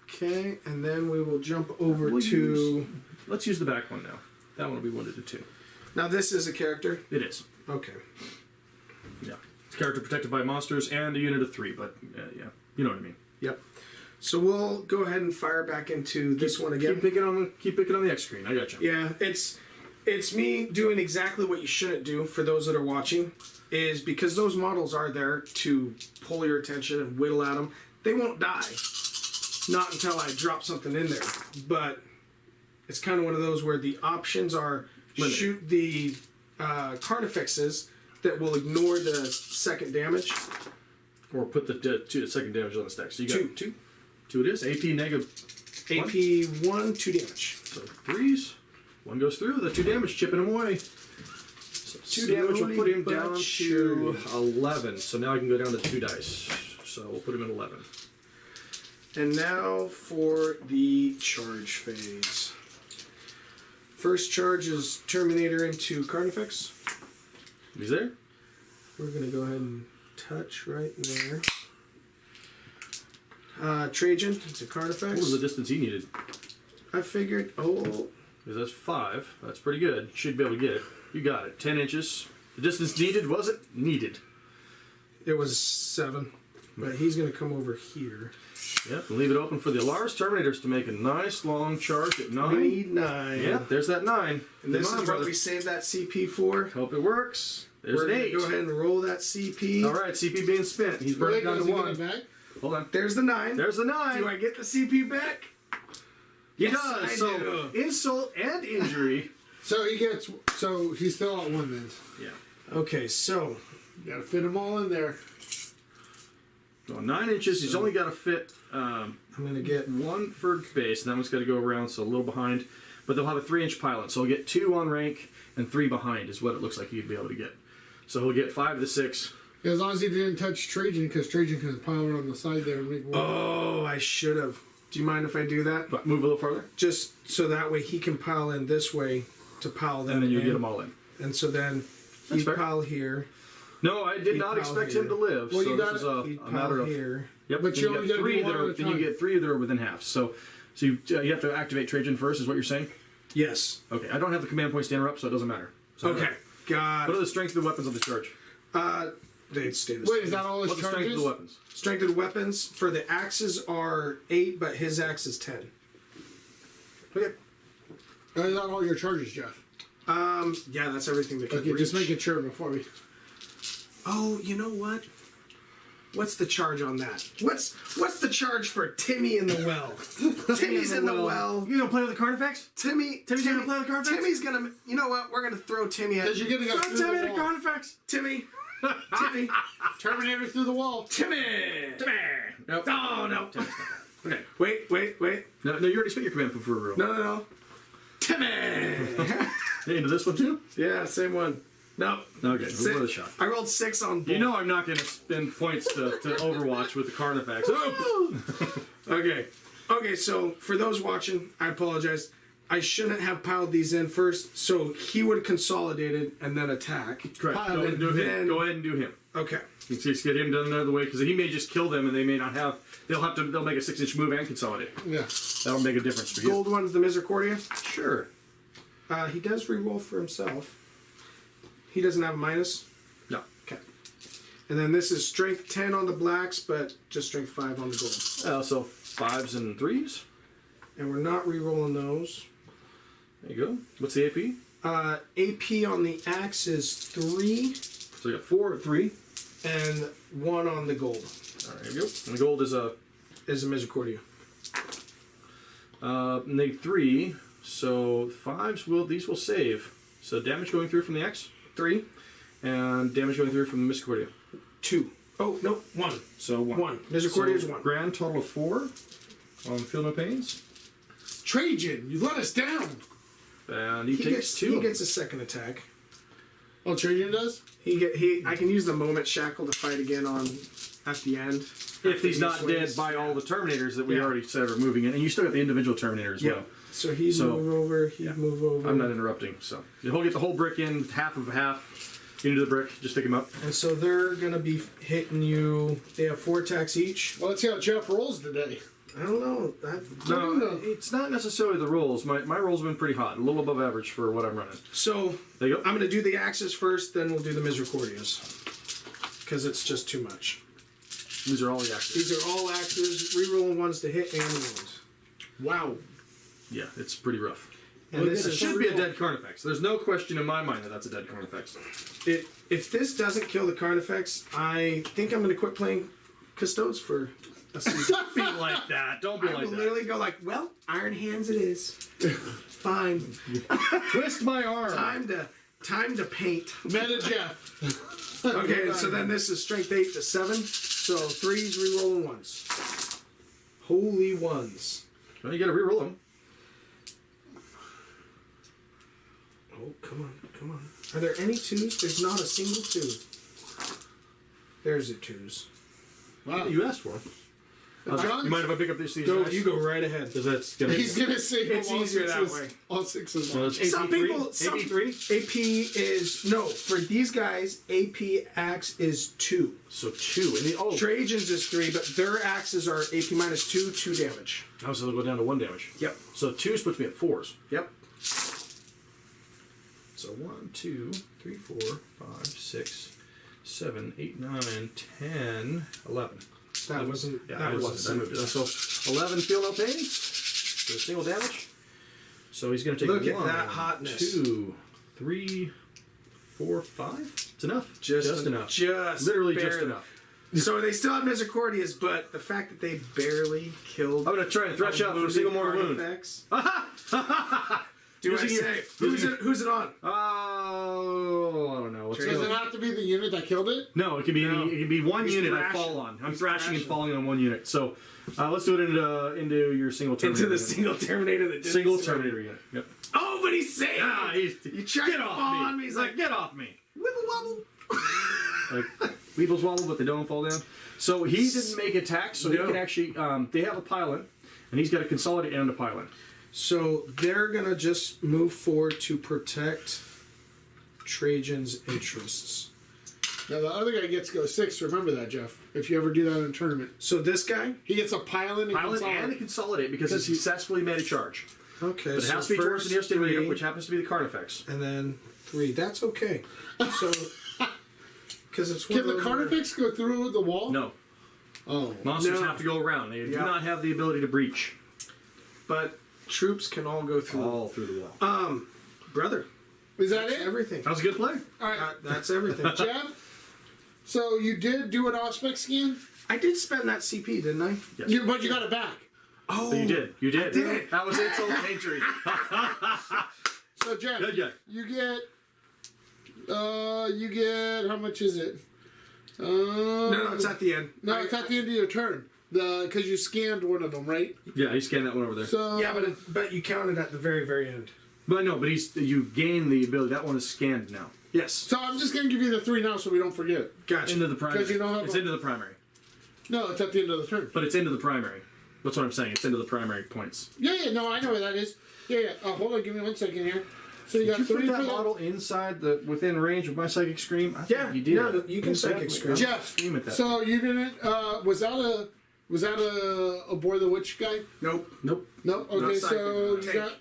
Okay, and then we will jump over We'll to. Let's use the back one now. That one will be wounded to 2. Now this is a character. It is. Okay. Yeah. It's a character protected by monsters and a unit of 3, but yeah. You know what I mean. Yep. So we'll go ahead and fire back into this one again. Keep picking on the X screen. I got you. Yeah, it's me doing exactly what you shouldn't do for those that are watching, is because those models are there to pull your attention and whittle at them. They won't die. Not until I drop something in there. But it's kind of one of those where the options are Limited. shoot the carnifexes that will ignore the second damage. Or put the second damage on the stack. So you got 2. 2 it is. AP negative. AP 1, 2 damage. So 3s. 1 goes through. The 2 damage, chipping him away. So 2 damage will put him Slowly down but to surely. 11. So now I can go down to 2 dice. So we'll put him at 11. And now for the charge phase. First charge is Terminator into Carnifex. He's there. We're going to go ahead and touch right there. Trajan into Carnifex. What was the distance he needed? I figured, oh, Because that's 5. That's pretty good. Should be able to get it. You got it. 10 inches. The distance needed wasn't needed. it was 7. But he's going to come over here. Yep. And leave it open for the Alaris Terminators to make a nice long charge at 9. We need 9. Yep. There's that 9. And this Come on, is what brother. we saved that CP for. Hope it works. There's We're an going 8. to go ahead and roll that CP. All right. CP being spent. He's Wait, burning down does to he get 1. it back? Hold on. There's the 9. There's the 9. Do I get the CP back? He Yes, does. I So do. insult and injury. So he's still at 1 then. Yeah. Okay, so You gotta fit them all in there. So 9 inches. He's only got to fit I'm going to get 1 for base. And that one's got to go around, so a little behind. But they'll have a 3-inch pilot. So he'll get 2 on rank and 3 behind is what it looks like he'd be able to get. So he'll get 5 to 6. As long as he didn't touch Trajan, because Trajan can pile it on the side there and make one. Oh, I should have. Do you mind if I do that? But move a little farther. Just so that way he can pile in this way to pile them And then you in. get them all in. And so then That's he'd fair. pile here. No, I did He'd not pile expect here. him to live. Well, so you this got is it. He'd a pile matter of. here. Yep. But then you you only get gotta 3 do that one are. at a Then you time. get 3 that are within half. So you have to activate Trajan first. Is what you're saying? Yes. Okay. I don't have the command points to interrupt, so it doesn't matter. So Okay. Got What are it. the strength of the weapons of the charge? They'd stay the Wait, same. is that all his What's the strength charges? of the weapons? Strength of the weapons for the axes are 8, but his axe is 10. Okay. Is that all your charges, Jeff? Yeah, that's everything that can Okay, just reach. making sure before we. Oh, you know what? What's the charge on that? What's the charge for Timmy in the well? Timmy's in the well. You gonna play with the Carnifex? Timmy's gonna play with Carnifex? Timmy's gonna. You know what? We're gonna throw Timmy at. Because you're gonna go through the wall. Carnifex. Timmy. Terminator through the wall. Timmy. Nope. Oh no. Okay. Wait. No, you already spent your command for real. No. Timmy. Into this one too? Yeah, same one. No. Okay, we'll give it a shot. I rolled 6 on both. You know I'm not going to spend points to Overwatch with the Carnifex. Okay, so for those watching, I apologize. I shouldn't have piled these in first, so he would have consolidated and then attack. Correct. Go ahead and do him. Then- Go ahead and do him. Okay. You can just get him done another way because he may just kill them and they may not have. They'll make a 6-inch move and consolidate. Yeah. That'll make a difference for you. Gold one's the Misericordia. Sure. He does reroll for himself. He doesn't have a minus. No. Okay. And then this is strength 10 on the blacks, but just strength 5 on the gold. So 5s and 3s. And we're not rerolling those. There you go. What's the AP? AP on the axe is 3 So you got 4, 3. and 1 on the gold. All right, there you go. And the gold is a Is a Misericordia. neg 3. So 5s these will save. So damage going through from the X 3, and damage going through from the Misericordia. 2. Oh, no, 1. So 1. 1. Misericordia So is 1. Grand total of 4 on Feel No Pains. Trajan, you let us down. And he He takes gets 2. he gets a second attack. Oh, Trajan does? I can use the moment shackle to fight again on at the end. If he's not swings. dead by all the Terminators that we Yeah. already said are moving in. And you still got the individual Terminator as Yeah. well. So he'd So- move over, he'd move over. I'm not interrupting. So he'll get the whole brick in, half of half into the brick. Just pick him up. And so they're gonna be hitting you. They have 4 attacks each. Well, let's see how Jeff rolls today. I don't know. No, it's not necessarily the rolls. My rolls have been pretty hot. A little above average for what I'm running. So There you go. I'm gonna do the axes first, then we'll do the Misericordias. Because it's just too much. These are all the axes. These are all axes, rerolling ones to hit and wounds. Wow. Yeah, it's pretty rough. And Well, this It is should be a dead Carnifex. There's no question in my mind that that's a dead Carnifex. If this doesn't kill the Carnifex, I think I'm gonna quit playing Custodes for a season. Don't be like that. Don't be I like will that. literally go like, well, Iron Hands it is. Fine. Twist my arm. Time to paint. Meta Jeff. Okay, so then this is strength 8 to 7. So 3s rerolling 1s. Holy ones. Well, you gotta reroll them. Oh, come on. Are there any 2s? There's not a single 2. There's the 2s. Wow. You asked for them. John, You mind if I pick up these? You go right ahead. Because that's gonna. he's gonna say It's all easier that 6s way. All 6s. Well, it's Some AP3? people, AP3. AP is no for these guys. AP axe is 2. So 2. And the, Trajan's is 3, but their axes are AP minus 2, 2 damage. Oh, so they'll go down to 1 damage. Yep. So 2 puts me at 4s. Yep. So 1, 2, 3, 4, 5, 6, 7, 8, 9, 10, 11. That wasn't. Yeah, that it was wasn't. I moved it. So 11 feel no pains. So single damage. So he's going to take Look at 1, that hotness. 2, 3, 4, 5. It's enough. Just enough. Just Literally just barely. enough. So they still have Misericordias, but the fact that they barely killed. I'm going to try and thresh out for a single more wound. Do I Using say your- who's it on? Oh, I don't know. What's Does it have to be the unit that killed it? No, it can be No. it can be one He's unit I thrashing. fall on. I'm He's thrashing and thrashing. falling on one unit. So let's do it into your single Terminator. Into the unit. single Terminator that didn't single survive. Terminator unit. Yep. Oh, but he's saved. Ah, you tried get to off fall me. on me. He's like, get off me. wibble wobble. Like Weebles wobble, but they don't fall down. So he didn't make attacks, so No. he can actually. They have a pilot, and he's got to consolidate and a pilot. So they're gonna just move forward to protect Trajan's interests. Now the other guy gets to go 6. Remember that, Jeff. If you ever do that in a tournament, So this guy. he gets a pilot and Pilot consolidate. and a consolidate because he successfully made a charge. Okay. But it so has to be towards first the nearest enemy, 3, which happens to be the Carnifex. and then 3. That's okay. So because it's one Can of the those where- Carnifex go through the wall? No, Oh. monsters No. have to go around. They do Yeah. not have the ability to breach. But troops can all go through. All through the wall. Brother, Is that that's it? everything. That was a good play. All right, That's everything. Jeff. So you did do an aspect scan, I did spend that CP, didn't I? Yes. but you got it back. Oh, So you did. You did. did. That was insult to injury. So Jeff, Good guy. you get how much is it? No, it's at the end. No, it's at the end of your turn. Because you scanned one of them, right? Yeah, he scanned that one over there. So Yeah, but you counted at the very, very end. But no, but you gain the ability. That one is scanned now. Yes. So I'm just gonna give you the 3 now, so we don't forget. Gotcha. Into the primary. 'Cause you don't have it's a- into the primary. No, it's at the end of the turn. But it's into the primary. That's what I'm saying. It's into the primary points. Yeah, no, I know where that is. Yeah. Hold on, give me 1 second here. So you got Did you 3 put for that the model inside within range of my psychic scream? I think Yeah, you did. no, you can Most psychic definitely. scream. Jeff. Scream at that. So you didn't. Was that a Boy the Witch guy? Nope. Nope. No. Okay, psychic, so you tank. got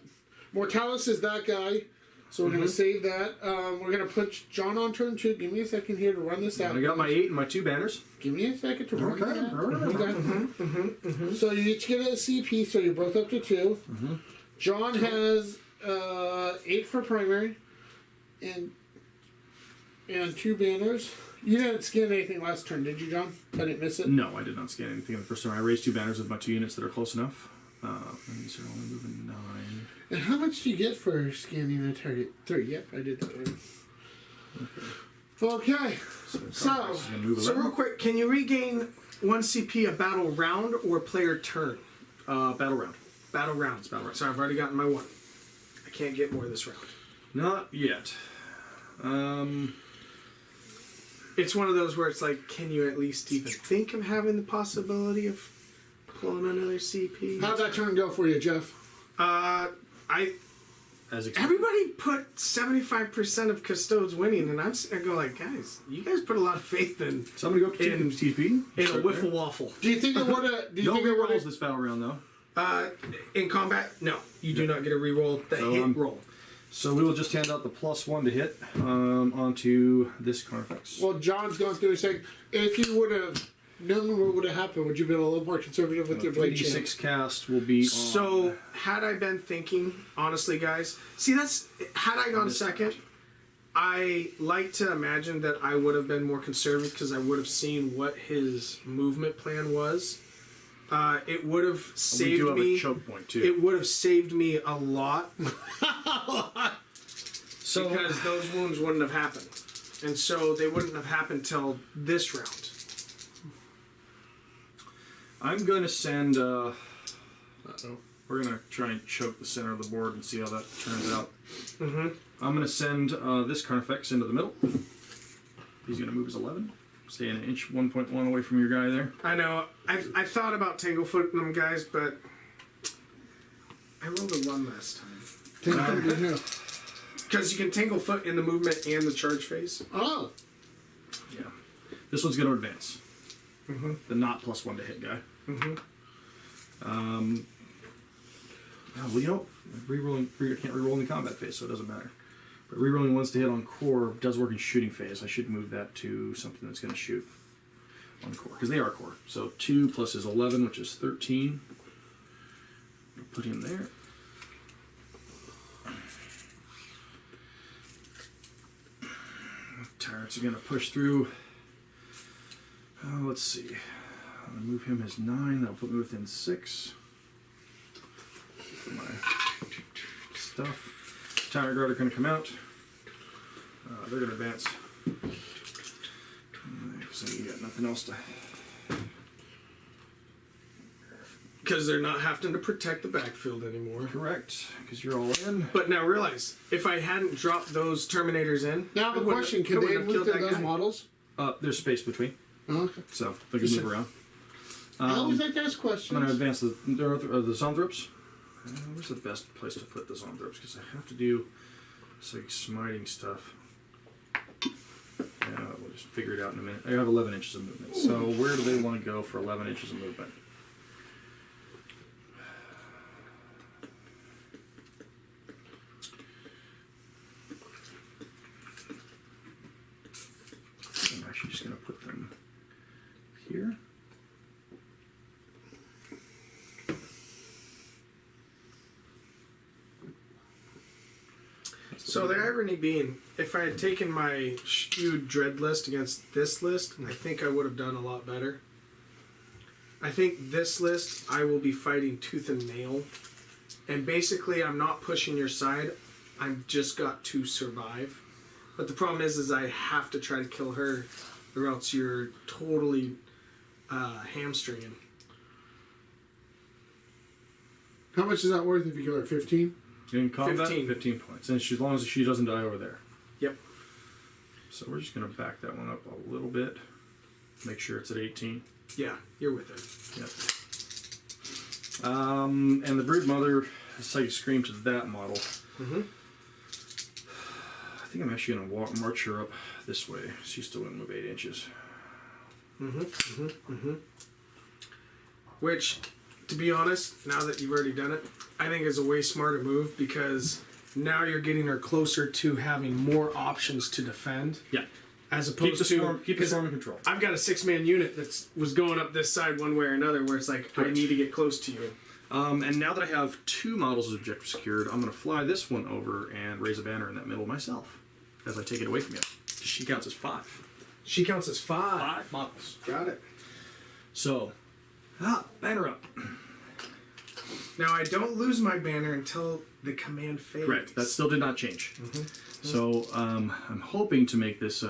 Mortalis is that guy. So we're gonna save that. We're gonna put John on turn 2. Give me a second here to run this out. I got my 8 and my 2 banners. Give me a second to run Okay. that. Alright. So you each get a CP, so you're both up to 2. John has 8 for primary, and 2 banners. You didn't scan anything last turn, did you, John? I didn't miss it. No, I did not scan anything in the first turn. I raised 2 banners with my 2 units that are close enough. And these are only moving 9. And how much do you get for scanning a target? 3. Yep, I did that one. Okay. So, This is gonna move So 11. real quick, can you regain 1 CP a battle round or player turn? Battle round. Battle rounds. So I've already gotten my 1. I can't get more this round. Not yet. It's one of those where it's like, can you at least even think of having the possibility of pulling another CP? how'd that turn go for you, Jeff? As expected. Everybody put 75% of Custodes winning, and I'm sitting there going like, guys, you guys put a lot of faith in Somebody go up to in- TP. a wiffle waffle. Do you think it would have? Do you No think it would rerolls have? this battle round though. In combat, no, you do not get a reroll. The So, hit roll. So we will just hand out the +1 to hit onto this Carnifex. Well, John's going through saying, if you would have known what would have happened, would you have been a little more conservative with your blade champ? 3d6 cast will be on. So had I been thinking, honestly, guys, see that's had I gone second, I like to imagine that I would have been more conservative because I would have seen what his movement plan was. It would have we saved do have me. a choke point too. It would have saved me a lot So because those wounds wouldn't have happened, and so they wouldn't have happened till this round. I'm going to send. We're going to try and choke the center of the board and see how that turns out. I'm going to send this Carnifex into the middle. He's going to move his 11. Stay an inch, 1.1 away from your guy there. I know. I thought about Tanglefoot them guys, but I rolled a 1 last time. Because you can Tanglefoot in the movement and the charge phase. Oh, Yeah. This one's going to advance. The not +1 to hit guy. Well, you know, I can't reroll in the combat phase, so it doesn't matter. But rerolling 1s to hit on core does work in shooting phase. I should move that to something that's going to shoot on core, because they are core. So 2 plus his 11, which is 13. I'll put him there. Tyrants are going to push through. Let's see. I'm going to move him as 9. That'll put me within 6. My stuff. Tyrant Guard are going to come out. They're going to advance. So you got nothing else to. Because they're not having to protect the backfield anymore. Correct, because you're all in. But now realize, if I hadn't dropped those Terminators in... now I the wouldn't- question: I can they wouldn't have move killed to that those guy. models? There's space between, Oh, okay. so they can move around. I always like to ask I'm going to questions. advance the Zonthrops. Where's the best place to put the Zonthrops? Because I have to do like smiting stuff. Yeah, we'll just figure it out in a minute. I have 11 inches of movement. So where do they want to go for 11 inches of movement? I'm actually just going to put them here. So the irony being, if I had taken my skewed dread list against this list, I think I would have done a lot better. I think this list, I will be fighting tooth and nail. And basically, I'm not pushing your side. I've just got to survive. But the problem is I have to try to kill her, or else you're totally hamstringing. How much is that worth if you kill her? 15? In combat, 15. 15 points. And as long as she doesn't die over there. Yep. So we're just going to back that one up a little bit. Make sure it's at 18. Yeah, you're with it. Yep. And the Brood Mother, Psychic Scream to that model. Mm-hmm. I think I'm actually going to march her up this way. She's still going to move 8 inches. Which, to be honest, now that you've already done it, I think is a way smarter move because now you're getting her closer to having more options to defend. Yeah. As opposed Keep the storm in control. I've got a 6-man unit that was going up this side one way or another where it's like, I need to get close to you. And now that I have 2 models of objective secured, I'm going to fly this one over and raise a banner in that middle myself as I take it away from you. She counts as 5. She counts as 5. 5 models. Got it. So, banner up. Now I don't lose my banner until the command fades. Correct. That still did not change. So I'm hoping to make this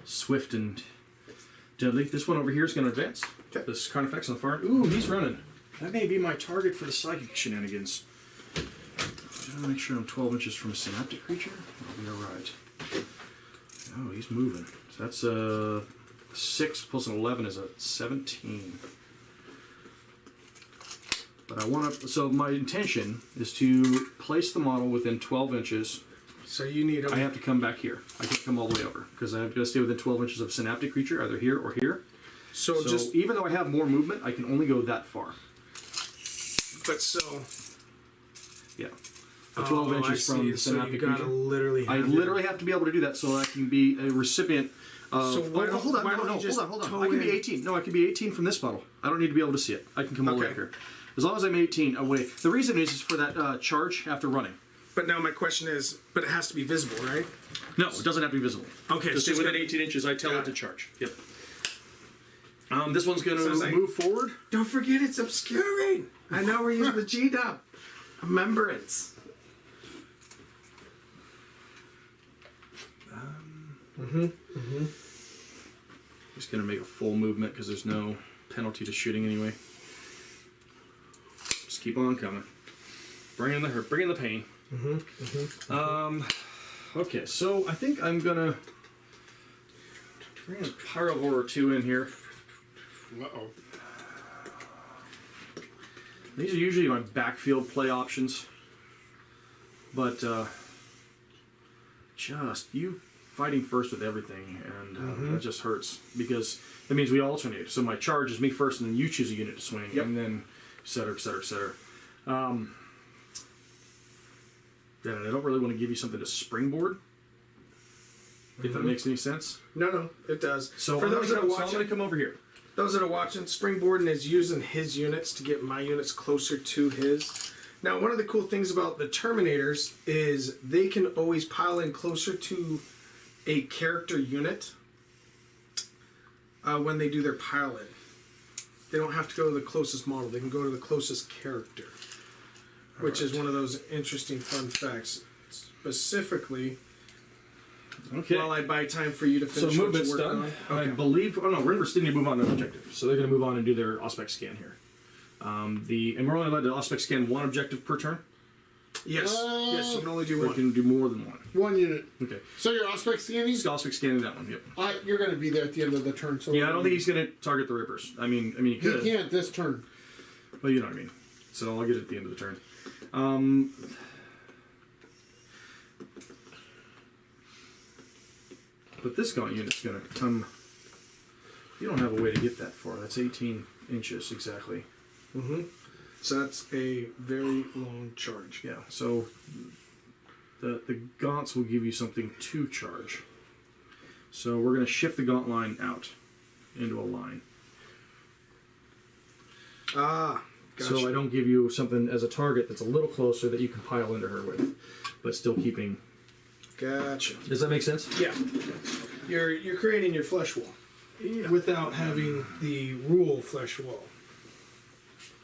swift and deadly. This one over here is going to advance. Okay. This Carnifex on the far. Ooh, he's running. That may be my target for the psychic shenanigans. I'll make sure I'm 12 inches from a synaptic creature. I'll be alright. Oh, he's moving. So that's 6 plus an 11 is a 17. But I want to. So my intention is to place the model within 12 inches. So you need I have to come back here. I can't come all the way over because I have to stay within 12 inches of a synaptic creature, either here or here. So just even though I have more movement, I can only go that far. but so Yeah. 12 inches from the so synaptic you gotta creature. literally I literally have to be able to do that so I can be a recipient of. So why don't- hold on, why don't you just hold on. toe I can be in- 18. No, I can be 18 from this model. I don't need to be able to see it. I can come all the way Okay. up here. As long as I'm 18 away. The reason is for that charge after running. But now my question is, but it has to be visible, right? No, it doesn't have to be visible. Okay, Just so it's within gonna- 18 inches, I tell Got it to it. charge. Yep. This one's going So it's to like- move forward. Don't forget it's obscuring. I know we're using the G-Dub. Remembrance. Just going to make a full movement because there's no penalty to shooting anyway. Just keep on coming. Bring in the hurt. Bring in the pain. Okay, so I think I'm going to bring a Pyrovore or 2 in here. Uh-oh. These are usually my backfield play options. But just you fighting first with everything, and that just hurts because that means we alternate. So my charge is me first, and then you choose a unit to swing, Yep. and then et cetera, et cetera, et cetera. Then I don't really want to give you something to springboard, if that makes any sense. No, it does. So for I'm those that are going to watching, come over here. those that are watching, Springboarding is using his units to get my units closer to his. Now, one of the cool things about the Terminators is they can always pile in closer to a character unit when they do their pile in. They don't have to go to the closest model. They can go to the closest character, which is one of those interesting fun facts. Specifically, Okay. while I buy time for you to So finish what movement's you're working done. on. I believe. Oh no, River still need to move on to an objective. So they're going to move on and do their Auspex scan here. And we're only allowed to Auspex scan 1 objective per turn. Yes, yes, you can only do Or one. you can do more than 1. 1 unit. Okay. So your Auspex scanning? He's Auspex scanning that one. Yep. You're going to be there at the end of the turn. So Yeah, I don't think he's going to target the Rippers. I mean, he He could. can't this turn. But you know what I mean. So I'll get it at the end of the turn. But this gaunt unit's going to come. You don't have a way to get that far. That's 18 inches exactly. So that's a very long charge. Yeah. So the gaunts will give you something to charge. So we're going to shift the gaunt line out into a line. Ah, gotcha. So I don't give you something as a target that's a little closer that you can pile into her with, but still keeping Gotcha. Does that make sense? Yeah. You're creating your flesh wall without having the rule flesh wall.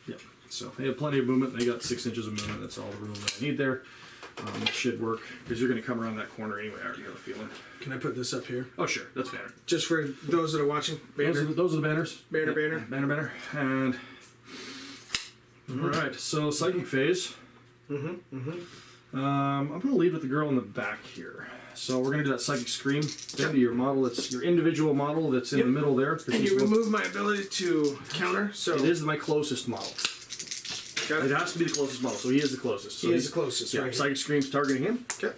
Yeah. So they have plenty of movement. They got 6 inches of movement. That's all the room that I need there. It should work because you're going to come around that corner anyway. I already got a feeling. Can I put this up here? Oh, sure. That's banner. Just for those that are watching, banner. Those are the banners. Banner, Yeah, banner. Banner. And all right. So psychic phase. I'm going to lead with the girl in the back here. So we're going to do that psychic scream thing to your model. It's your individual model that's in the middle there. And you remove my ability to counter, so... It is my closest model. Got It it. has to be the closest model, so he is the closest. So He is the closest, yeah, right? Psychic Scream's targeting him. Okay.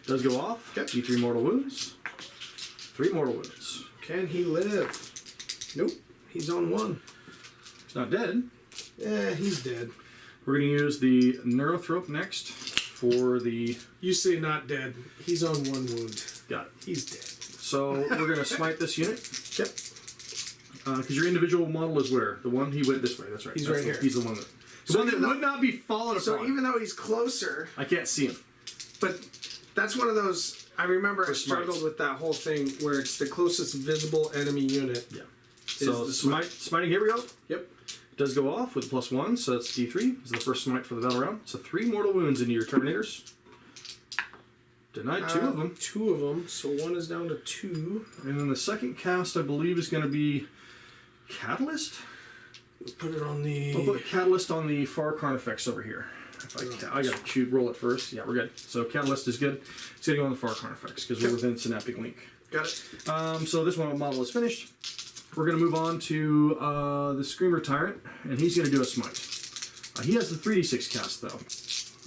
Does go off. Yep. D3 mortal wounds. 3 mortal wounds. Can he live? Nope. He's on 1. He's not dead. Yeah, he's dead. We're going to use the Neurothrope next for the... You say not dead. He's on 1 wound. Got it. He's dead. So we're going to smite this unit. Yep. Because your individual model is where? The one he went this way. That's right. He's That's right here. He's the one that... The So one that even though- would not be fallen So upon. even though he's closer, I can't see him. but that's one of those... I remember I For smites. struggled with that whole thing where it's the closest visible enemy unit. Yeah. Is So the smiting, here we go. Yep. Does go off with +1, so that's D3. This is the first smite for the battle round. So 3 mortal wounds into your Terminators. Denied 2 of them. 2 of them, so 1 is down to 2. And then the second cast, I believe, is going to be Catalyst. Put it on the... I'll put Catalyst on the far Carnifex over here. If I got to roll it first. Yeah, we're good. So Catalyst is good. It's going to go on the far Carnifex because we're within Synaptic Link. Got it. So this one model is finished. We're going to move on to the Screamer Tyrant, and he's going to do a smite. He has the 3d6 cast, though.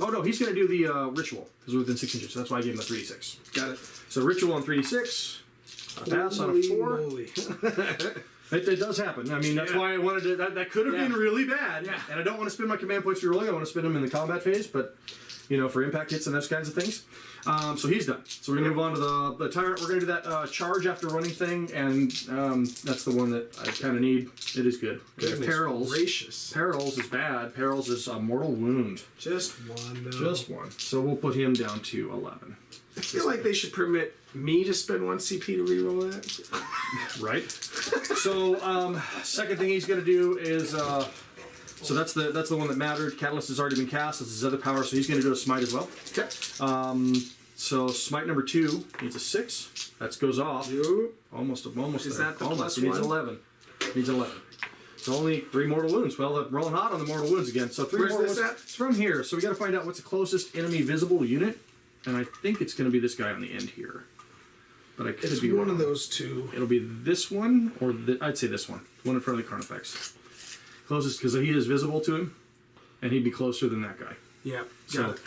Oh, no, he's going to do the Ritual, because we're within 6 inches, so that's why I gave him a 3d6. Got it. So Ritual on 3d6, a pass on a 4. Moly. It does happen. I mean, that's why I wanted to... That could have been really bad, and I don't want to spend my command points for rolling. I want to spend them in the combat phase, but, you know, for impact hits and those kinds of things. So he's done. So we're going to move on to the Tyrant. We're going to do that charge after running thing, and that's the one that I kind of need. It is good. Goodness Perils. gracious. Perils is bad. Perils is a mortal wound. Just 1, though. Just 1. So we'll put him down to 11. I feel like they should permit me to spend 1 CP to reroll that. Right? So second thing he's going to do is... so that's the one that mattered. Catalyst has already been cast. This is his other power, so he's going to do a smite as well. Okay. So smite number 2 needs a 6. That goes off. Nope. Almost Is there. that the Almost. plus He needs 1? 11. Needs 11. So only 3 mortal wounds. Well, they're rolling hot on the mortal wounds again. So 3 Where's mortal this wounds. at? It's from here. So we got to find out what's the closest enemy visible unit, and I think it's going to be this guy on the end here. But I could It's be one wrong. of those 2. It'll be this one, or I'd say this one. One in front of the Carnifex. Closest, because he is visible to him, and he'd be closer than that guy. Yeah. So, Got it.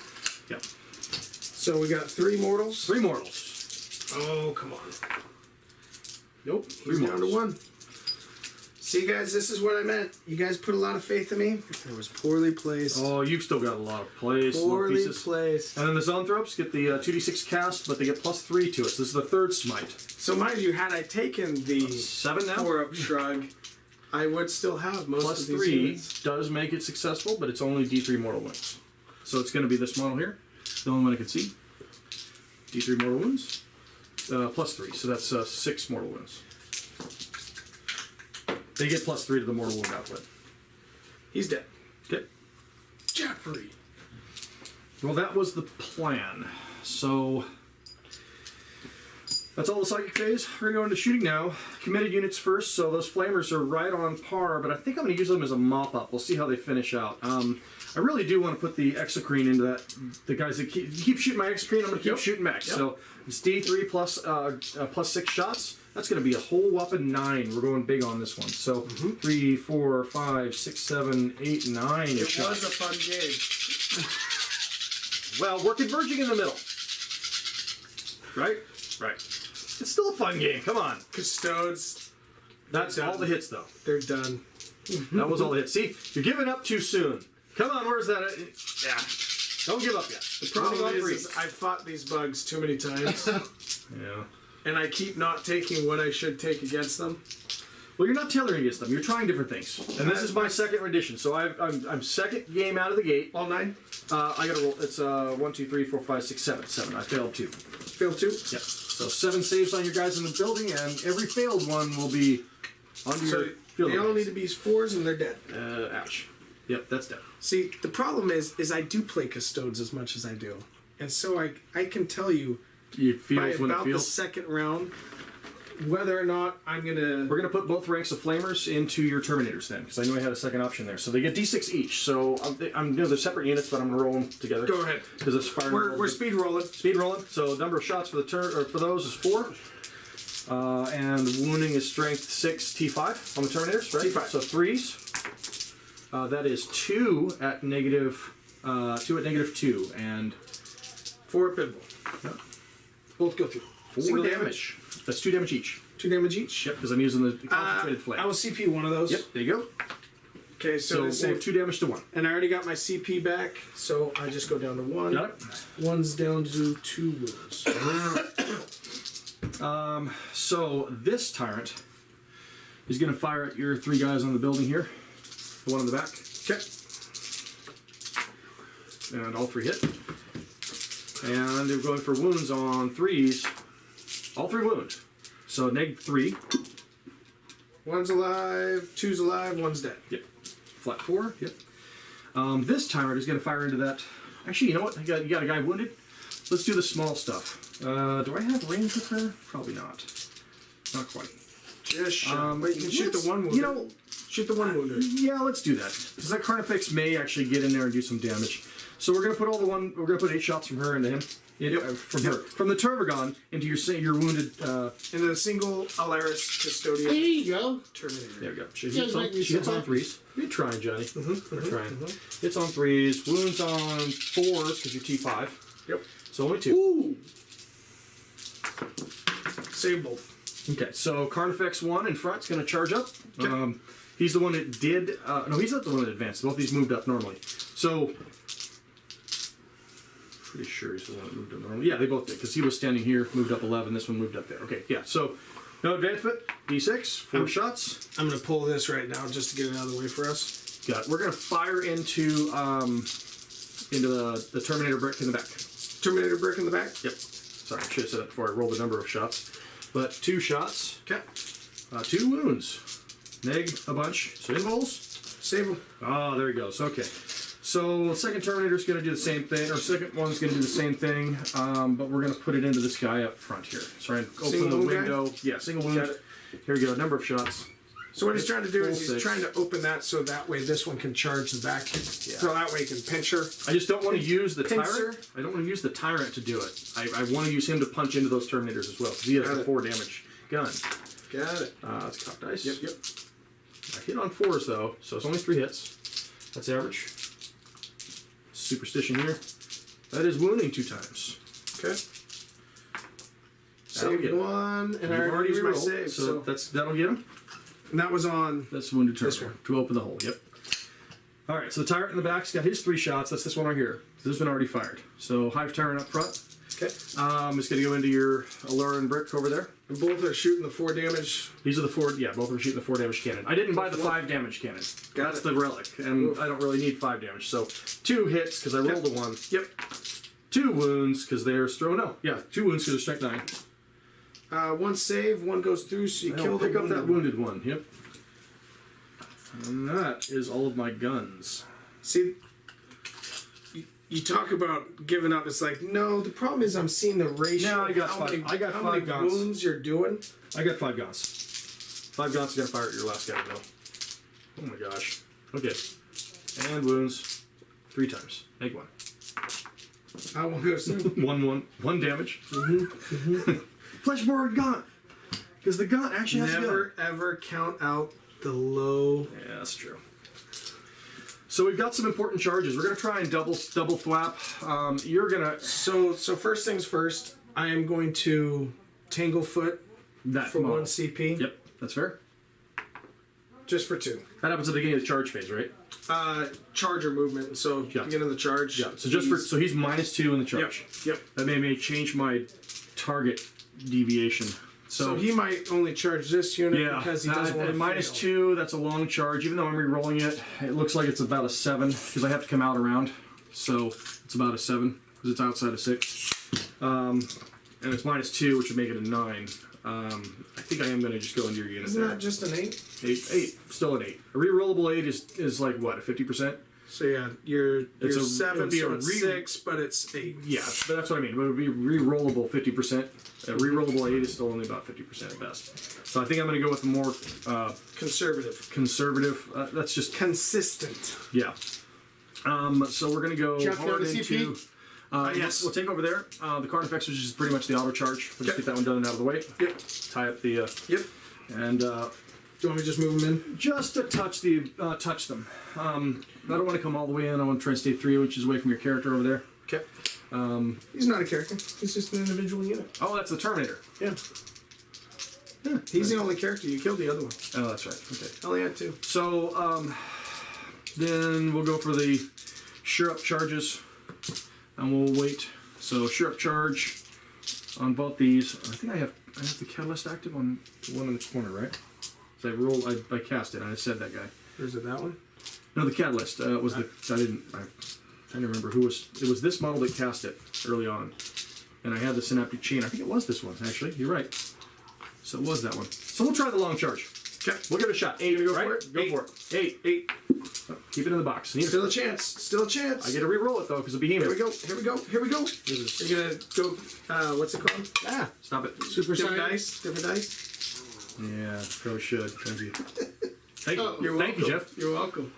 yeah. So we got 3 mortals. 3 mortals. Oh, come on. Nope. He's 3 down to mortals. 1. See, guys, this is what I meant. You guys put a lot of faith in me. It was poorly placed. Oh, you've still got a lot of plays, little Poorly pieces. placed. And then the Zoanthropes get the 2d6 cast, but they get +3 to it. So this is the 3rd smite. So mind you, had I taken the 7 now? 4-up shrug, I would still have most of these +3 units. does make it successful, but it's only D3 mortal wounds. So it's going to be this model here, the only one I can see. D3 mortal wounds, +3, so that's 6 mortal wounds. They get +3 to the mortal wound output. He's dead. Okay. Jeffrey. Well, that was the plan. So that's all the psychic phase. We're going to go into shooting now. Committed units first, so those flamers are right on par, but I think I'm going to use them as a mop-up. We'll see how they finish out. I really do want to put the exocrine into that. The guys that keep shooting my exocrine, I'm going to keep shooting back. Yep. So it's D3 plus 6 shots. That's going to be a whole whopping 9. We're going big on this one. So 3, 4, 5, 6, 7, 8, 9 It shots. was a fun game. Well, we're converging in the middle. Right? Right. It's still a fun game. Come on. Custodes, That's all the hits, though. they're done. That was all the hits. See, you're giving up too soon. Come on, where's that? Yeah. Don't give up yet. The problem Running on is I've fought these bugs too many times, Yeah. and I keep not taking what I should take against them. Well, you're not tailoring against them. You're trying different things. And this is my second rendition. So I'm second game out of the gate. All 9? I got to roll. It's 1, 2, 3, 4, 5, 6, 7. 7. I failed 2. Fail 2. Yep. So 7 saves on your guys in the building, and every failed one will be onto So your field. they all need to be 4s and they're dead. Ouch. Yep, that's dead. See, the problem is I do play Custodes as much as I do, and so I can tell you It by feels when it about the feels. second round whether or not I'm gonna. We're going to put both ranks of flamers into your Terminators then, because I knew I had a second option there. So they get D6 each. So they're separate units, but I'm going to roll them together. Go ahead. Because it's fire. We're speed rolling. Speed rolling. So number of shots for the for those is 4. And wounding is strength 6 T5 on the Terminators, right? T5. So 3s. That is 2 at negative 2, and 4 at pinball. yep, Both go through. 4 Single damage. That's 2 damage each. 2 damage each. Yep, because I'm using the concentrated flame. I will CP one of those. Yep, there you go. Okay, So so, we'll they save have 2 damage to 1. And I already got my CP back, so I just go down to 1. Got it? One's down to 2 wounds. So this tyrant is going to fire at your 3 guys on the building here. The one in the back. Okay. And all 3 hit. And they're going for wounds on 3s. All 3 wound. So neg 3. One's alive, 2's alive, 1's dead. Yep. Flat 4. Yep. This tyrant is going to fire into that. Actually, you know what? You got a guy wounded. Let's do the small stuff. Do I have range with her? Probably not. Not quite. Just shot. But you can shoot the let's- one wounded. You know, shoot the one wounded. yeah, let's do that. Because that Carnifex may actually get in there and do some damage. So we're gonna put we're gonna put 8 shots from her into him. From her. From the Tervagon into your wounded. And a single Alaris There Custodian you go. Terminator. There we go. She You guys hits on, make me she hits so on happy. 3s. You're trying, Johnny. We're trying. Hits on 3s. Wounds on 4s because you're T5. Yep. So only 2. Ooh! Save both. Okay, so Carnifex 1 in front's going to charge up. Okay. He's the one that did. No, he's not the one that advanced. Both these moved up normally. So, pretty sure he's the one that moved up normally. Yeah, they both did because he was standing here, moved up 11. This one moved up there. Okay, yeah. So, no advancement. D6, 4 shots. I'm going to pull this right now just to get it out of the way for us. Got it. We're going to fire into the Terminator brick in the back. Terminator brick in the back. Yep. Sorry, I should have said that before I rolled the number of shots. But 2 shots. Okay. 2 wounds. Neg a bunch. So in rolls. Save them. Oh, there he goes. Okay. So second Terminator's going to do the same thing, or second one's going to do the same thing, but we're going to put it into this guy up front here. So I open Single the wound guy? window. Yeah, single wound. Got it. Here we go. Number of shots. So what he's trying to do is Full he's 6. trying to open that so that way this one can charge the back. So that way he can pinch her. I just don't want to use the Pincer. tyrant. I don't want to use the tyrant to do it. I want to use him to punch into those Terminators as well because he has Got a it. 4 damage gun. Got it. It's cocked dice. Yep. I hit on 4s though, so it's only 3 hits. That's average. Superstition here. That is wounding 2 times. Okay. That'll get Save him. one, and You've I already used my rerolled, save. so that'll get him. And that was on. That's wounded This turtle one. to open the hole. Yep. All right. So the tyrant in the back's got his 3 shots. That's this one right here. So this one already fired. So hive tyrant up front. Okay. It's going to go into your Alurin brick over there. And both are shooting the 4 damage. These are the 4. Yeah, both of them shooting the 4 damage cannon. I didn't buy the 5 damage cannon. Got That's it. the relic, and Oof. I don't really need 5 damage. So 2 hits because I rolled a 1. Yep. 2 wounds because they're thrown. No, yeah, 2 wounds because they're strength 9. 1 save, 1 goes through, so you kill the Pick up that wounded wounded one. Yep. And that is all of my guns. See, you talk about giving up. It's like, no, the problem is I'm seeing the ratio. No, I got of five- many, I got how 5 many guns. wounds you're doing. I got 5 guns. 5 guns are gonna fire at your last guy though. Oh my gosh. Okay. And wounds 3 times. Make 1. How one goes through. 1 damage. Fleshboard gaunt. Because the gaunt actually has a gun. Never ever count out the low. Yeah, that's true. So we've got some important charges. We're gonna try and double thwap. You're gonna So first things first. I am going to Tanglefoot that for model. 1 CP. Yep, that's fair. Just for 2. That happens at the beginning of the charge phase, right? Charger movement. So Yeah. beginning of the charge. Yeah. So so he's -2 in the charge. Yep. That may change my target deviation. So he might only charge this unit Yeah, because he doesn't want to at -2. That's a long charge. Even though I'm re-rolling it, it looks like it's about a 7 because I have to come out around. So it's about a 7 because it's outside of 6. and it's -2, which would make it a 9. I think I am going to just go into your unit Isn't there. that just an 8? 8, still an 8. A rerollable 8 is like what, a 50%? So yeah, you're It's a- 7, it'd be so a it's re- 6, but it's 8. Yeah, but that's what I mean. It would be rerollable 50%. A rerollable 8 is still only about 50% at best. So I think I'm going to go with the more Conservative. conservative. That's just Consistent. yeah. So we're going to go Jeff, hard go to into. CP? Yes. We'll take over there. The Carnifex, which is pretty much the auto charge. We'll just get that one done and out of the way. Yep. Tie up the Yep. and Do you want me to just move them in? just to touch them. I don't want to come all the way in. I want to try and stay 3, which is away from your character over there. Okay. He's not a character. He's just an individual unit. Oh, that's the Terminator. Yeah. Yeah. He's the only character. You killed the other one. Oh, that's right. Okay. Only had 2. So then we'll go for the sure up charges, and we'll wait. So sure up charge on both these. I think I have the catalyst active on the one in the corner, right? So I cast it. And I said that guy. Or is it that one? No, the catalyst was the. I'm trying to remember who was. It was this model that cast it early on, and I had the synaptic chain. I think it was this one actually. You're right. So it was that one. So we'll try the long charge. Okay. We'll give it a shot. 8. You gonna go right? for it? Go 8. for it. 8. 8. Oh, keep it in the box. Need Still a chance. Still a chance. I get to re-roll it though because of behemoth. Here we go. Here we go. Here we go. You're gonna go. What's it called? Ah, stop it. Super Different Saiyan. dice. Different dice. Yeah, probably should. Thank you. Thank you. Oh, You're welcome. Thank you, Jeff. You're welcome.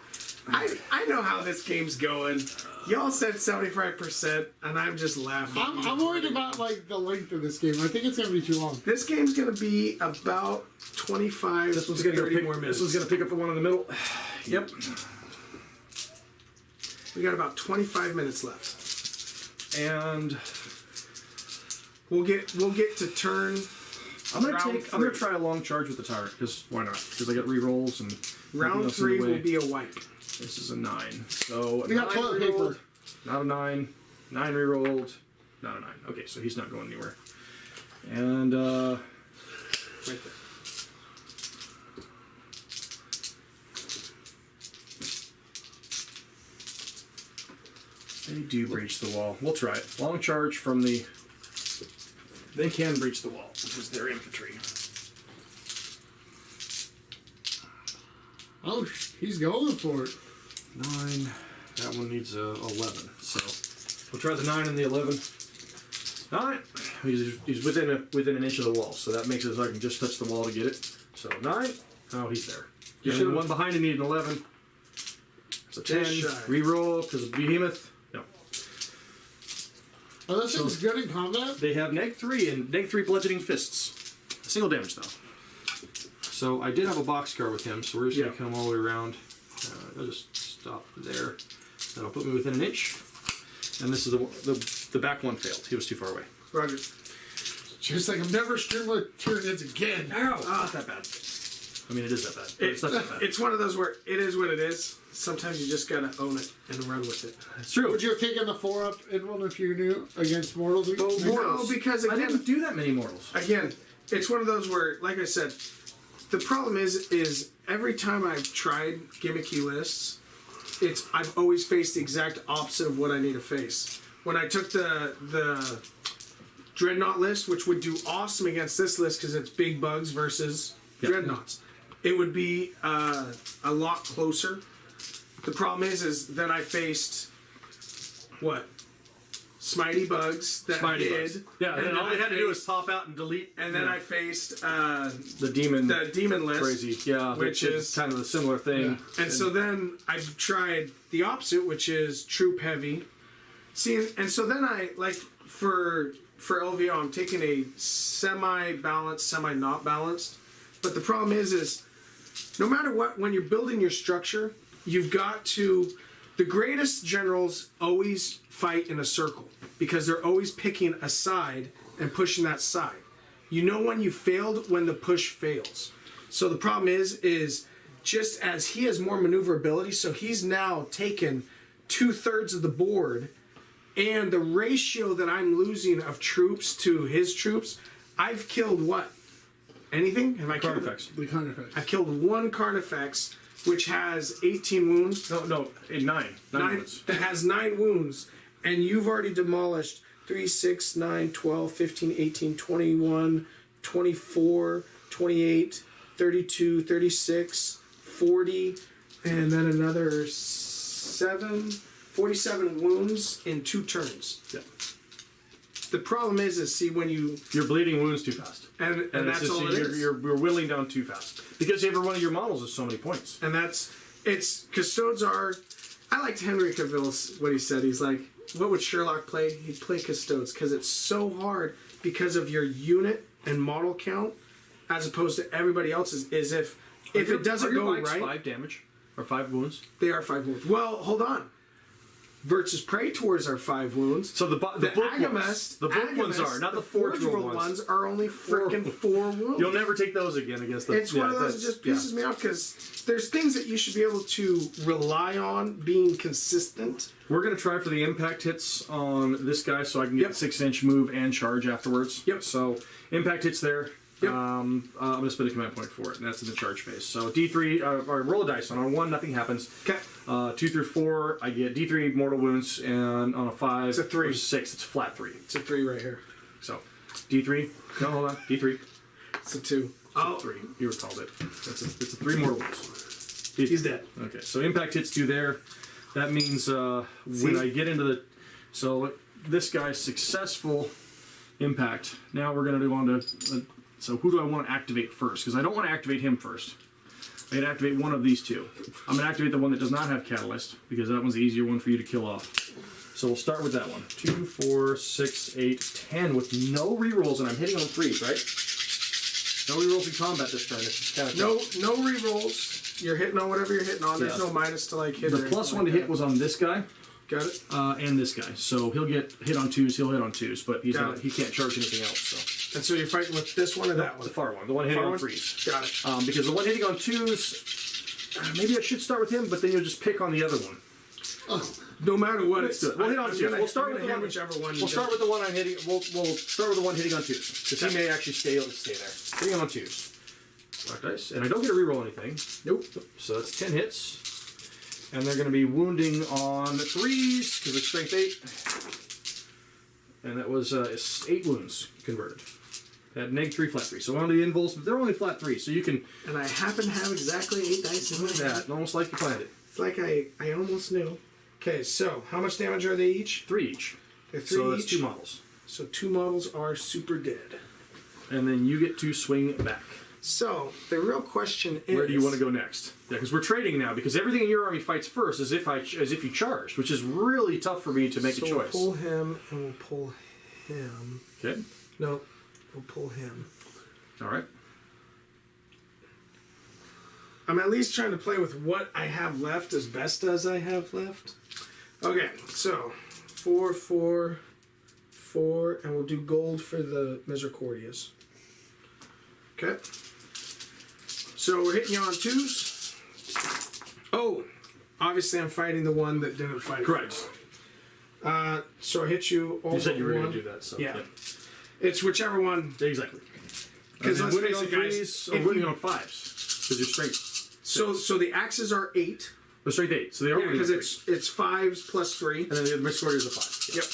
I know how this game's going. Y'all said 75%, and I'm just laughing. I'm worried about like the length of this game. I think it's gonna be too long. This game's gonna be about 25 This one's to gonna 30 pick, more minutes. This one's gonna pick up the one in the middle. Yep. We got about 25 minutes left. And We'll get to turn. I'm gonna Round I'm gonna 3. try a long charge with the tyrant because why not? Because I got re-rolls and nothing Round else in 3 the way. will be a wipe. This is a 9. So We got 9 toilet re-rolled, paper. Not a 9. 9 re-rolled. Not a 9. Okay, so he's not going anywhere. And Right there. they do breach the wall. We'll try it. Long charge from the. They can breach the wall because they're infantry. Oh, he's going for it. 9. That one needs a 11. So we'll try the 9 and the 11. 9. He's within an inch of the wall, so that makes it so I can just touch the wall to get it. So 9. Oh, he's there. You And should've- the one behind him needed an 11. So 10. Just shy. Reroll because of behemoth. No. Oh, this thing's good in combat. They have -3 and -3 bludgeoning fists. Single damage though. So I did have a boxcar with him, so we're just Yeah. gonna come all the way around. I'll just stop there. That'll put me within an inch. And this is the back one failed. He was too far away. Roger. Just like I'm never streaming with Tyranids again. It's not that bad. I mean, it is that bad. But it's not that bad. It's one of those where it is what it is. Sometimes you just gotta own it and run with it. It's true. Would you have taken the 4-up in one if you knew against mortals? No, because I again, didn't do that many mortals. it's one of those where, like I said, the problem is every time I've tried gimmicky lists, I've always faced the exact opposite of what I need to face. When I took the Dreadnought list, which would do awesome against this list because it's big bugs versus Dreadnoughts, it would be a lot closer. The problem is then I faced what? Smitey bugs that Smitey hid. bugs. Yeah, and then all they had to do was pop out and delete. And then I faced the demon. the demon list. Crazy. Yeah, Which is- kind of a similar thing. And so then I've tried the opposite, which is troop heavy. See, and so then I like for LVO, I'm taking a semi-balanced, semi-not balanced. But the problem is no matter what, when you're building your structure, you've got to. The greatest generals always fight in a circle because they're always picking a side and pushing that side. You know when you failed when the push fails. So the problem is just as he has more maneuverability, so he's now taken 2/3 of the board, and the ratio that I'm losing of troops to his troops, I've killed what? Anything? Have I killed? Carnifex. The Carnifex. I've killed one Carnifex, which has 18 wounds. No, 9. 9 wounds. That has 9 wounds, and you've already demolished 3, 6, 9, 12, 15, 18, 21, 24, 28, 32, 36, 40, and then another 47 wounds in 2 turns. Yeah. The problem is see when You're bleeding wounds too fast. and that's it's just, all it is. you're whittling down too fast. Because every one of your models is so many points. And it's Custodes are. I liked Henry Cavill's what he said. He's like, what would Sherlock play? He'd play Custodes because it's so hard because of your unit and model count, as opposed to everybody else's. Is if it doesn't go right, 5 damage or 5 wounds. they are 5 wounds. Well, hold on. Versus Praetors are 5 wounds. So the book ones, the book ones are not the Forge World ones. are only freaking 4 wounds. You'll never take those again against the. It's one of those that just pisses me off because there's things that you should be able to rely on being consistent. We're gonna try for the impact hits on this guy, so I can get Yep. 6-inch move and charge afterwards. Yep. So impact hits there. Yep. I'm gonna spend a command point for it, and that's in the charge phase. So D3, or roll a dice. On 1, nothing happens. Okay. 2 through 4, I get D3 mortal wounds, and on a 5 It's a 3. or 6, it's flat 3. It's a 3 right here. So D3. No, hold on. D3. It's a 2. Oh, 3. You recalled it. It's a 3 mortal wounds. He's dead. Okay, so impact hits 2 there. That means when I get into the... So this guy's successful impact. Now we're going to do on to... so who do I want to activate first? Because I don't want to activate him first. I can activate one of these 2. I'm going to activate the one that does not have Catalyst, because that one's the easier one for you to kill off. So we'll start with that one. 2, 4, 6, 8, 10 with no rerolls, and I'm hitting on 3s, right? No rerolls in combat this turn. It's just kind of No rerolls. You're hitting on whatever you're hitting on. There's Yeah. no minus to like hit. The plus 1 to hit was on this guy. Got it. And this guy, so he'll get hit on 2s. He'll hit on 2s, but he's Got not. it. He can't charge anything else. So And so you're fighting with this one or that one? the far one, the one hitting Far on one? 3s. Got it. Because the one hitting on 2s, maybe I should start with him, but then you'll just pick on the other one. No matter what, Let's do it. We'll hit on 2s. We'll start with the one. whichever one. We'll start with the one I'm hitting. We'll start with the one hitting on 2s, because he may actually stay there. Hitting on 2s. Black dice, and I don't get to reroll anything. Nope. So that's 10 hits. And they're going to be wounding on 3s, because it's strength 8. And that was 8 wounds converted. Had -3 flat 3. So on the involves, they're only flat 3, so you can... And I happen to have exactly 8 dice in my Look at hand. that, almost like you planned it. It's like I almost knew. Okay, so how much damage are they each? 3 each. They're 3 So that's each. 2 models. So 2 models are super dead. And then you get to swing back. So the real question is, Where do you want to go next? Yeah, because we're trading now, because everything in your army fights first as if you charged, which is really tough for me to make a choice. We'll pull him and we'll pull him. Okay. No, we'll pull him. All right. I'm at least trying to play with what I have left as best as I have left. Okay, so 4, 4, 4, and we'll do gold for the Misericordias. Okay. So we're hitting you on 2s. Oh, obviously I'm fighting the one that didn't fight. Correct. So I hit you all You said but you were going one. to do that, so... Yeah. It's whichever one. Exactly. Because And let's then face winning it, on guys. 3s, or if winning you- on 5s, because you're straight. So the axes are 8. The straight 8, so they are Yeah, winning because on 3s. it's 5s plus 3. And then the Miscordia is a 5. Yep.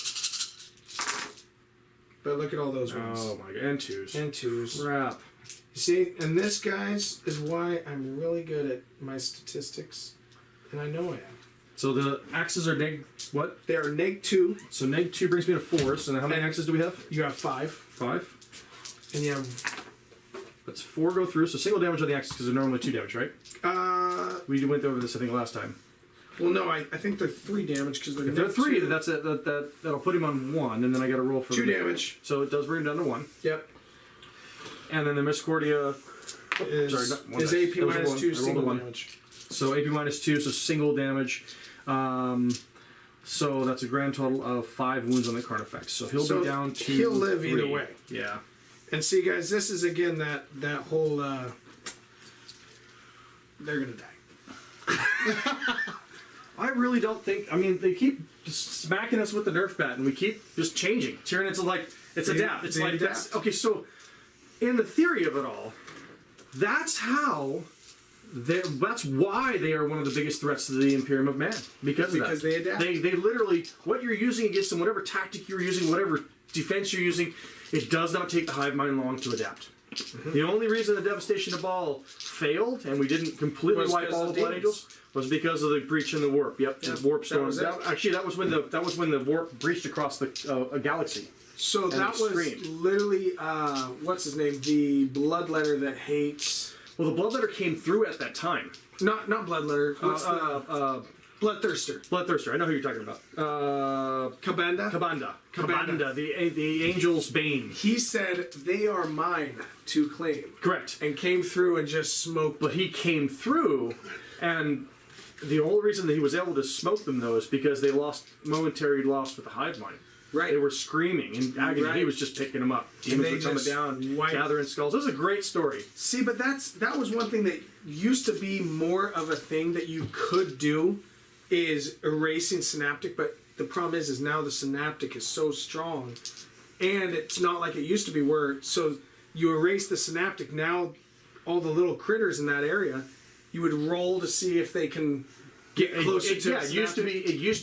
But look at all those ones. Oh my god, and 2s. And 2s. Crap. You see, and this, guys, is why I'm really good at my statistics. And I know I am. So the axes are what? They are -2. So -2 brings me to 4, so how many axes do we have? You have 5. 5. And you have... That's 4 go through, so single damage on the axes because they're normally 2 damage, right? We went over this, I think, last time. Well, no, I think they're 3 damage because they're If they're 3, -2. that'll put him on 1, and then I got to roll for 2 damage. So it does bring him down to 1. Yep. And then the Miscordia Is not one is dice. AP That was a minus one. 2 I rolled a single 1. damage. So AP minus 2, so single damage. So that's a grand total of 5 wounds on the Carnifex. So he'll be down to he'll live 3. either way. Yeah. And see, guys, this is again that whole. They're gonna die. I really don't think. I mean, they keep just smacking us with the Nerf bat, and we keep just changing. Tyranids are like it's They- adapt. It's they like adapt. that's okay. So, in the theory of it all, that's how That's why they are one of the biggest threats to the Imperium of Man. Because they adapt. They literally, what you're using against them, whatever tactic you're using, whatever defense you're using, it does not take the hive mind long to adapt. The only reason the Devastation of Baal failed and we didn't completely Was wipe because all of the Blood demons. Angels was because of the breach in the warp. Yep, the warp storm. was it. Actually, that was when the warp breached across the a galaxy. So that was Extreme. literally what's his name? The bloodletter that hates. Well, the Bloodletter came through at that time. Not bloodletter. What's the bloodthirster? Bloodthirster. I know who you're talking about. Kabanda. Kabanda. The Angel's Bane. He said they are mine to claim, Correct. and came through and just smoked. But he came through, and the only reason that he was able to smoke them, though, is because they momentary loss with the hive mind. Right. They were screaming in agony. Right. He was just picking them up. And Demons they were coming just down, wiped. gathering skulls. It was a great story. See, but that was one thing that used to be more of a thing that you could do, is erasing synaptic. But the problem is now the synaptic is so strong, and it's not like it used to be where so you erase the synaptic. Now all the little critters in that area, you would roll to see if they can get closer to. Yeah, it used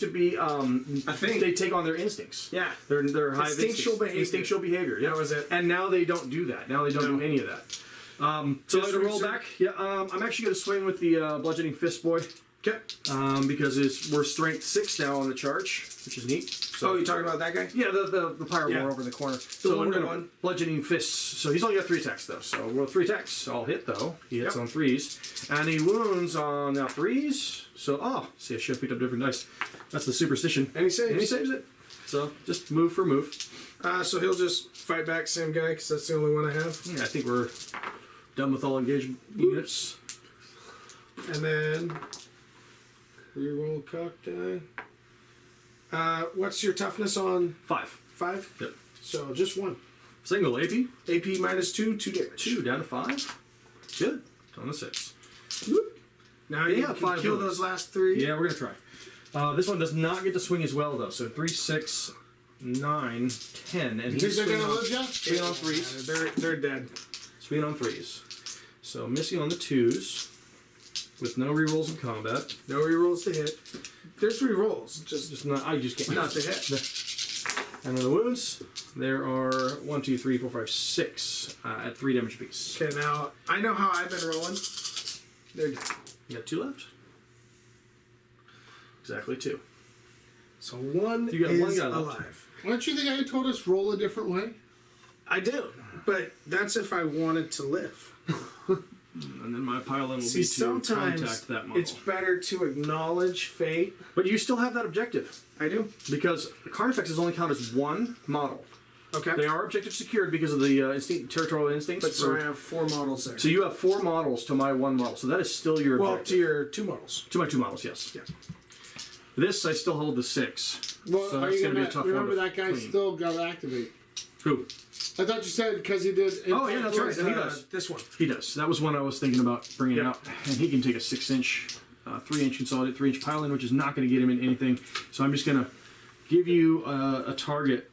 to be a thing. They take on their instincts. Yeah. Their hive Instinctual instincts. behavior. Instinctual behavior. Yeah. That was it. And now they don't do that. Now they don't do any of that. So Just to roll reserve- back, yeah, I'm actually going to swing with the bludgeoning fist boy. Okay. Because we're strength 6 now on the charge, which is neat. So, Oh, you talking about that guy? yeah, the pyro Yeah. war over in the corner. So we're gonna 1-to-1. bludgeoning fists. So he's only got 3 attacks though. So we'll 3 attacks. All hit though. He hits Yep. on 3s, and he wounds on now 3s. So see, I should have picked up different dice. That's the superstition. And he saves. And he saves it. So just move for move. So he'll just fight back same guy because that's the only one I have. Yeah, I think we're done with all engagement units. And then reroll cock die. What's your toughness on 5. 5? Yep. So just 1. Single AP. AP minus 2, 2 damage. 2 down to 5. Good. On the 6. Whoop. Now you Yeah, can 5 kill wounds. those last 3. Yeah, we're gonna try. This one does not get to swing as well though. So 3, 6, 9, 10, and You he's think they're swinging gonna on, live, Jeff? swinging on 3s. They're dead. Swinging on 3s. So missing on the 2s with no rerolls in combat. No rerolls to hit. There's rerolls, Just not. I just can't. not to hit. And then the wounds. There are 1, 2, 3, 4, 5, 6 at 3 damage apiece. Okay, now I know how I've been rolling. They're dead. You got 2 left. Exactly 2. So one You got is one guy left. alive. Don't you think I told us roll a different way? I do, but that's if I wanted to live. And then my pile-in will See, be to sometimes contact that model. it's better to acknowledge fate. But you still have that objective. I do. Because Carnifexes only count as 1 model. Okay. They are objective secured because of the territorial instincts. But so I have 4 models there. So you have 4 models to my 1 model. So that is still your Well, objective. to your 2 models. To my 2 models, yes. Yeah. This, I still hold the 6. Well, So are that's you going to gonna be a tough remember one to that guy clean. still got to activate? Who? I thought you said because he did. Oh, yeah, that's right. And he Uh, does. This one. He does. That was one I was thinking about bringing Yeah. out. And he can take a 6-inch, 3-inch consolidated, 3-inch pile-in, which is not going to get him in anything. So I'm just going to give you a target.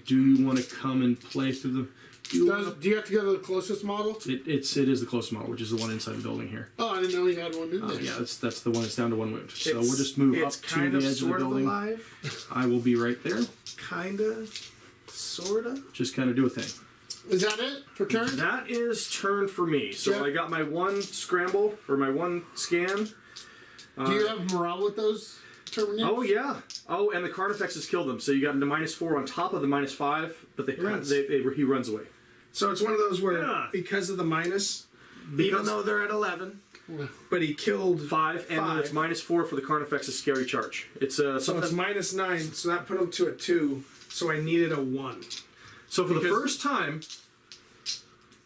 Do you want to come and play through the... Do you have to go to the closest model? It is the closest model, which is the one inside the building here. Oh, I didn't know he had one in there. Yeah, that's the one that's down to 1 wound. So It's- we'll just move up it's to kind the of edge of the sort building. alive. I will be right there. Kinda. Sorta. Just kind of do a thing. Is that it for turn? That is turn for me. So Yeah. I got my 1 scramble, or my 1 scan. Do you have morale with those Terminates? Oh, yeah. Oh, and the Carnifexes killed them. So you got the -4 on top of the -5, but he runs away. So it's one of those where, Yeah. because of the minus, even Because- though they're at 11, but he killed 5, and then 5. it's -4 for the Carnifexes scary charge. It's So it's something. -9, so that put him to a 2. So I needed a 1. So for the because- first time,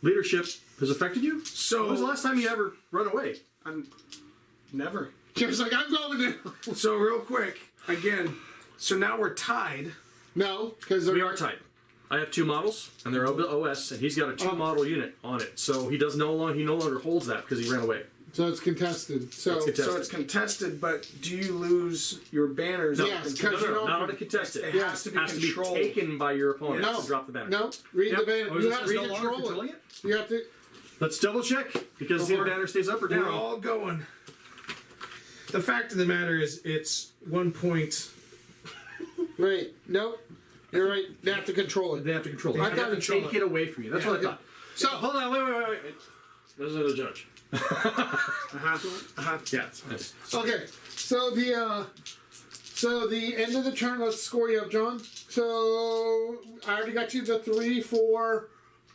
leadership has affected you? So When was the last time you ever run away? I'm never. Jeff's like, I'm going now. So real quick, again, so now we're tied. No, because We are tied. I have 2 models, and they're OS, and he's got a 2-model unit on it. So he no longer holds that because he ran away. So it's contested. So It's contested. So it's contested, but do you lose your banners? No, up it's until- because you don't. Not on a contested. It has to be has to be controlled. taken by your opponent No, to drop the banner. no. Read Yep. the banner. Oh, is You this have to no longer control controlling it. it? You have to. Let's double check because the banner stays up or We're down. all going. The fact of the matter is, it's 1 point. Wait, nope. You're right. They have to control it. They have to control it. I They thought have to control take it. it away from you. That's what I thought. So Hold on, wait. This is the judge. Yeah. Yes. okay, so the end of the turn. Let's score you up, John. So I already got you the 3 for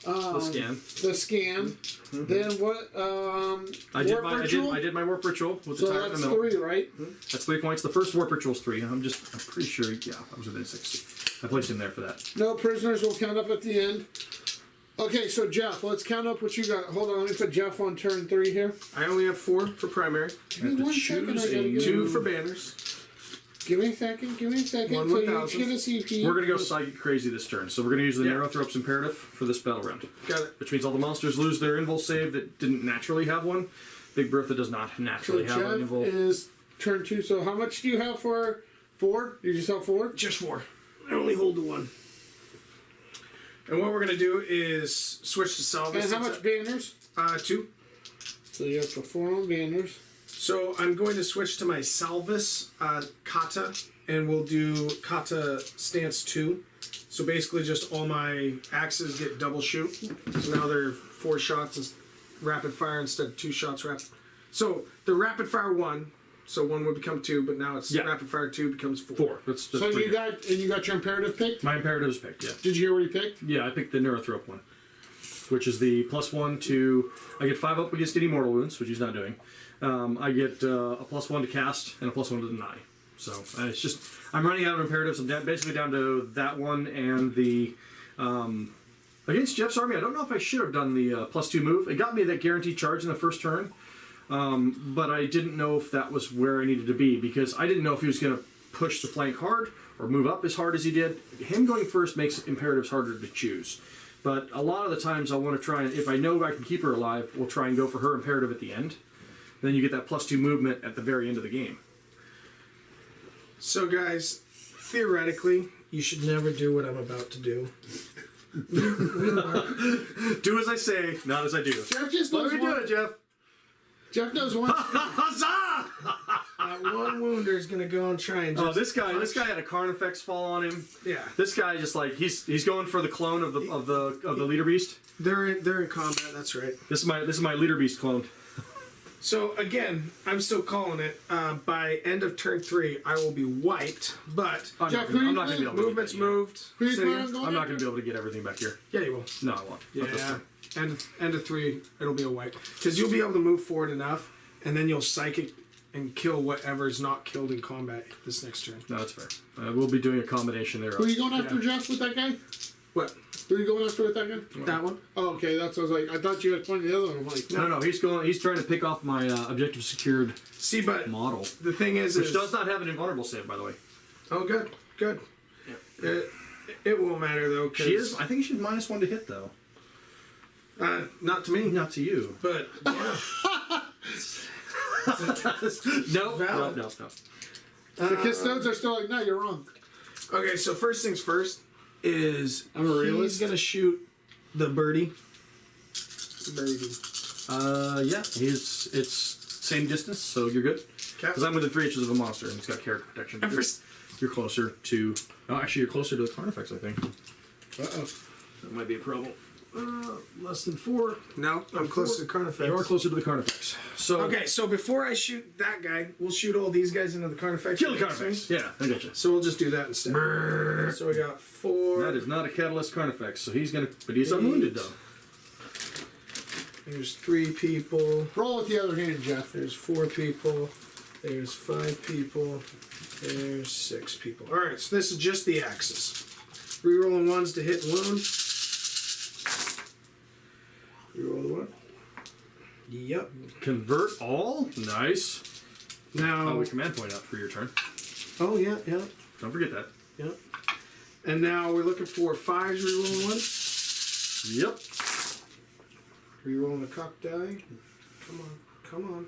The scan. the scan. Then what? I did warp my ritual? I did my warp ritual with the So tire in the that's middle. 3, right? That's 3 points. The first warp ritual's 3. I'm pretty sure. Yeah, I was within 60. I placed him there for that. No prisoners will count up at the end. Okay, so Jeff, let's count up what you got. Hold on, let me put Jeff on turn 3 here. I only have 4 for primary, Give me have to 1 second. I choose gotta a get 2 it. for banners. Give me a second. Give me a second. One So with you thousands. get a CP. We're gonna go psychic crazy this turn, so we're gonna use the Yeah. narrow thropes imperative for this battle round, Got it. which means all the monsters lose their invul save that didn't naturally have one. Big Bertha does not So naturally have an Jeff invul. is turn 2. So how much do you have for 4? You just have 4? Just 4. I only hold the 1. And what we're gonna do is switch to salvage. And how much banners? 2. So you have the 4 on banners. So I'm going to switch to my Salvis Kata, and we'll do Kata Stance 2. So basically just all my axes get double shoot. So now they're 4 shots rapid fire instead of 2 shots rapid. So the rapid fire 1, so 1 would become 2, but now it's Yeah. rapid fire 2 becomes 4. 4. That's So pretty you good. got your imperative picked? My imperative is picked. Yeah. Did you already pick? Yeah, I picked the neurothrope one, which is the +1 to. I get 5 up against any mortal wounds, which he's not doing. I get a +1 to cast and a +1 to deny. So it's just I'm running out of imperatives. I'm basically down to that one and the against Jeff's army. I don't know if I should have done the +2 move. It got me that guaranteed charge in the first turn, but I didn't know if that was where I needed to be because I didn't know if he was going to push the flank hard or move up as hard as he did. Him going first makes imperatives harder to choose. But a lot of the times I want to try and, if I know I can keep her alive, we'll try and go for her imperative at the end. Then you get that +2 movement at the very end of the game. So guys, theoretically, you should never do what I'm about to do. Do as I say, not as I do. Jeff just Let knows me do one. it, Jeff. Jeff knows one. Huzzah! That one wounder is gonna go and try and just Oh, this guy had a Carnifex fall on him. yeah. This guy just like he's going for the clone of the leader beast. They're in combat. That's right. This is my leader beast clone. So again, I'm still calling it. By end of turn 3, I will be wiped. But I'm Jeff, not who you gonna be able to movement's get that yet. moved. Who you Say planning again? on going I'm not after? gonna be able to get everything back here. Yeah, you will. No, I won't. Not this Yeah. turn. End of 3, it'll be a wipe because you'll be able to move forward enough, and then you'll psychic and kill whatever's not killed in combat this next turn. No, that's fair. We'll be doing a combination there. Who are you going after, Jeff, with that guy? What? Who are you going after with that guy? That one? Oh, okay, that's what I was like. I thought you had plenty of the other one. I'm like, No, he's trying to pick off my objective secured See, but model, the thing is, which does not have an invulnerable save, by the way. oh, good. It won't matter though. 'Cause, She is. I think she should -1 to hit though. not to me, Not to you. but yeah. No. Valid. No. the Custodes are still like, no, you're wrong. Okay, so first things first is I'm a realist. he's gonna shoot the birdie. Yeah. It's same distance, so you're good. Because I'm within 3 inches of a monster, and it's got character protection. And first- You're closer to. Oh, actually, you're closer to the Carnifex, I think. Uh-oh. That might be a problem. Less than 4. No, I'm close to the Carnifex. You are closer to the Carnifex. So Okay, so before I shoot that guy, we'll shoot all these guys into the Carnifex. kill the Carnifex. Yeah, I got you. So we'll just do that instead. So we got 4. That is not a Catalyst Carnifex, so he's gonna. But he's unwounded though. There's 3 people. Roll with the other hand, Jeff. There's 4 people. There's 5 people. There's 6 people. Alright, so this is just the axes. Rerolling 1s to hit and wound. Reroll the 1. Yep. Convert all. Nice. Now. Oh, we command point up for your turn. Oh, yeah. Don't forget that. And now we're looking for 5s, rerolling 1. Yep. Rerolling the cock die. Come on.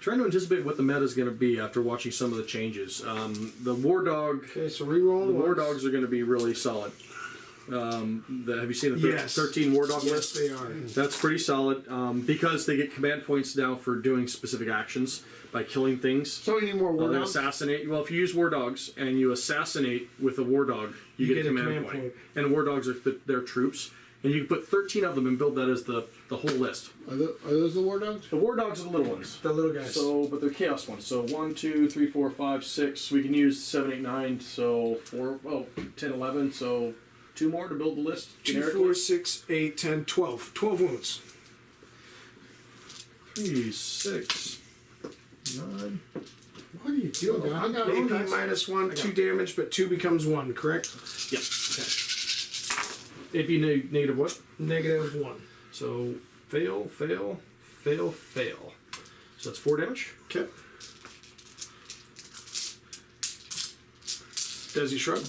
Trying to anticipate what the meta is going to be after watching some of the changes. The War Dog. Okay, so rerolling The War ones. Dogs are going to be really solid. Have you seen the Yes. 13 War Dog Yes, list? they are. That's pretty solid because they get command points now for doing specific actions by killing things. So we need more war They dogs? assassinate. Well, if you use war dogs and you assassinate with a war dog, you get a command point. And war dogs are their troops, and you can put 13 of them and build that as the whole list. Are those the war dogs? The war dogs are the little ones. The little guys. So, but they're chaos ones. So 1, 2, 3, 4, 5, 6. We can use 7, 8, 9. So 10, 11. So 2 more to build the list. 2, generically. 4, 6, 8, 10, 12. 12 wounds. 3, 6, 9. What are you doing? I got AP all minus 1, 2 damage, but 2 becomes 1, correct? Yep. AP negative what? Negative 1. So fail, fail, fail, fail. So that's 4 damage. Okay. Does he shrug?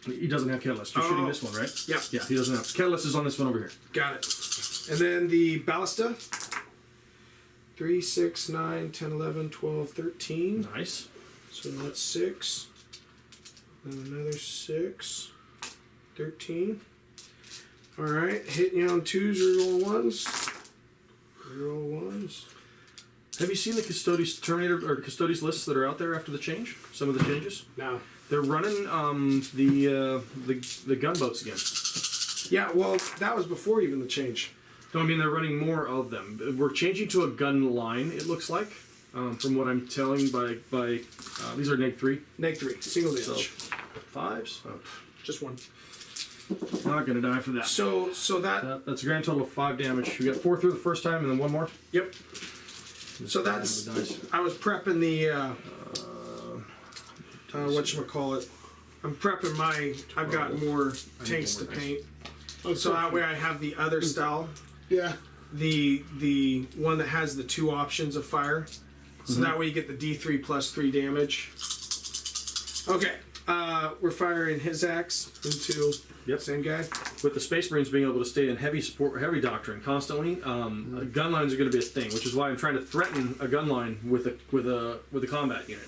He doesn't have Catalyst. You're shooting this one, right? Yeah. Yeah, he doesn't have. Catalyst is on this one over here. Got it. And then the ballista. 3, 6, 9, 10, 11, 12, 13. Nice. So that's 6. Then another 6. 13. Alright, hitting you on 2s, reroll 1s. Reroll 1s. Have you seen the Custodes Terminator or Custodes lists that are out there after the change? Some of the changes. No. They're running the gunboats again. Yeah, well, that was before even the change. No, I mean they're running more of them. We're changing to a gun line. It looks like, from what I'm telling by these are neg 3. Neg 3, single damage. So 5s. Oh, Just 1. not gonna die for that. So That's a grand total of 5 damage. We got 4 through the first time and then 1 more. yep. So that's, I was prepping the, whatchamacallit. I'm prepping I've got more tanks to paint. So that way I have the other style. Yeah. The one that has the 2 options of fire. So that way you get the D3 plus 3 damage. Okay. We're firing his axe into same guy. With the Space Marines being able to stay in heavy support, heavy doctrine constantly, gun lines are going to be a thing, which is why I'm trying to threaten a gun line with a combat unit,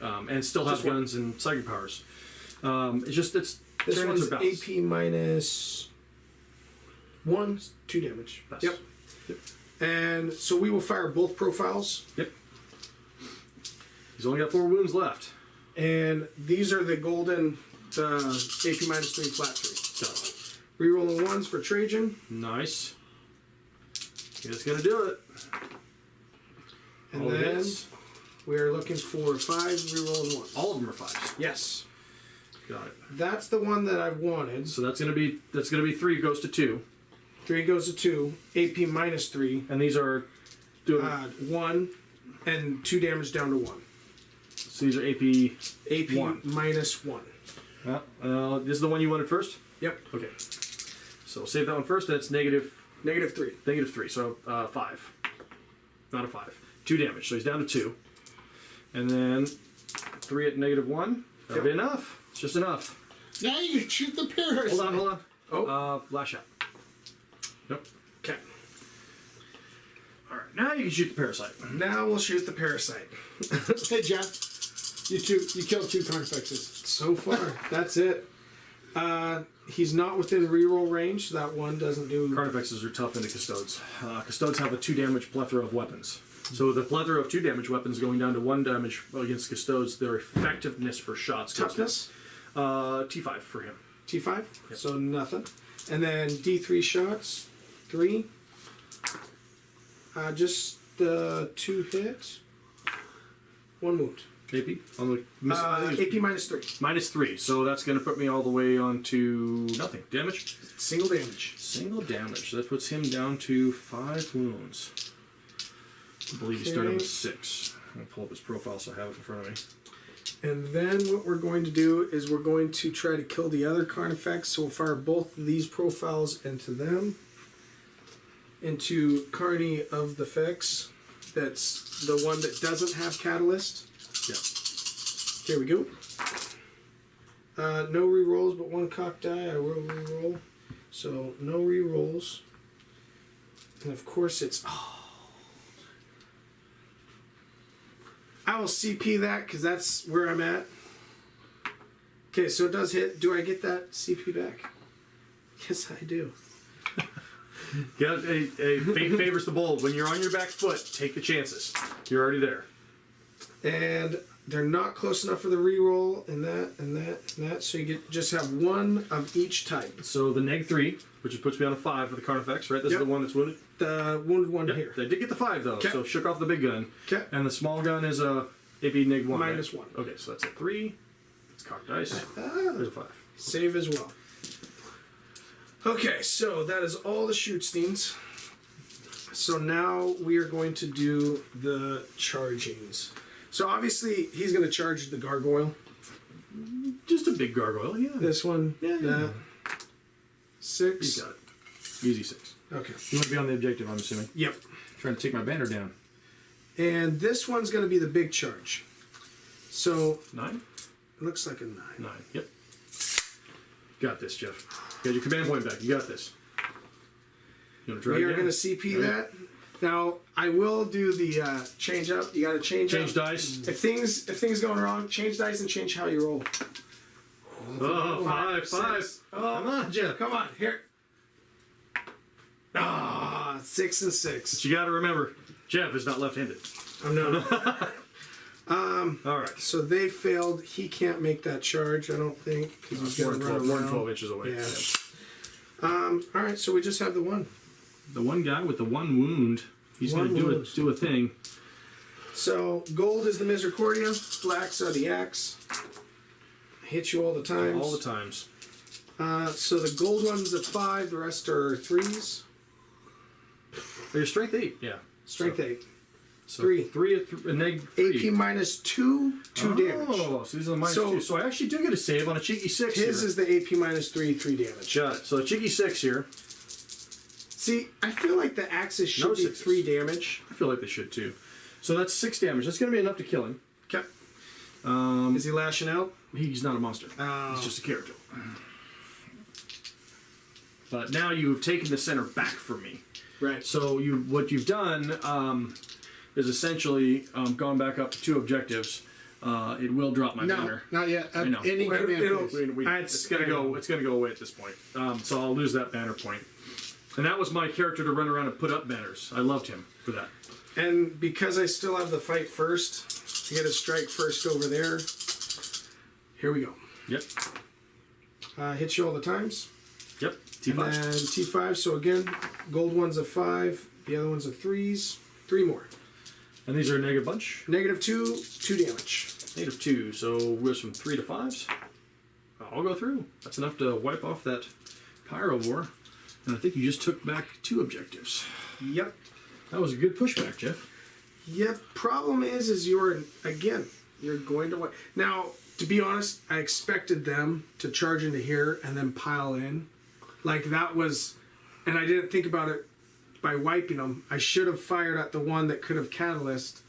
and still have guns and psychic powers. It's This turning one's to balance. AP minus 1, 2 damage. Pass. Yep. And so we will fire both profiles. Yep. He's only got 4 wounds left. And these are the golden AP minus 3 flat 3. So Rerolling 1s for Trajan. nice. He's gonna do it. And All the then hits. we are looking for 5 rerolling 1s. All of them are 5s. Yes. Got it. That's the one that I wanted. So that's gonna be 3 goes to 2, 3 goes to 2. AP minus 3. and these are doing. 1. And 2 damage down to 1. So these are AP. AP 1. minus 1. This is the one you wanted first. Yep. Okay. So save that one first. That's negative Negative 3. 3. So 5. Not a 5. 2 damage. So he's down to 2. And then 3 at negative 1. That'll be enough. It's just enough. Now you can shoot the parasite. Hold on. Oh. Last shot. Yep. Okay. All right. Now you can shoot the parasite. Now we'll shoot the parasite. Hey Jeff, you killed 2 carnifexes. So far, that's it. He's not within reroll range, so that one doesn't do. Carnifexes are tough into Custodes. Custodes have a 2 damage plethora of weapons. So the plethora of 2 damage weapons going down to 1 damage against Custodes, their effectiveness for shots goes Toughness, down. T5 for him. T5, so nothing. And then D3 shots, 3. Just 2 hits, 1 wound. AP on the AP minus 3. minus 3. So that's going to put me all the way on to nothing. Damage. Single damage. Single damage. So that puts him down to 5 wounds. I believe he started with 6. I'm going to pull up his profile so I have it in front of me. And then what we're going to do is we're going to try to kill the other Carnifex. So we'll fire both of these profiles into them. Into Carney of the Fex. That's the one that doesn't have Catalyst. Yeah. Here we go. No rerolls, but 1 cock die. I will reroll. So no rerolls. And of course it's... I will CP that because that's where I'm at. Okay, so it does hit. Do I get that CP back? Yes, I do. Yeah, fate favors the bold. When you're on your back foot, take the chances. You're already there. And they're not close enough for the reroll, and that, and that, and that. So you just have one of each type. So the -3, which puts me on a 5 for the Carnifex, right? This Yep. is the one that's wounded. The wounded one Yep. here. They did get the 5 though, Okay. so shook off the big gun. Okay. And the small gun is a AP -1. Minus right? 1. Okay, so that's a 3. It's cocked dice. Ah, There's a 5. save as well. Okay, so that is all the shootsteins. So now we are going to do the chargings. So obviously he's going to charge the gargoyle. Just a big gargoyle, yeah. This one, Yeah, yeah. that. You 6. got it. Easy 6. Okay. You want to be on the objective, I'm assuming. Yep. Trying to take my banner down. And this one's going to be the big charge. So 9? it looks like a 9. 9. Yep. Got this, Jeff. You got your command point back. You got this. You want to try We it are again? going to CP that. Now I will do the change up. You got to change Change up. dice. If things going wrong, change dice and change how you roll. Oh, 5, 5. Six. Come on, Jeff. Come on, here. 6 and 6. But you got to remember, Jeff is not left-handed. I'm not. All right. So they failed. He can't make that charge, I don't think, because he's More going than to 12, run more than around. 12 inches away. Yeah. All right, so we just have the one. The one guy with the one wound, he's going One to wound. do a thing. So gold is the Misericordia, blacks are the axe. Hit you all the times. All the times. So the gold one's a 5, the rest are 3s. Your strength 8. Yeah. Strength 8. So 3. 3, a neg 3. AP minus 2, 2 damage. Oh, so these are the minus So- 2. So I actually do get a save on a cheeky 6 His here. is the AP minus 3, 3 damage. Got it. So a cheeky 6 here. See, I feel like the axes should No be sixes. 3 damage. I feel like they should too. So that's 6 damage. That's going to be enough to kill him. Okay. Is he lashing out? He's not a monster. Oh. He's just a character. But now you've taken the center back from me. Right. So what you've done is essentially gone back up to 2 objectives. It will drop my No, banner. not yet. I know. Any Well, command, it'll- please. It's gonna go. It's gonna go away at this point. So I'll lose that banner point. And that was my character to run around and put up banners. I loved him for that. And because I still have the fight first, I get a strike first over there. Here we go. Yep. Hit you all the times. Yep. And T5. then T5, so again, gold one's a 5, the other one's a 3s. 3 more. And these are a negative bunch. Negative 2, 2 damage. Negative 2. So we're from 3 to 5s. I'll go through. That's enough to wipe off that Pyrovore. And I think you just took back 2 objectives. Yep. That was a good pushback, Jeff. Yep. Problem is you're going to win. Now, to be honest, I expected them to charge into here and then pile in. Like that was, and I didn't think about it by wiping them. I should have fired at the one that could have catalyst,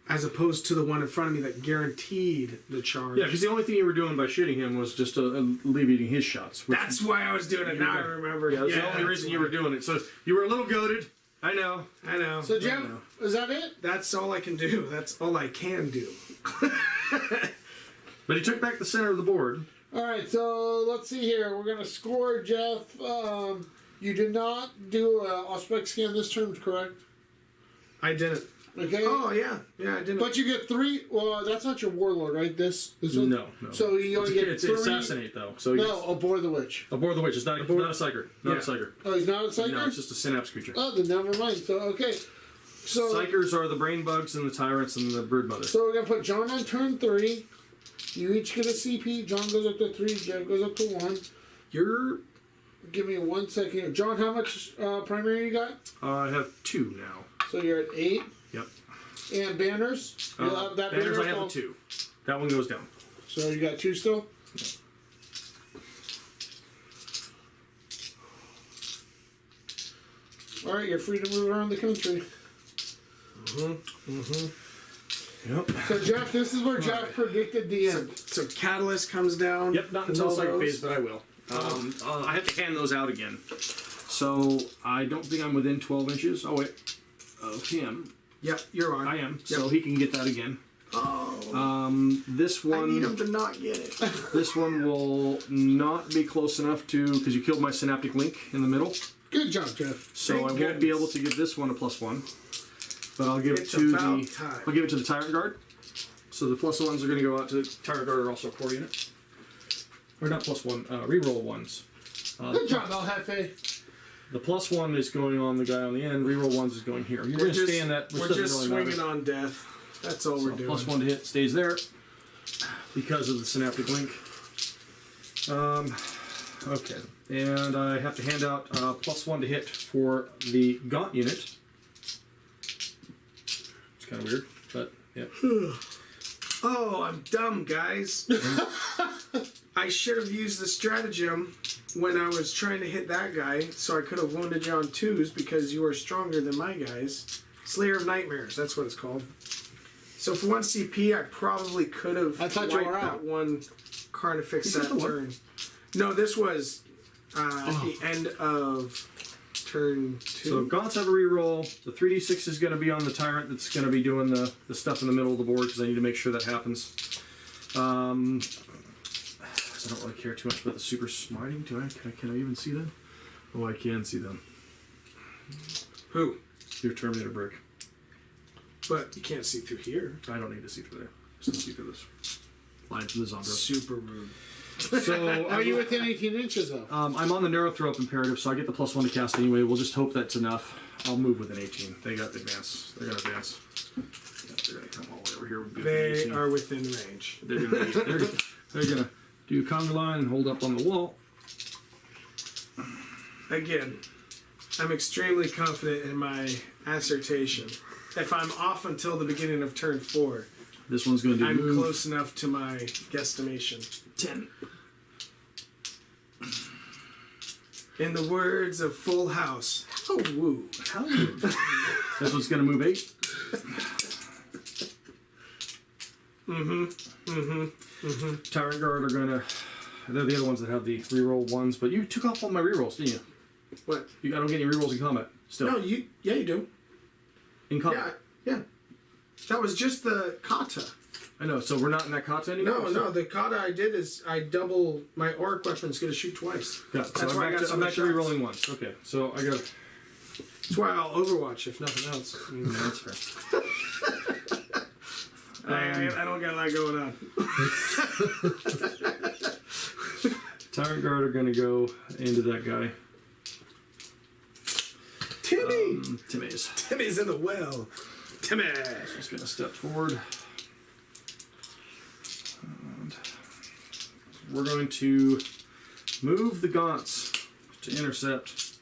as opposed to the one in front of me that guaranteed the charge. Yeah, because the only thing you were doing by shooting him was just alleviating his shots. Which, That's why I was doing it. Now I remember. yeah, that's the only that's reason you why. were doing it. So you were a little goaded. I know. I know. So, Jeff, is that it? That's all I can do. That's all I can do. But he took back the center of the board. All right, so let's see here. We're going to score, Jeff. You did not do an Auspex scan this term, correct? I didn't. Okay. Oh yeah, I didn't. But you get 3. Well, that's not your warlord, right? This one? No. So you only get It's 3. assassinate though. So No, aboard the witch. aboard the witch. It's not a psyker. Not a Yeah. psyker. Oh, he's not a psyker? No, it's just a synapse creature. Oh, then never mind. So, okay. So, Psychers are the brain bugs and the tyrants and the brood mother. so we're going to put John on turn 3. You each get a CP. John goes up to 3. Jeff goes up to 1. You're Give me 1 second. John, how much primary you got? I have 2 now. So you're at 8. Yep. And banners? You'll have that Banners, banner I have still? the 2. That one goes down. So you got 2 still? Alright, you're free to move around the country. Yep. So Jeff, this is where Jeff predicted the end. so catalyst comes down. Yep, not and until all psychic those. phase, but I will. I have to hand those out again. So I don't think I'm within 12 inches. Oh wait, of him. Yep, you're on. I am. Yep. So he can get that again. Oh, This I need one, him to not get it. this one will not be close enough to, because you killed my synaptic link in the middle. Good job, Jeff. So Thank I won't goodness. be able to give this one a +1, but I'll give It's it to about the. time. I'll give it to the Tyrant Guard. So the +1s are going to go out to Tyrant Guard, are also a core unit, or not +1, reroll ones. Good job, El Jefe. The +1 is going on the guy on the end. Reroll ones is going here. You're going to stay in that. Which We're doesn't just really swinging matter. on death. That's all we're So doing. +1 to hit stays there because of the synaptic link. Okay, and I have to hand out +1 to hit for the Gaunt unit. It's kind of weird, but yeah. Oh, I'm dumb, guys. I should have used the stratagem when I was trying to hit that guy, so I could have wounded you on 2s because you are stronger than my guys. Slayer of Nightmares, that's what it's called. So for 1 CP, I probably could have I thought you were wiped out. that one Carnifex You that got the one? turn. No, this was at the end of turn 2. So Gaunts have a reroll. The 3d6 is going to be on the Tyrant that's going to be doing the stuff in the middle of the board because I need to make sure that happens. I don't really care too much about the super smiting. Can I even see them? Oh, I can see them. Who? Your Terminator brick. But you can't see through here. I don't need to see through there. Just see through this line from the Zombro. Super rude. So Are you within 18 inches of? I'm on the narrow throw up imperative, so I get the +1 to cast anyway. We'll just hope that's enough. I'll move within 18. They got advance. They're gonna advance. Yeah, they're gonna come all the way over here. Within They 18. are within range. They're gonna do conga line and hold up on the wall. Again, I'm extremely confident in my assertion. If I'm off until the beginning of turn 4, This one's gonna do I'm move close enough to my guesstimation. 10. In the words of Full House, how woo. This one's gonna move 8. Tyrant Guard are gonna. They're the other ones that have the reroll ones, but you took off all my rerolls, didn't you? What? I don't get any rerolls in combat. Still. No, you do. In combat. Yeah. That was just the kata. I know, so we're not in that kata anymore? No, the kata I did is I double my auric weapon's gonna shoot twice. Yeah, so That's why I got so I'm many back to shots. rerolling once. Okay, so I got. That's why I'll Overwatch if nothing else. That's fair. I don't got a lot going on. Tyrant Guard are gonna go into that guy. Timmy! Timmy's. Timmy's in the well. Timmy! Just gonna step forward. And we're going to move the Gaunts to intercept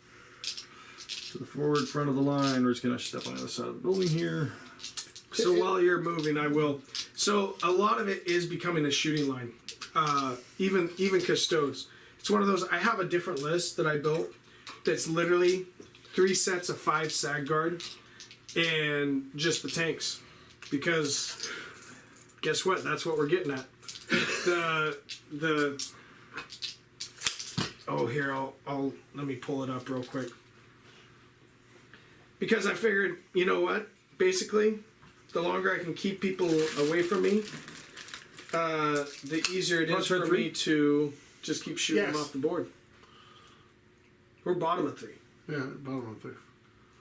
to the forward front of the line. We're just gonna step on the other side of the building here. So while you're moving, I will. So a lot of it is becoming a shooting line. Even Custodes. It's one of those. I have a different list that I built. That's literally 3 sets of 5 SAG guard and just the tanks. Because guess what? That's what we're getting at. Oh, here I'll let me pull it up real quick. Because I figured, you know what? Basically, the longer I can keep people away from me, the easier it is for me to just keep shooting them off the board. We're bottom of 3. Yeah, bottom of 3.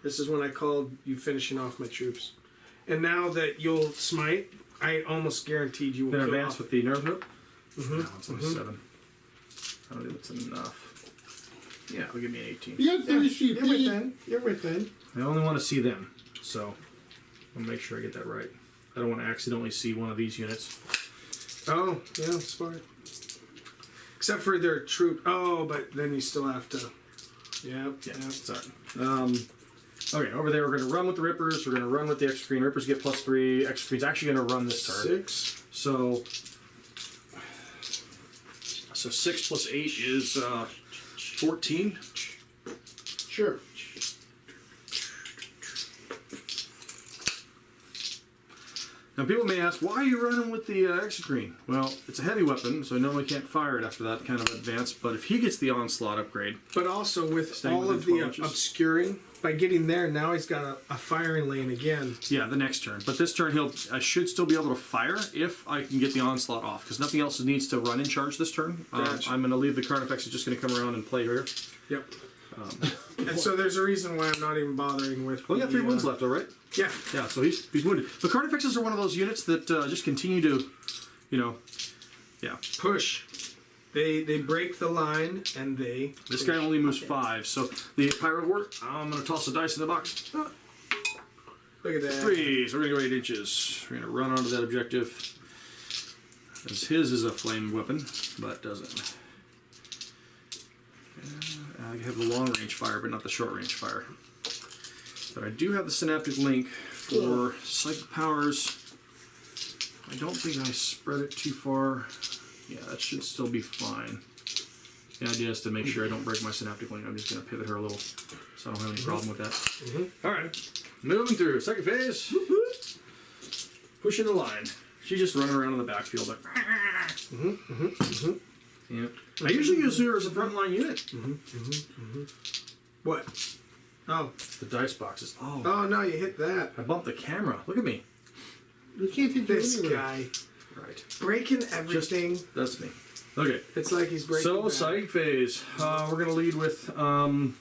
This is when I called you finishing off my troops. And now that you'll smite, I almost guaranteed you will Then kill advance off. with the nerve whip. No, it's only 7. I don't think that's enough. Yeah, it'll give me an 18. You got 30 CP. You're within. You're within. I only want to see them, so I'll make sure I get that right. I don't want to accidentally see one of these units. Oh, yeah, smart. Except for their troop. Oh, but then you still have to. Yeah. It's all right. Okay, over there we're going to run with the Rippers. We're going to run with the Extra Green. Rippers get +3. Extra Green's actually going to run this turn. 6. So 6 plus 8 is 14. Sure. Now people may ask, why are you running with the Extra Green? Well, it's a heavy weapon, so I normally can't fire it after that kind of advance. But if he gets the Onslaught upgrade, But also with Staying all within of the 12 inches. obscuring by getting there, now he's got a firing lane again. Yeah, the next turn. But this turn, I should still be able to fire if I can get the onslaught off, because nothing else needs to run in charge this turn. Gotcha. I'm going to leave the current effects. It's just going to come around and play here. Yep. And so there's a reason why I'm not even bothering with. Well, you got 3 wounds left, all right? Yeah. Yeah, so he's wounded. The current effects are one of those units that just continue to, yeah. Push. They break the line and they. This guy only moves 5, so the Pyro War, I'm going to toss the dice in the box. Look at that. 3, so we're going to go 8 inches. We're going to run onto that objective. As his is a flame weapon, but doesn't. I have the long range fire, but not the short range fire. But I do have the synaptic link for psychic powers. I don't think I spread it too far. Yeah, that should still be fine. The idea is to make sure I don't break my synaptic link. I'm just going to pivot her a little, so I don't have any problem with that. All right, moving through second phase. Pushing the line. She's just running around in the backfield. Like, yeah. I usually use her as a frontline unit. What? Oh. The dice boxes. Oh. Oh no, you hit that. I bumped the camera. Look at me. You can't take This anywhere. guy Right. breaking everything. That's me. Okay. It's like he's breaking. So, bad. psychic phase. We're going to lead with, well,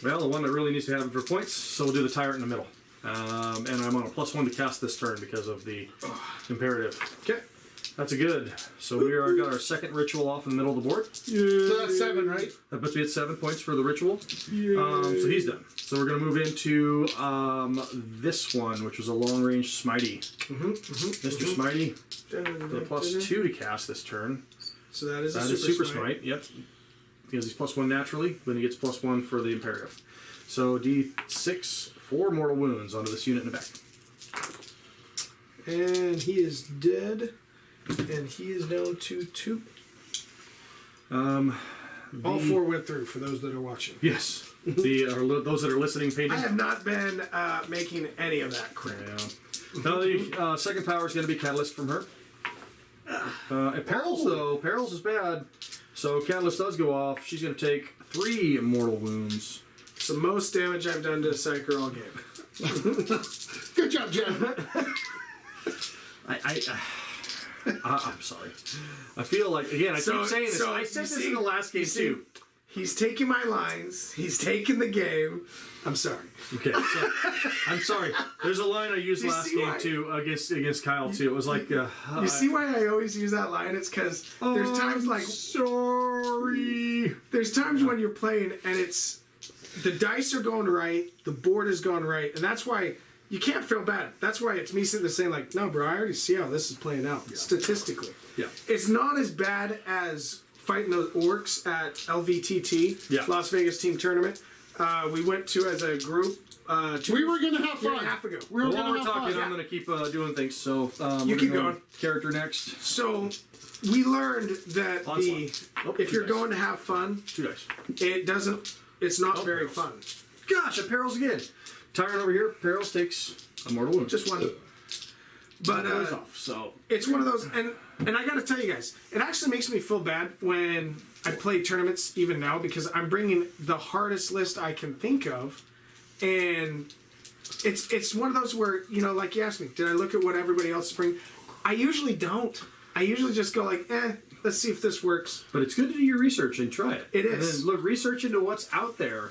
the one that really needs to have it for points. So we'll do the tyrant in the middle. And I'm on a +1 to cast this turn because of the imperative. Okay. That's a good. So we got our second ritual off in the middle of the board. So that's 7, right? That puts me at 7 points for the ritual. So he's done. So we're going to move into this one, which was a long-range Smitey. Mr. Smitey, with a +2 to cast this turn. So that is That a is super smite. Yep. Because he's +1 naturally, then he gets +1 for the imperative. So D6, 4 mortal wounds onto this unit in the back. And he is dead. And he is down to 2. All 4 went through for those that are watching. Yes. Those that are listening, painting. I have not been making any of that crap. Yeah. Now the second power is going to be Catalyst from her. And Perils, though. Perils is bad. So Catalyst does go off. She's going to take 3 mortal wounds. It's the most damage I've done to a Psyker all game. Good job, Jeff. I'm sorry. I feel like, again, I keep saying this. I said this in the last game, too. He's taking my lines. He's taking the game. I'm sorry. Okay, so, I'm sorry. There's a line I used last game, too, against Kyle, too. It was like... you see why I always use that line? It's because there's times like... Sorry. There's times when you're playing and it's... The dice are going right, the board is going right, and that's why... You can't feel bad. That's why it's me sitting there saying, like, no, bro, I already see how this is playing out, statistically. Yeah. It's not as bad as fighting those orcs at LVTT, Las Vegas Team Tournament. We went to, as a group, We were going to have year and fun. a half ago. We were While going to we're have talking, fun. I'm going to keep doing things. So You we're keep gonna go going. Character next. So we learned that Onslaught. if you're 2 dice. going to have fun, 2 dice. it's not very Perils. fun. Gosh, a Perils again. Tyrant over here. Perils takes a mortal wound. Just one. But goes off. So it's one of those, and I got to tell you guys, it actually makes me feel bad when I play tournaments even now because I'm bringing the hardest list I can think of, and it's one of those where, you know, like you asked me, did I look at what everybody else is bringing? I usually don't. I usually just go like, let's see if this works. But it's good to do your research and try it. It And is. then look, research into what's out there.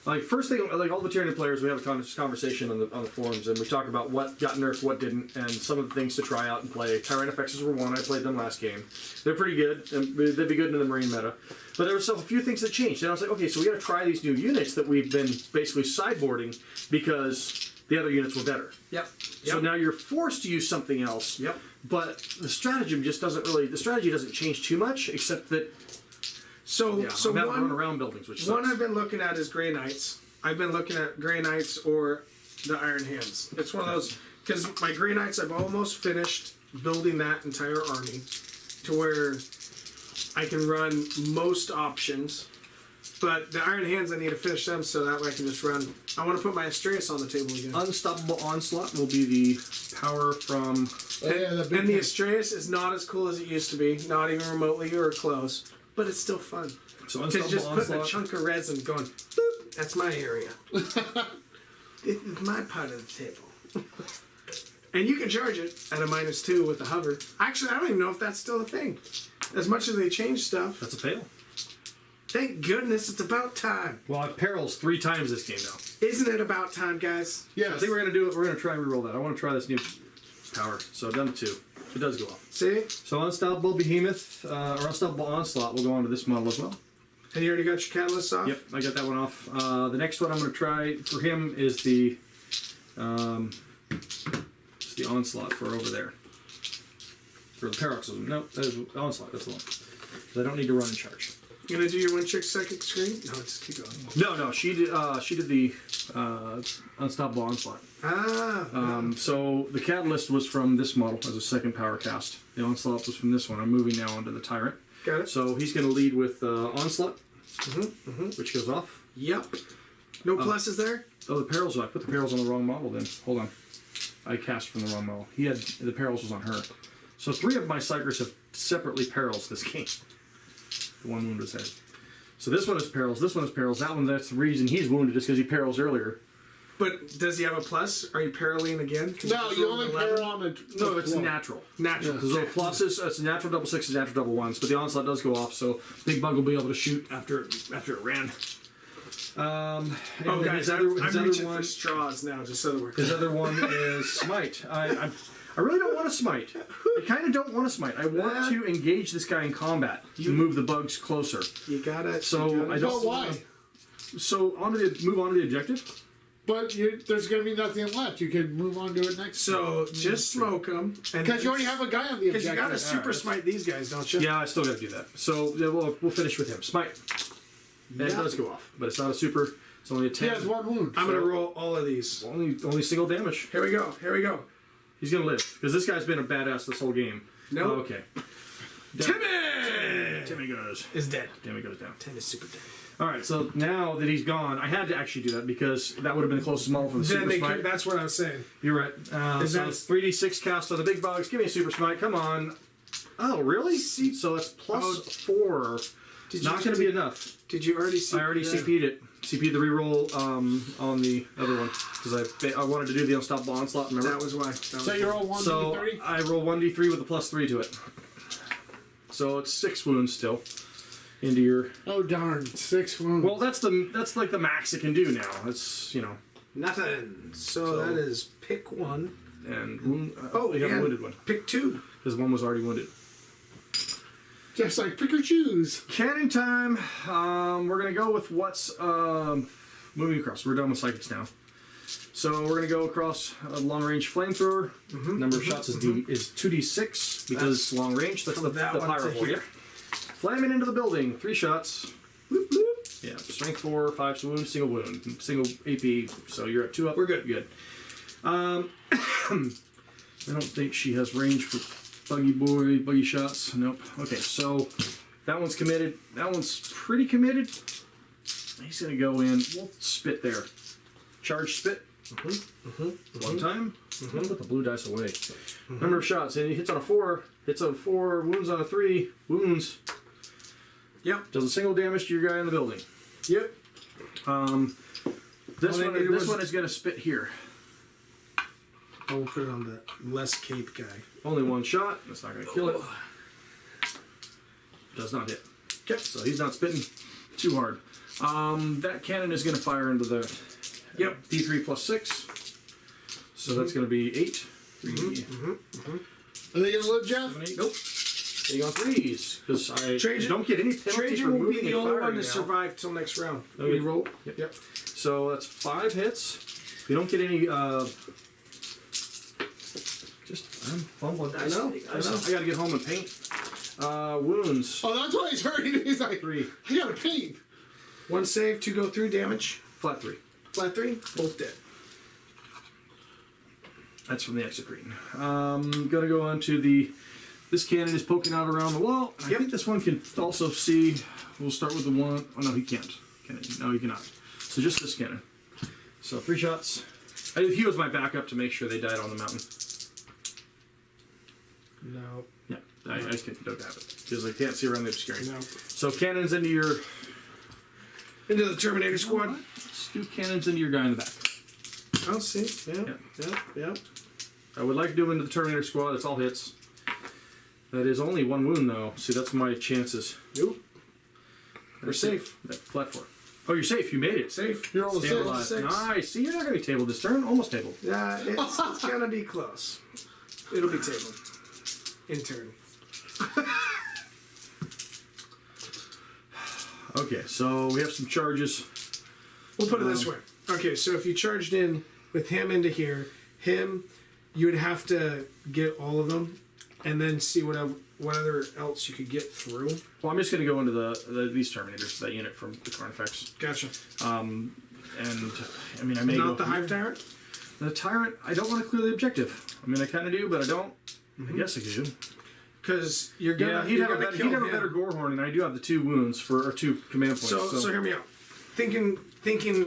Like, first thing, like all the Tyranid players, we have a conversation on the forums, and we talk about what got nerfed, what didn't, and some of the things to try out and play. Tyrannifexes were one. I played them last game. They're pretty good, and they'd be good in the Marine meta. But there were still a few things that changed, and I was like, okay, so we got to try these new units that we've been basically sideboarding because the other units were better. Yep. So now you're forced to use something else. Yep. But the stratagem just doesn't really. The strategy doesn't change too much, except that. So I'm not running one around buildings, which one sucks. I've been looking at is Grey Knights. I've been looking at Grey Knights or the Iron Hands. It's one of those, because my Grey Knights, I've almost finished building that entire army to where I can run most options. But the Iron Hands, I need to finish them so that way I can just run. I want to put my Astreus on the table again. Unstoppable Onslaught will be the power from. Yeah, the big And the one. Astreus is not as cool as it used to be, not even remotely or close, but it's still fun. So Because Unstoppable just putting a Onslaught. chunk of resin going, boop, That's my area. This is my part of the table. And you can charge it at a -2 with the hover. Actually, I don't even know if that's still a thing. As much as they change stuff. That's a fail. Thank goodness it's about time. Well, I've perils 3 times this game now. Isn't it about time, guys? Yes. I think we're gonna do it. We're gonna try and reroll that. I want to try this new power. So down to 2. It does go off. See? So Unstoppable Behemoth or Unstoppable Onslaught will go onto this model as well. And you already got your catalyst off? Yep, I got that one off. The next one I'm going to try for him is the Onslaught for over there. For the Paroxysm. No, that is Onslaught. That's the one. 'Cause I don't need to run and charge. You gonna do your Wind Chick second screen? No, just keep going. No, she did. She did the Unstoppable Onslaught. So the Catalyst was from this model as a second power cast. The Onslaught was from this one. I'm moving now onto the Tyrant. Got it? So he's going to lead with Onslaught, which goes off. Yep. No pluses there? Oh, the Perils. I put the Perils on the wrong model then. Hold on. I cast from the wrong model. He had the Perils was on her. So 3 of my Psychers have separately Perils this game. The 1 wound was there. So this one is Perils. This one is Perils. That one, that's the reason he's wounded, just because he Perils earlier. But does he have a plus? Are you paraling again? 'Cause No, you only pair on a. No, it's natural. Natural. Because the pluses, it's a natural double 6s, natural double 1s, but the Onslaught does go off, so Big Bug will be able to shoot after it ran. Oh, guys, I'm reaching for straws now, just so that we're His other one is Smite. I really don't want to Smite. I kind of don't want to Smite. I want to engage this guy in combat to move the bugs closer. You gotta. So you gotta I don't. But why? So move on to the objective. But there's going to be nothing left. You can move on to it next. So just smoke them. Because you already have a guy on the objective. Because you gotta super smite these guys, don't you? Yeah, I still got to do that. So yeah, we'll finish with him. Smite. And it does go off, but it's not a super. It's only a 10. He has 1 wound. I'm gonna roll all of these. Only single damage. Here we go. Here we go. He's gonna live because this guy's been a badass this whole game. No. Oh, okay. Timmy goes. Is dead. Timmy goes down. Tim is super dead. All right. So now that he's gone, I had to actually do that because that would have been the closest model for the super smite. That's what I was saying. You're right. So it's 3d6 cast on the big bugs. Give me a super smite. Come on. Oh, really? So it's plus 4. Not going to be enough. Did you already see? I already CP'd it. CP'd the reroll on the other one because I wanted to do the Unstoppable Onslaught. Remember? That was why. So you roll 1d3? So I roll 1d3 with a plus 3 to it. So it's 6 wounds still into your. Oh darn! 6 wounds. Well, that's like the max it can do now. It's Nothing. So that is pick 1. and wound. You have a and wounded one Pick 2. because one was already wounded. Just like pick or choose. Cannon time. We're gonna go with what's moving across. We're done with psychics now. So we're gonna go across a long range flamethrower. Number of shots is 2d6 because it's long range. That's the that one pyro to for you. here. Flaming into the building. 3 shots. Bloop, bloop. Yeah. Strength 4, 5 wound, single wound, single AP. So you're at 2 up. We're good. Good. I don't think she has range for buggy shots. Nope. Okay, so that one's committed. That one's pretty committed. He's gonna go in. We'll spit there. Charge spit. One time. I'll put the blue dice away. Number of shots. And he hits on a 4. Hits on 4. Wounds on a 3. Wounds. Yep. Does a single damage to your guy in the building. Yep. This one is gonna spit here. I'll put it on the less cape guy. Only 1 shot. That's not going to kill it. Does not hit. Okay, so he's not spitting too hard. That cannon is going to fire into the D3 plus 6. So that's going to be 8. 3. Are they gonna live, Jeff? 7, 8. Nope. Getting on 3s because I Trajan- don't get any penalty Trajan for will be moving the and only one firing to now. survive till next round. Okay. We roll. Yep. So that's 5 hits. You don't get any. I'm fumbling. I know. I gotta get home and paint. Wounds. Oh, that's why he's hurting. He's like, 3. I gotta paint. 1 save, 2 go through damage. Flat 3. Flat 3, both dead. That's from the exocrine. Gonna go on to the. This cannon is poking out around the wall. I think this one can also see. We'll start with the one. Oh no, he can't. No, he cannot. So just this cannon. So 3 shots. He was my backup to make sure they died on the mountain. No. Yeah, I don't have it because I can't see around the obscuring. No. So cannons into your Into the Terminator squad. Let's do cannons into your guy in the back. I'll see. Yeah. I would like to do him into the Terminator squad. It's all hits. That is only one wound, though. See, that's my chances. Nope. We're safe. Flat 4. Oh, you're safe. You made it. Safe. You're all Stabilized. Six. Nice. See, you're not going to be tabled this turn. Almost tabled. Yeah, it's gonna be close. It'll be tabled. In turn. Okay, so we have some charges. We'll put it this way. Okay, so if you charged in with him into here, you would have to get all of them, and then see what other else you could get through. Well, I'm just going to go into these Terminators, that unit from the Carnifex. Gotcha. And, I mean, I may Not go... the Hive Tyrant? The Tyrant, I don't want to clear the objective. I mean, I kind of do, but I don't. I guess I do. Because you're gonna, Yeah, he'd have a kill him. better Gorehorn, and I do have the 2 wounds or 2 command points. So hear me out. Thinking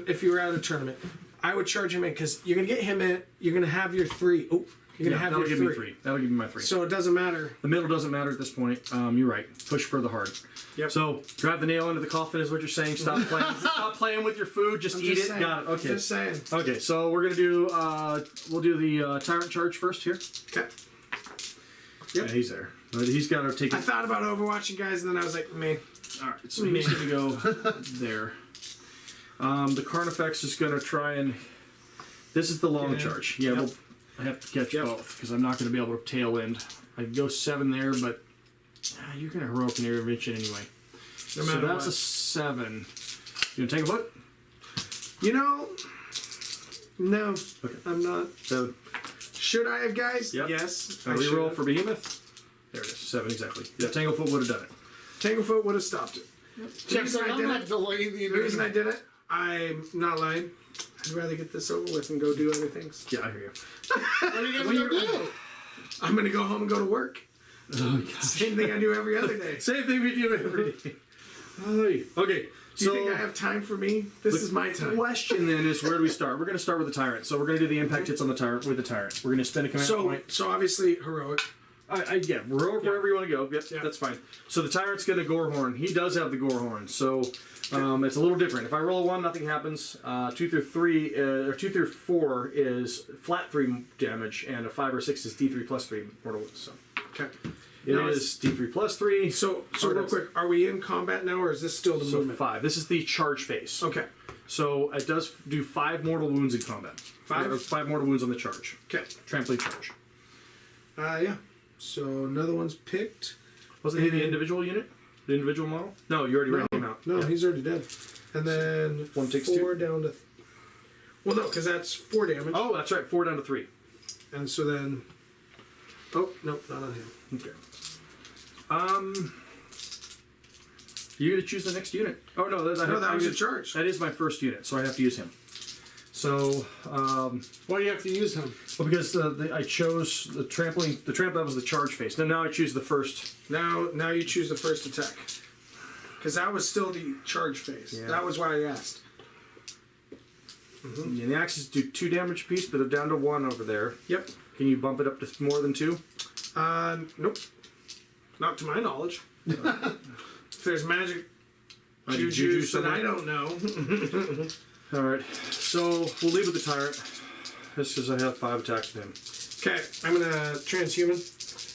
if you were out of the tournament, I would charge him in because you're gonna get him in. You're gonna have your 3. Oh, you're gonna have that'll your give 3. me 3. That'll give me my 3. So it doesn't matter. The middle doesn't matter at this point. You're right. Push for the hard. Yep. So drive the nail into the coffin is what you're saying. Stop playing. Stop playing with your food. Just I'm eat just it. saying. Got it. Okay. Just saying. Okay. So we're gonna do. We'll do the Tyrant charge first here. Okay. Yep. Yeah, he's there. But he's got to take. I thought about overwatching guys, and then I was like, meh. All right. So he's gonna go there. The Carnifex is gonna try and. This is the long charge. Yeah. Yep. Well, I have to catch both because I'm not going to be able to tail end. I can go 7 there, but you're going to heroic intervention anyway. No so matter that's what. a 7. You want to take a foot? You know, no, Okay. I'm not. 7. Should I have, guys? Yep. Yes. I I reroll should. for Behemoth. There it is. 7 exactly. Yeah, Tanglefoot would have done it. Tanglefoot would have stopped it. The reason I I'm did not it. delaying the The reason I did it. I'm not lying. I'd rather get this over with and go do other things. Yeah, I hear you. What are you gonna go do? I'm gonna go home and go to work. Oh, Same thing I do every other day. Same thing we do every day. Okay. Do you think I have time for me? This is my The time. question then is, where do we start? We're going to start with the Tyrant. So we're going to do the impact hits on the Tyrant with the Tyrant. We're going to spend a command point. So obviously heroic. Yeah, wherever you want to go. Yep, Yeah. that's fine. So the Tyrant's going to Gorehorn. He does have the Gorehorn. So it's a little different. If I roll a 1, nothing happens. 2 through 3, or 2 through 4 is flat 3 damage, and a 5 or 6 is D3 plus 3 mortal wounds. So Okay. it Now is D3 plus 3. So real quick, are we in combat now, or is this still the So movement? 5. This is the charge phase. Okay. So it does do 5 mortal wounds in combat. 5? Or 5 mortal wounds on the charge. Okay. Trampoline charge. Yeah. So another one's picked. Wasn't he the individual unit? The individual model? No, you already ran him out. No, Yeah. he's already dead. And then 1 takes 4 2. down to. Well, no, because that's 4 damage. Oh, that's right. 4 down to 3. And so then. Oh no, not on him. Okay. You get to choose the next unit. Oh no, That was a charge. That is my first unit, so I have to use him. So, Why do you have to use him? well, because I chose the trampoline. The tramp that was the charge phase. Now I choose the first. Now you choose the first attack. Because that was still the charge phase. Yeah. That was what I asked. And the axes do 2 damage apiece, but they're down to 1 over there. Yep. Can you bump it up to more than 2? Nope. Not to my knowledge. If there's magic Juju juju, then somewhere? I don't know. All right. So we'll leave with the tyrant. Just because I have 5 attacks with him. Okay, I'm gonna transhuman.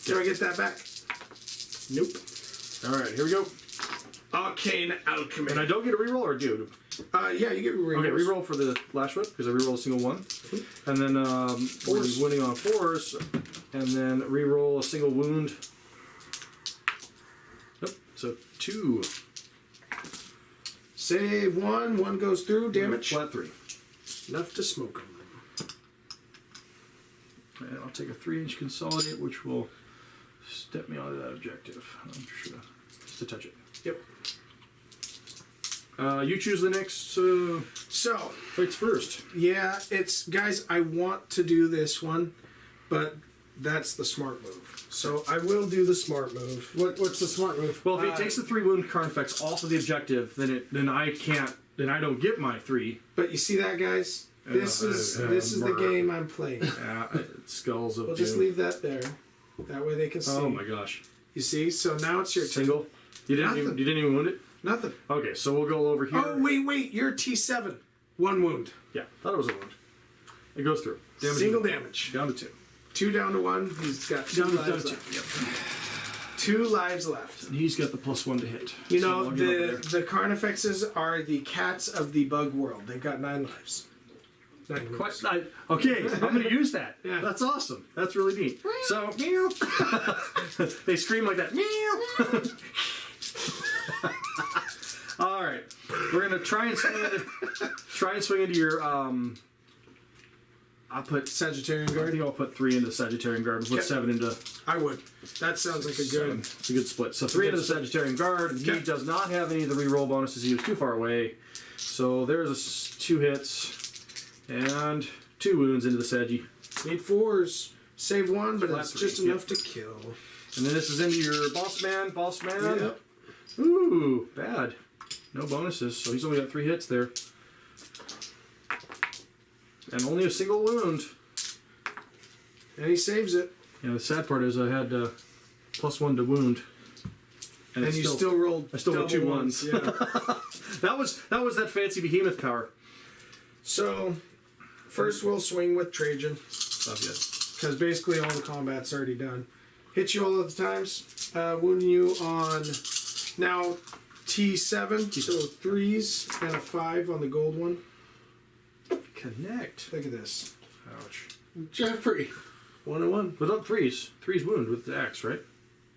Can I get that back? Nope. All right. Here we go. Arcane alchemy. And I don't get a reroll, or do? Yeah, you get rerolls. Okay, reroll for the Lash Whip, because I reroll a single 1. And then we're winning on 4s. And then reroll a single wound. Yep, so 2. Save 1. 1 goes through. Damage. Flat 3. Enough to smoke them. And I'll take a 3-inch consolidate, which will step me onto that objective. I'm sure. Just to touch it. Yep. You choose the next So, fights first. yeah, it's guys. I want to do this one, but that's the smart move. So I will do the smart move. What's the smart move? Well, if he takes the 3 wound Carnifex off of the objective, then I can't. Then I don't get my 3. But you see that, guys? This is the game I'm playing. Skulls of We'll just Doom. leave that there. That way they can see. Oh my gosh! You see? So now it's your turn. Single. You didn't Nothing. even wound it. Nothing. Okay, so we'll go over here. Oh, wait. You're T7. 1 wound. Yeah, thought it was a wound. It goes through. Single damage. Down to 2. 2 down to 1. He's got 2 Down lives to left. 2. Yep. 2 lives left. And he's got the +1 to hit. You So know, I'll get over there. the Carnifexes are the cats of the bug world. They've got 9 lives. 9 wounds. Okay, I'm going to use that. Yeah. That's awesome. That's really neat. So, they scream like that. All right, we're going to try and swing into your. I'll put Sagittarian I Guard. think I'll put 3 into Sagittarian Guard and put Okay. 7 into. I would. That sounds like a good. It's a good split. So 3 into the Sagittarian Guard. And he Okay. does not have any of the reroll bonuses. He was too far away. So there's 2 hits and 2 wounds into the Saggy. Need 4s. Save 1, but Flat it's 3, just yep. enough to kill. And then this is into your boss man. Yep. Ooh, bad. No bonuses, so he's only got 3 hits there. And only a single wound. And he saves it. Yeah, the sad part is I had +1 to wound. And it's you still rolled. I still got double 2 ones. Yeah. that was that fancy behemoth power. So, first we'll swing with Trajan. Not yet. Because basically all the combat's already done. Hit you all of the times. Wounding you on now T7. So 3s and a 5 on the gold one. Connect. Look at this. Ouch. Jeffrey. 1 and 1. Without 3s. 3's wound with the axe, right?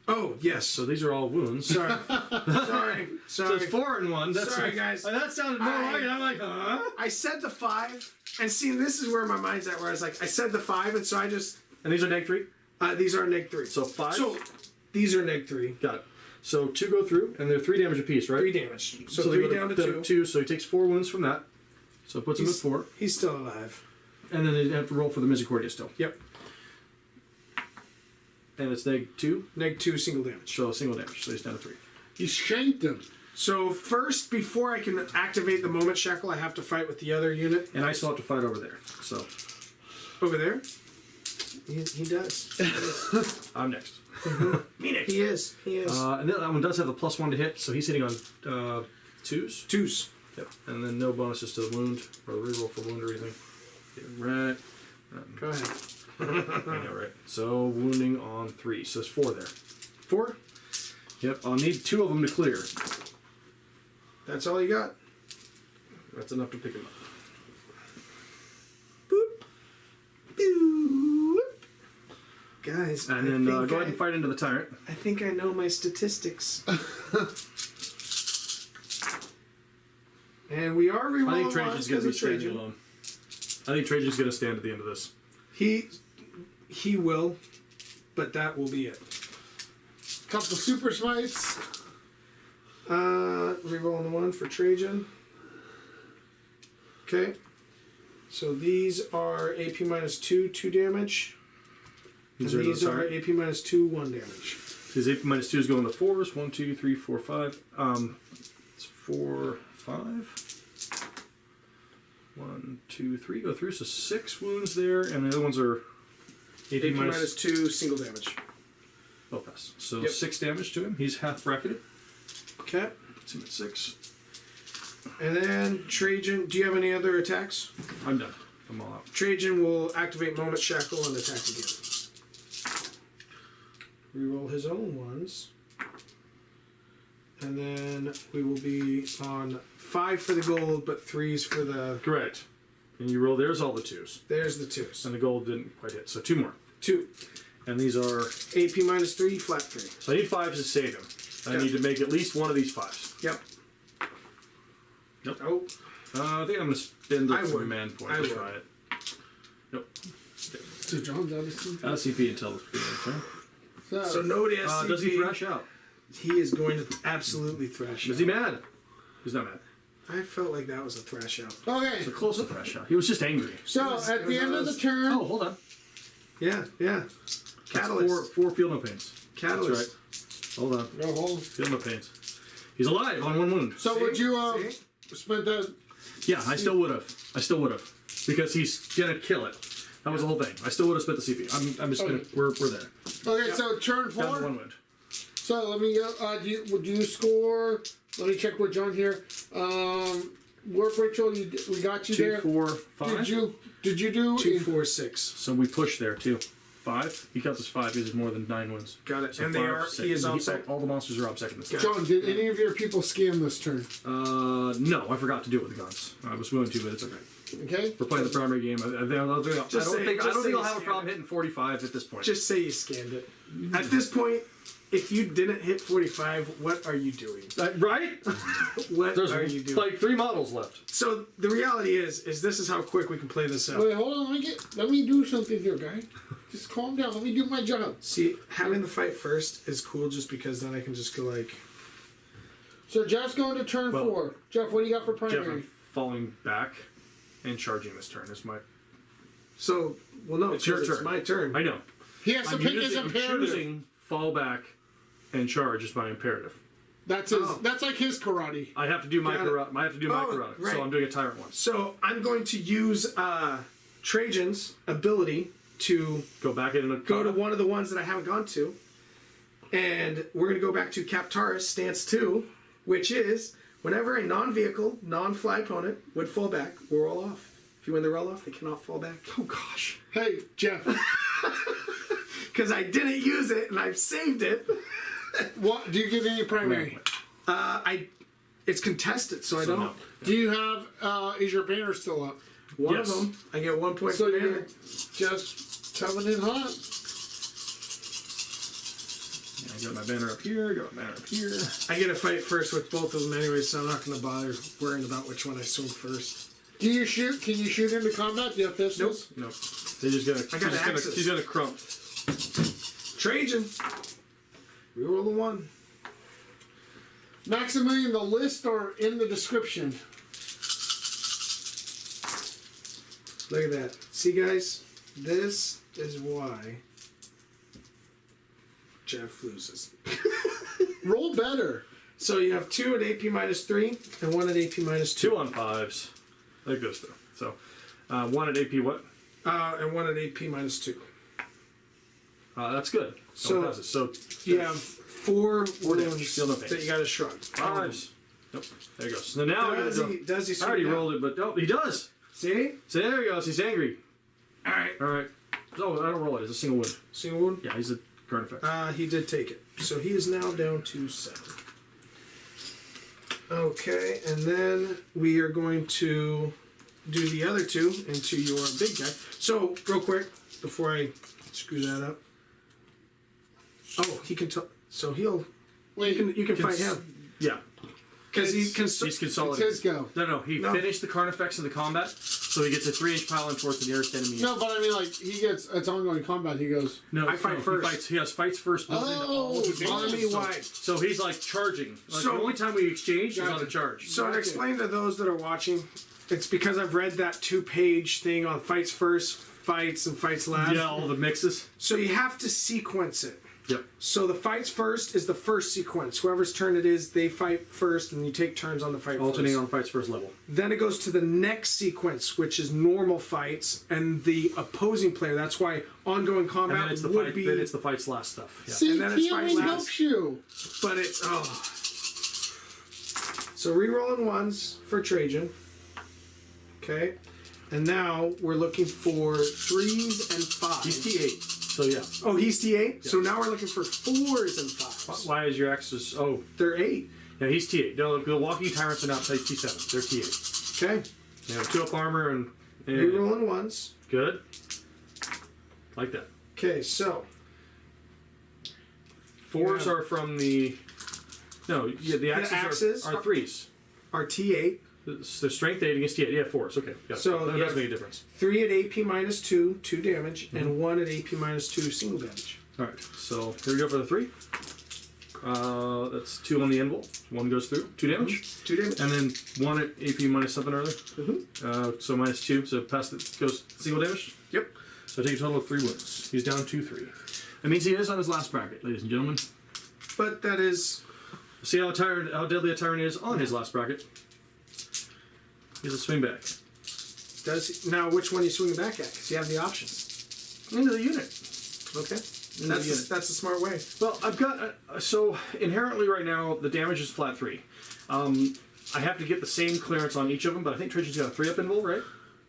Oh, yes. So these are all wounds. Sorry. Sorry. So it's 4 and 1. That's Sorry, guys. That sounded more like it. I'm like, huh? I said the 5. And see, this is where my mind's at, where I was like, I said the 5, and so I just... And these are -3? these are neg 3. So 5? So, these are neg 3. Got it. So 2 go through, and they're 3 damage apiece, right? 3 damage. So they 3 go down to 2. So he takes 4 wounds from that. So it puts him at 4. He's still alive. And then they have to roll for the Misericordia still. Yep. And it's -2, Neg 2 single damage. so single damage. So he's down to 3. You shanked him. So first, before I can activate the moment shackle, I have to fight with the other unit And I still have to fight over there. So over there. He does. I'm next. He is. He is. And that one does have the +1 to hit, so he's hitting on 2s. 2s. Yep. And then no bonuses to the wound or reroll for wound or anything. Yeah, right. Go ahead. I know, right? So wounding on 3. So there's 4 there. 4. Yep. I'll need 2 of them to clear. That's all you got. That's enough to pick him up. Boop. Boop. Guys, And then go ahead and fight into the tyrant. I think I know my statistics. And we are rerolling I think Trajan's going to be standing Trajan. alone. I think Trajan's going to stand at the end of this. He will, but that will be it. Couple super smites. Rerolling the 1 for Trajan. Okay. So these are AP -2, 2 damage. These and are these the are tyrant. AP -2, 1 damage. His AP -2 is going to 4s. 1, 2, 3, 4, 5. It's 4, 5. 1, 2, 3 go through. So 6 wounds there, and the other ones are AP AP -2, single damage. Oh, pass. So Yep. 6 damage to him. He's half bracketed. Okay. Puts him at 6. And then Trajan, do you have any other attacks? I'm done. I'm all out. Trajan will activate Moment Shackle and attack again. Reroll his own ones. And then we will be on 5 for the gold, but 3s for the... Correct. And you roll. There's all the 2s. There's the 2s. And the gold didn't quite hit. So 2 more. 2. And these are. AP -3, flat 3. So I need 5s to save him. I Yeah. need to make at least one of these 5s. Yep. Nope. Oh, I think I'm going to spend I the would. man point I to would. try it. Nope. So John's out of CP. Out of CP until the beginning of the turn. so no to SCP. Does he thrash out? He is going to absolutely thrash Is out. he mad? He's not mad. I felt like that was a thrash out. Okay. It's a close to thrash out. He was just angry. So was- at it the was end of the us. turn, Oh, hold on. Yeah, yeah. That's Catalyst. 4 field no pains. Catalyst. That's right. Hold on. no hold. Field no pains. He's alive on 1 wound. So See? would you See? spend that? Yeah, I still would have. Because he's gonna kill it. That was the whole thing. I still would have spent the CP. I'm just gonna. We're there. Okay, so turn Down to 1 4. wound. So let me go. Do you score? Let me check with John here. Work Rachel, we got you 2, there. 4, 5. Did you do 2, 4, 6. So we push there too. 5. He counts as 5 because there's more than 9 wins. Got it. So And 5, they are. 6. He is on sec. All the monsters are OBSEC in this. John, did any of your people scam this turn? No, I forgot to do it with the guns. I was willing to, but it's okay. Okay. We're playing the primary game. I don't think I'll have a scam problem it. hitting 45 at this point. Just say you scanned it. At this point, if you didn't hit 45, what are you doing? Right? What There's are you doing? like 3 models left. So the reality is this is how quick we can play this out. Wait, hold on. Let me do something here, guy. Just calm down. Let me do my job. See, having the fight first is cool just because then I can just go like. So Jeff's going to turn 4. Jeff, what do you got for Jeff, primary? I'm falling back and charging this turn. Is my. So, well, no, It's your It's turn. my turn. I know. He has to I'm pick his using- I'm imperative. choosing fall back and charge is my imperative. That's his. Oh. That's like his karate. I have to do my Got it. karate. I have to do my Oh, karate. right. So I'm doing a tyrant one. So I'm going to use Trajan's ability to Go back in and go to one of the ones that I haven't gone to, and we're going to go back to Captaris stance 2, which is whenever a non-vehicle, non-fly opponent would fall back, we'll roll off. If you win the roll off, they cannot fall back. Oh gosh. Hey, Jeff. Because I didn't use it and I've saved it. What do you get any primary? It's contested, so I don't. no. Do you have? Is your banner still up? One Yes. of them, I get 1 point So for you're banner. just coming in hot. I got my banner up here. Got my banner up here. I get a fight first with both of them anyway, so I'm not going to bother worrying about which one I swing first. Do you shoot? Can you shoot into combat? Do you have pistols? Nope. They're just gonna. I got axes. He's gonna crump. Trajan. Reroll the 1. Maximilian, the list are in the description. Look at that. See, guys? This is why Jeff loses. Roll better. So you have 2 at AP minus 3 and 1 at AP minus 2. 2 on 5s. That goes through. So 1 at AP what? And 1 at AP minus 2. That's good. So- That does it. So You have 4 damage. wounds Still no pain. that you got to shrug. 5s. Nope. There he goes. So now we're Does gonna he? go. Does he? I already swing down? rolled it, but no, he does. See? So there he goes. He's angry. All right. All right. Oh, I don't roll it. It's a single wound. Single wound. Yeah, he's a current effect. He did take it. So he is now down to 7. Okay, and then we are going to do the other 2 into your big guy. So, real quick, before I screw that up. Oh, he can. So he'll. Wait, You can fight him Yeah. because he can. He's it's consolidated. his go. No, he No. finished the current effects of the combat, so he gets a 3-inch pile in towards the nearest enemy. No, but I mean, like, he gets, it's ongoing combat. He goes, No, I fight first. He has fights first. built into all of his Oh, moves. Army wide. So he's like charging. Like So- the only time we exchange is on Gotcha. a charge. So to Gotcha. explain to those that are watching, it's because I've read that 2-page thing on fights first, fights, and fights last. Yeah, all the mixes. So you have to sequence it. Yep. So the fights first is the first sequence. Whoever's turn it is, they fight first, and you take turns on the fight Alternating first. on fights first level. Then it goes to the next sequence, which is normal fights, and the opposing player. That's why ongoing And combat then it's the would fight. be. Then it's the fights last stuff. Yeah. see, And then it's fight TMN last. helps you. But it's So rerolling 1s for Trajan. Okay. And now we're looking for 3s and 5s. He's T8. So yeah. Oh, he's T8? So now we're looking for 4s and 5s. Why is your axis? Oh, They're 8. yeah, he's T8. No, the walking tyrants are not T7. They're T8. Okay. They have 2 up armor and Rerolling 1s. good. Like that. Okay, so 4s Yeah. are from the. No, yeah, the axes, are 3s. our T8. The strength 8 against T8. Yeah, 4s. Okay. Got it. So, that yeah. does make a difference. 3 at AP minus 2, 2 damage, and 1 at AP minus 2, single damage. All right. So here we go for the 3. That's 2 on the anvil. 1 goes through. 2 damage. 2 damage. And then 1 at AP minus something or other. So minus 2. So past it goes single damage. Yep. So I take a total of 3 wounds. He's down 2-3. That means he is on his last bracket, ladies and gentlemen. But that is. See how deadly a tyrant is on his last bracket. He's a swing back. Now, which one are you swinging back at? Because you have the options. Into the unit. Okay. That's the smart way. Well, I've got so inherently right now the damage is flat 3. I have to get the same clearance on each of them, but I think Trajan's got a 3-up invul, right?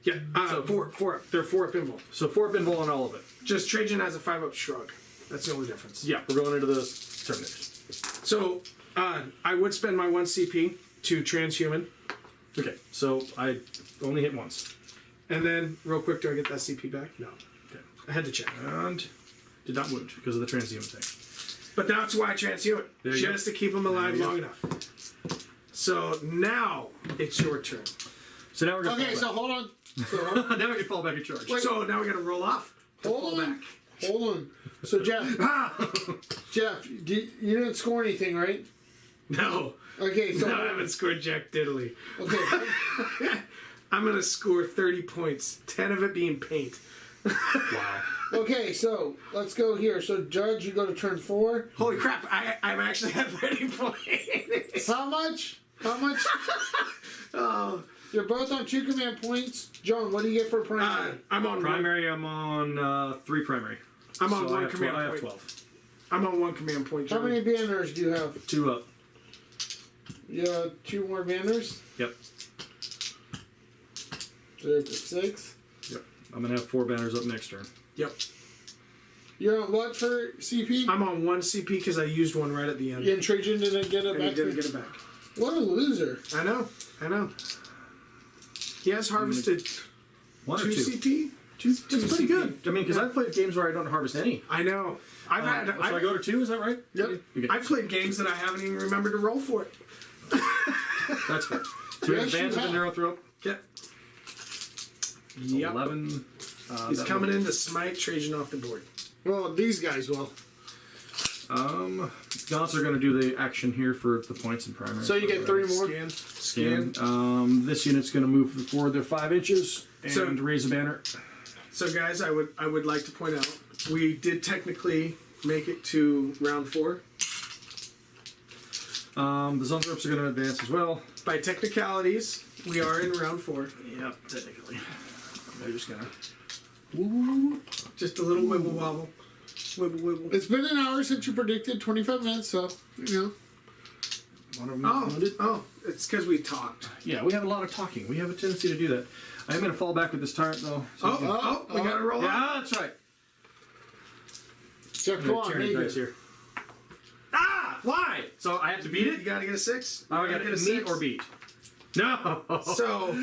Yeah, four up. They're 4 up invul. So 4-up invul on all of it. Just Trajan has a 5-up shrug. That's the only difference. Yeah, we're going into the Terminators. So I would spend my 1 CP to transhuman, Okay, so I only hit once. and then real quick, do I get that CP back? No. Okay. I had to check. And did not wound because of the transhuman thing. But that's why I transhuman. There you Just to keep them alive There you long enough. So now it's your turn. So now we're going to Okay, so hold on. So, now we can fall back in charge. So now we got to roll off. To fall hold on. back. Hold on. So Jeff, Jeff, you didn't score anything, right? No. Okay, so No, I haven't scored Jack Diddley. okay, I'm going to score 30 points, 10 of it being paint. Wow. okay, so let's go here. So Judge, you go to turn 4. Holy crap, I'm actually at 30 points. How much? How much? Oh, You're both on 2 command points. John, what do you get for primary? I'm on Primary, I'm on 3 primary. I'm on So I 1 have command I have point. 12. I'm on 1 command point. How Joey. many banners do you have? 2 up. You have 2 more banners? Yep. So you're up to 6. Yep. I'm going to have 4 banners up next turn. Yep. You're on what for CP? I'm on 1 CP because I used one right at the end. And Trajan didn't get it And he back. didn't get it back. What a loser. I know. He has harvested 1 or 2 2? CP. It's pretty CP. good. I mean, because I've played games where I don't harvest any. I know. I've had. So I go to 2, is that right? Yep. Okay. I've played games that I haven't even remembered to roll for it. That's fair. So we have Yes, you Vans with the have. Neuro Throw. Yep. Yep. 11. He's coming in to smite Trajan off the board. Well, these guys will. Gaunts are going to do the action here for the points in primary. So you get 3 more. Scan. This unit's going to move forward their 5 inches and So- raise a banner. So guys, I would like to point out we did technically make it to round 4. The Zunthrops are going to advance as well. By technicalities, we are in round 4. Yep, technically. They're just going to... Just a little wibble wobble. Wibble wibble. It's been an hour since you predicted 25 minutes, so, you know. One of them Oh, wounded. it's because we talked. Yeah, we have a lot of talking. We have a tendency to do that. I am going to fall back with this tyrant, though. So We gotta roll out. yeah, that's right. Jeff, come on, Tyranid make dice it. here. Ah! Why? So I have to beat You it? gotta get a 6. Oh, I You got to get a meet 6. or beat? No! So,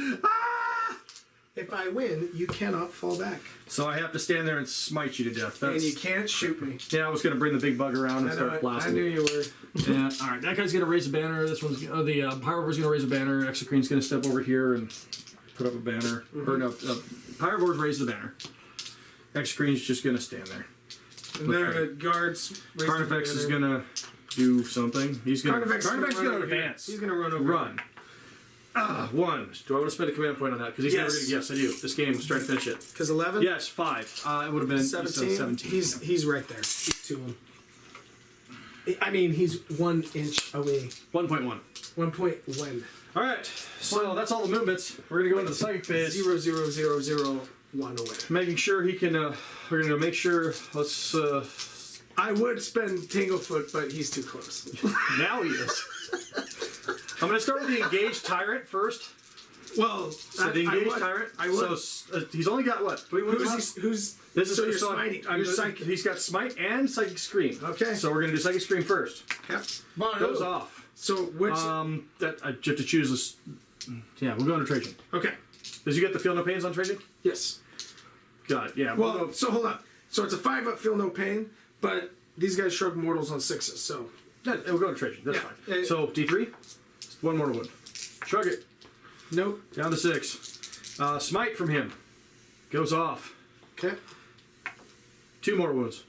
if I win, you cannot fall back. So I have to stand there and smite you to death. And That's, you can't shoot me. yeah, I was going to bring the big bug around and start I blasting. knew you were. Yeah, all right. That guy's going to raise a banner. This one's the Pyrovore's going to raise a banner. Exocrine's going to step over here and put up a banner. Or no, Pyrovore's raised the banner. Exocrine's just going to stand there. And then the guards. raise the Carnifex is banner. going to do something. He's going to Carnifex is going to run over here. advance. He's gonna run over. Run. 1. Do I want to spend a command point on that? Because he's Yes. never yes, I do. This game is trying to finish it. Because 11. Yes, 5. It would have been 17. 17. He's right there. He's to him. I mean, he's 1 inch away. 1.1. 1.1. All right. So that's all the movements. We're going to go into the psychic phase. 0.0001 away. Making sure he can. We're going to make sure. Let's. I would spend Tanglefoot, but he's too close. Now he is. I'm going to start with the engaged tyrant first. Well, So the engaged tyrant. I would. So he's only got what? 3 wounds left? Who's This is so you're so smiting. I'm You're just- psychic. He's got smite and psychic scream. Okay. So we're going to do psychic scream first. Yep. Goes off. So which? That you have to choose this. Yeah, we'll go into Trajan. Okay. Did you get the feel no pains on Trajan? Yes. Got it. Yeah. Well, so hold on. So it's a 5-up, feel no pain, but these guys shrug mortals on 6s. So we'll go to Trajan. That's Yeah. fine. So D3, 1 mortal wound. Shrug it. nope. Down to 6. Smite from him. Goes off. Okay. 2 mortal wounds.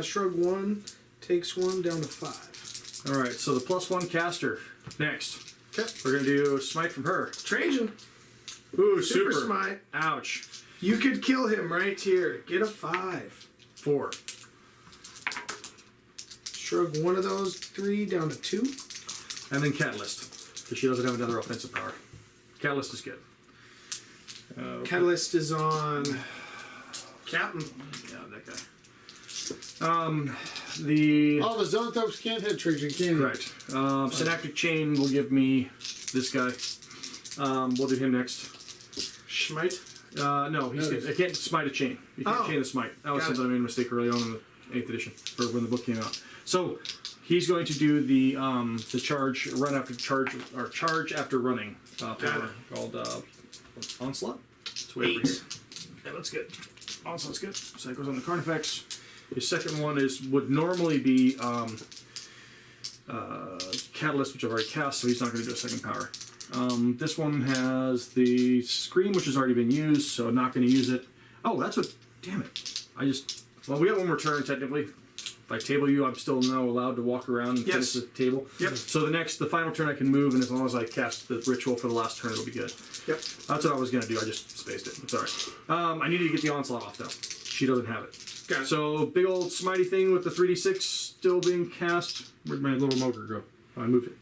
Shrug 1 takes 1 down to 5. All right. So the +1 caster next. Okay. We're gonna do smite from her. Trajan, Ooh, super super. smite. Ouch. You could kill him right here. Get a 5. 4. Shrug 1 of those 3 down to 2. And then Catalyst, because she doesn't have another offensive power. Catalyst is good. Catalyst is on Captain. Yeah, that guy. The Oh, the Zoanthropes can't hit Trajan, can he? right. Synaptic Chain will give me this guy. We'll do him next. Schmite. No, I can't smite a chain. You can't chain a smite. That was Got it. something I made a mistake early on in the 8th edition, or when the book came out. So he's going to do the charge, run after charge, or charge after running power called Onslaught. It's way over 8. here. Yeah, that's good. Onslaught's good. So that goes on the Carnifex. His second one would normally be Catalyst, which I've already cast, so he's not going to do a second power. This one has the Scream, which has already been used, so I'm not going to use it. Oh, that's what... Damn it. Well, we got one more turn, technically. If I table you, I'm still now allowed to walk around and finish the table. Yep. So the final turn I can move, and as long as I cast the ritual for the last turn, it'll be good. Yep. That's what I was going to do. I just spaced it. It's alright. I needed to get the Onslaught off, though. She doesn't have it. Got it. So, big old smitey thing with the 3d6 still being cast. Where'd my little motor go? Oh, I moved it.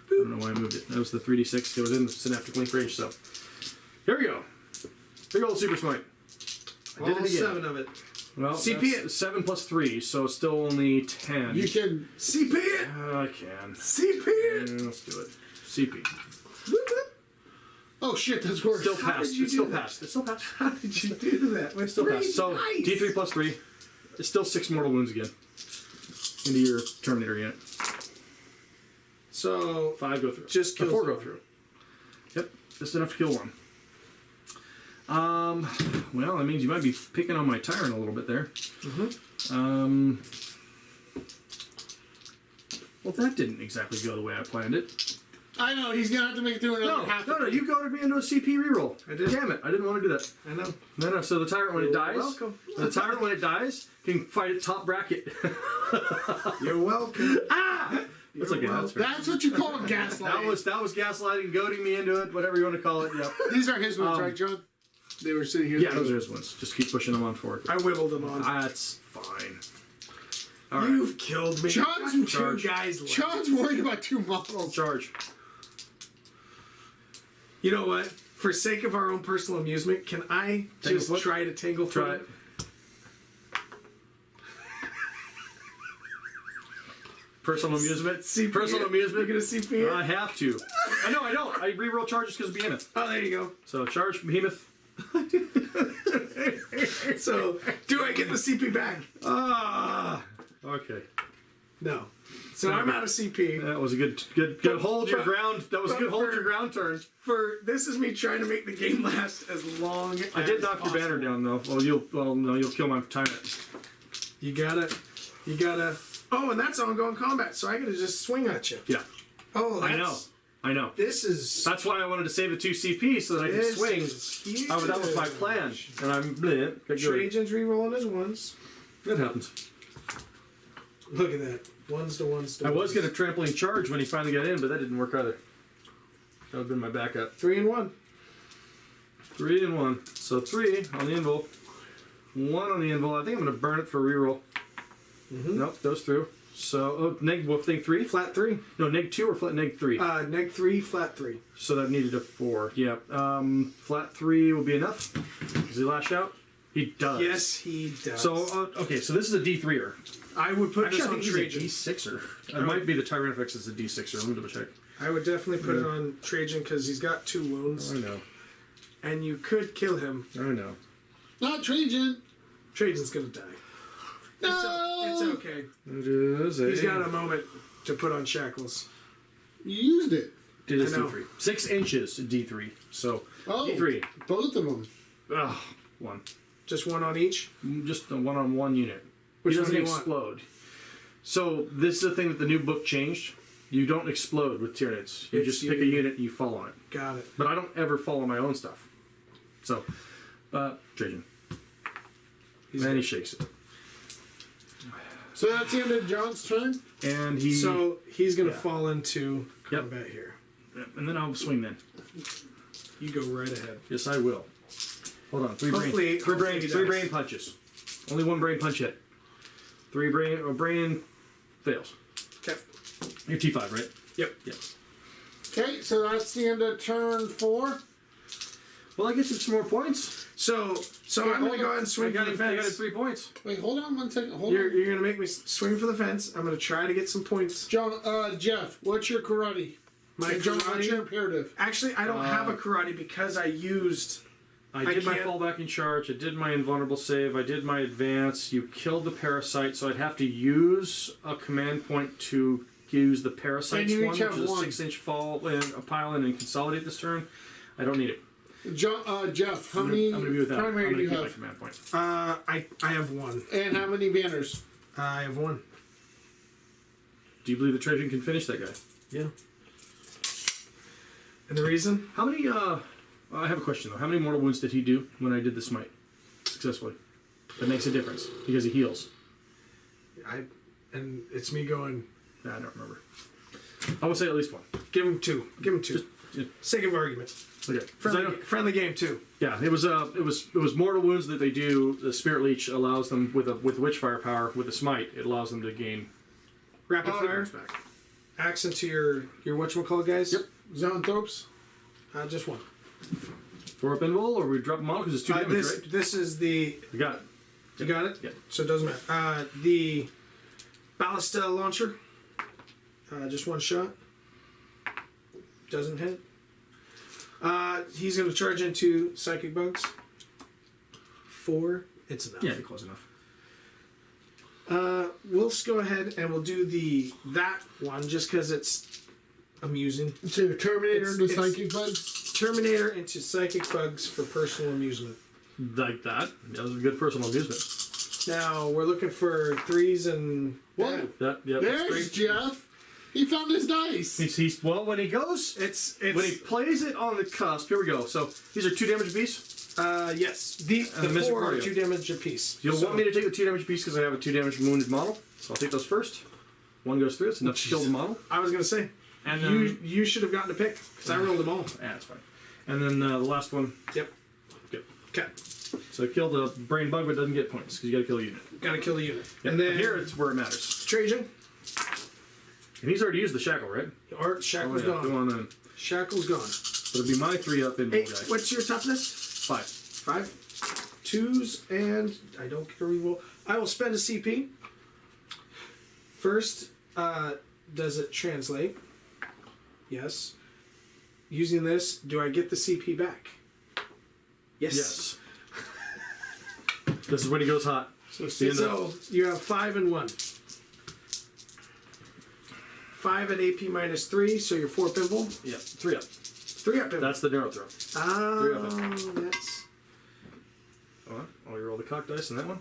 I don't know why I moved it. That was the 3d6. It was in the synaptic link range, so. Here we go. Big old super smite. I did All it again. 7 of it. Well, CP that's 7 plus 3, so it's still only 10. You can. CP it. I can. CP it. Yeah, let's do it. CP. Oh shit, that's worse. Still How passed. did you It's do still that? passed. It's still passed. How did you do that? With Still 3 passed. So, dice? D3 plus 3. It's still 6 mortal wounds again. Into your Terminator unit. So 5 go through. Just kills 4 the go one. through. Yep, just enough to kill one. Well, that means you might be picking on my Tyrant a little bit there. Well, that didn't exactly go the way I planned it. I know, he's gonna have to make it through another half. No, you goaded me into a CP reroll. I did. Damn it, I didn't want to do that. I know. No, so the Tyrant when it dies, welcome. the Tyrant when it dies can fight at top bracket. You're welcome. That's okay, that's fair. That's what you call gaslighting. That was gaslighting, goading me into it, whatever you want to call it. Yep. These are his ones, right, John? They were sitting here. Yeah, those are his ones. Just keep pushing them on forward. I whittled them on. That's fine. All right. You've killed me. John's Two guys left. John's worried about 2 models. Charge. You know what? For sake of our own personal amusement, can I just Tanglefoot? try to tangle Try foot it. Personal amusement. CP Personal it? amusement. You're gonna CP it? I have to. No, I don't. I reroll charges because of Behemoth. Oh, there you go. So charge Behemoth. So, do I get the CP back? Okay. No. So I'm out of CP. That was a good hold your ground. That was a good hold your ground turn. This is me trying to make the game last as long as I did knock your banner down though. Well, you'll kill my Tyrant. You gotta. Oh, and that's ongoing combat, so I gotta just swing at you. Yeah. Oh, I know. This is. That's why I wanted to save the 2 CP so that I could This swing. is huge. That was my plan, and I'm bleh, good. Trajan's rerolling his ones. That happens. Look at that. Ones to ones to I was ones. going to trampoline charge when he finally got in, but that didn't work either. That would have been my backup. 3 and 1. 3 and 1. So 3 on the invul. 1 on the invul. I think I'm going to burn it for reroll. Nope, goes through. So, neg what thing 3? Flat 3. No, neg 2 or flat neg 3? Neg 3, flat 3. So that needed a 4. Yeah. Flat 3 will be enough. Does he lash out? He does. Yes, he does. So, okay, so this is a D3er. I would put Actually, this I on think Trajan. he's a D6er. It might be the Tyrannifex is a D6er. Let me double check. I would definitely put it on Trajan because he's got 2 wounds. I know. And you could kill him. I know. Not Trajan. Trajan's gonna die. No. It's okay. It is He's got a moment to put on shackles. You used it. It is I know. D3. 6 inches D3. So, Oh, D3. both of them. Ugh, 1. Just 1 on each. Just a one-on-one unit. Which He one doesn't do you want? explode. So, this is the thing that the new book changed. You don't explode with Tyranids. You just pick a unit and you fall on it. Got it. But I don't ever fall on my own stuff. So, Trajan. And he shakes it. So that's the end of John's turn. And he... So he's gonna Yeah. fall into Yep. combat here. And then I'll swing then. You go right ahead. Yes, I will. Hold on. 3 Hopefully- hopefully he three dies. brain punches. Only 1 brain punch hit. 3 brain fails. Okay. You're T5, right? Yep. Yep. Okay, so that's the end of turn 4. Well, I get some more points. So I'm gonna go ahead and I swing got for it. the I got it fence. 3 points. Wait, hold on 1 second. Hold You're, on. you're gonna make me swing for the fence. I'm gonna try to get some points. John, Jeff, what's your karate? My And John, what's your karate. imperative? Actually, I don't have a karate because I used. I did my can't- fallback in charge. I did my invulnerable save. I did my advance. You killed the parasite, so I'd have to use a command point to use the parasites And you one, each which have is a one. 6-inch fall and a pile in and consolidate this turn. I don't need it. John, Jeff, how I'm many gonna be without. I'm primary gonna do you keep my have? command points. I have one. And how many banners? I have one. Do you believe the Trajan can finish that guy? Yeah. And the reason? How many? I have a question though. How many mortal wounds did he do when I did the smite successfully? That makes a difference because he heals. And it's me going. I don't remember. I would say at least one. Give him two. Give him two. Yeah. Sake of argument. Okay. 'Cause I don't- Friendly game too. Yeah, it was mortal wounds that they do. The Spirit Leech allows them with Witchfire power with the smite. It allows them to gain Rapid fire. back. Axe into your whatchamacallit, guys. Yep. Zoanthropes? Just one. 4 up and roll, or we drop them all because it's 2 damage, right? This is the. You got it. You got it. Yeah. So it doesn't matter. The ballista launcher. Just one shot. Doesn't hit. He's going to charge into psychic bugs. 4. It's enough. Yeah, you're close enough. We'll just go ahead and we'll do that one just because it's amusing. So Terminator into It's- Psychic Bugs? Terminator into psychic bugs for personal amusement. Like that. That was a good personal amusement. Now we're looking for 3s and. Whoa. Yeah, There's Jeff. He found his dice. He's well when he goes. It's When he plays it on the cusp. Here we go. So these are 2 damage apiece. yes. The Mystic 4 are Warrior. 2 damage apiece. You'll So- want me to take the 2 damage apiece because I have a 2 damage wounded model. So I'll take those first. 1 goes through. It's enough to kill the model. I was gonna say, And you should have gotten a pick because I rolled them all. Yeah, that's fine. And then the last one. Yep. Good. Okay. So I killed a brain bug, but doesn't get points because you got to kill a unit. Gotta kill the unit. Yeah, And then but here it's where it matters. Trajan. And he's already used the shackle, right? Art Shackle's Oh, yeah. Go gone. on then. Shackle's gone. So it'll be my 3 up in Hey, guy. what's your toughness? 5. 5. 2s and I don't get a reroll. I will spend a CP. First, does it translate? Yes. Using this, do I get the CP back? Yes. This is when he goes hot. So, The end of- you have 5 and 1. 5 at AP minus 3, so you're 4 pimple. Yeah, 3 up. 3 up pimple. That's the narrow throw. oh, up. that's Oh, you roll the cock dice in that one.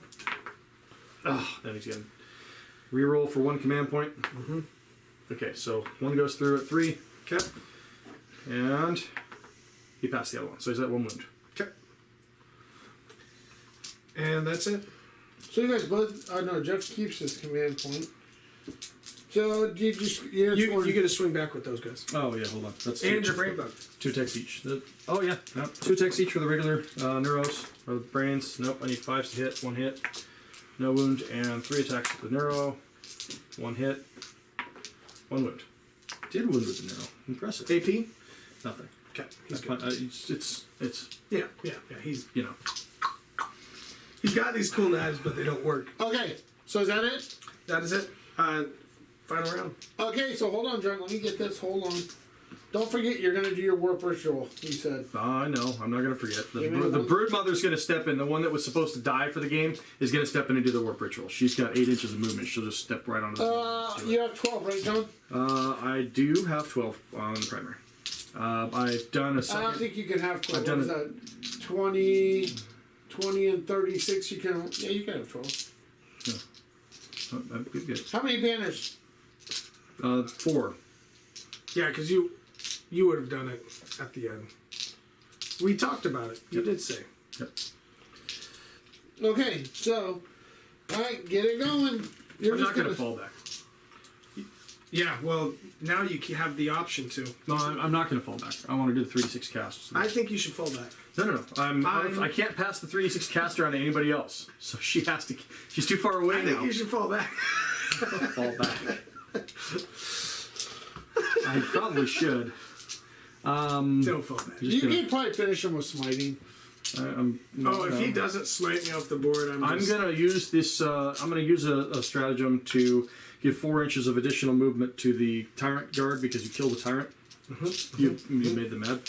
Oh, then he's going to reroll for 1 command point. Mm-hmm. Okay, so 1 goes through at 3. okay. And he passed the other one, so he's at 1 wound. Okay. And that's it. So you guys both... no, Jeff keeps his command point. So you just... You get to swing back with those guys. Oh, yeah, hold on. That's And your brain bug. 2 attacks each. Oh, yeah. Nope. 2 attacks each for the regular neuros, or the brains. Nope, I need 5s to hit. 1 hit. No wound. And 3 attacks with the neuro. 1 hit. 1 wound. Did wound with the neuro. Impressive. AP? Nothing. Okay. He's But, good. it's Yeah. He's you know. got these cool knives, but they don't work. Okay, so is that it? That is it. Final round. Okay, so hold on, John. Let me get this. Hold on. Don't forget, you're going to do your warp ritual, he said. Oh, I know. I'm not going to forget. Give me The one. bird mother's going to step in. The one that was supposed to die for the game is going to step in and do the warp ritual. She's got 8 inches of movement. She'll just step right onto the You have 12, right, John? I do have 12 on the primary. I've done a I second. don't think you can have 12. I've done What is that? 20 and 36, you can... Yeah, you can have 12. Oh, that'd be good. How many banners? 4. Yeah, because you would have done it at the end. We talked about it. You did say. Yep. Okay, so... Alright, get it going. You're I'm just not going to fall back. Yeah, well, now you have the option to. No, I'm not going to fall back. I want to do the 3d6 casts. I think you should fall back. No. I can't pass the 3d6 caster on to anybody else. So she has to. She's too far away I think now. you should fall back. Fall back. I probably should. Don't fall back. Just You gonna- can probably finish them with smiting. If he doesn't snipe me off the board, I'm gonna use this. I'm gonna use a stratagem to give 4 inches of additional movement to the tyrant guard because you killed the tyrant. You made them mad.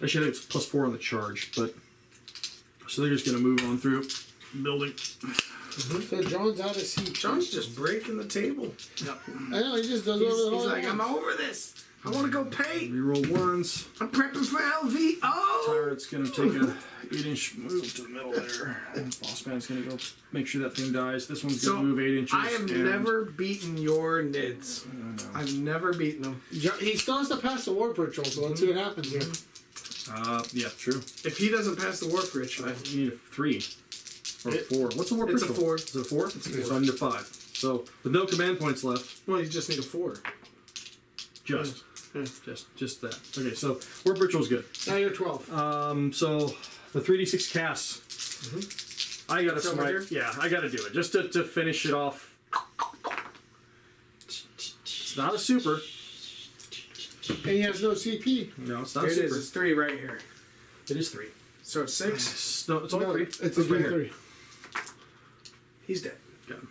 Actually, I think it's +4 on the charge, but so they're just gonna move on through building. So John's out of seat. John's just breaking the table. I know, he just does He's, over the he's whole like, I'm time. over this. I want to go paint. Reroll 1s. I'm prepping for LVO. Tyrant's gonna take a 8-inch move to the middle there. Boss man's gonna go make sure that thing dies. This one's gonna move 8 inches. I have and- never beaten your Nids. I've never beaten them. He still has to pass the war patrol, so let's see what happens here. Yeah, true. If he doesn't pass the warp ritual, You need a 3 or 4. What's a warp It's a ritual? 4. Is it a 4? It's a 4. So I need a 5. So with no command points left, well, you just need a 4. just Yeah. just that. Okay, so warp ritual's good. Now you're 12. So the 3d6 casts. I gotta It's over smite. here? Yeah, I gotta do it just to finish it off. It's not a super. And he has no CP. No, it's not Here a it super. is. It's 3 right here. It is 3. So it's 6. No, it's only No, 3. it's a right here. D3. He's dead. Got him.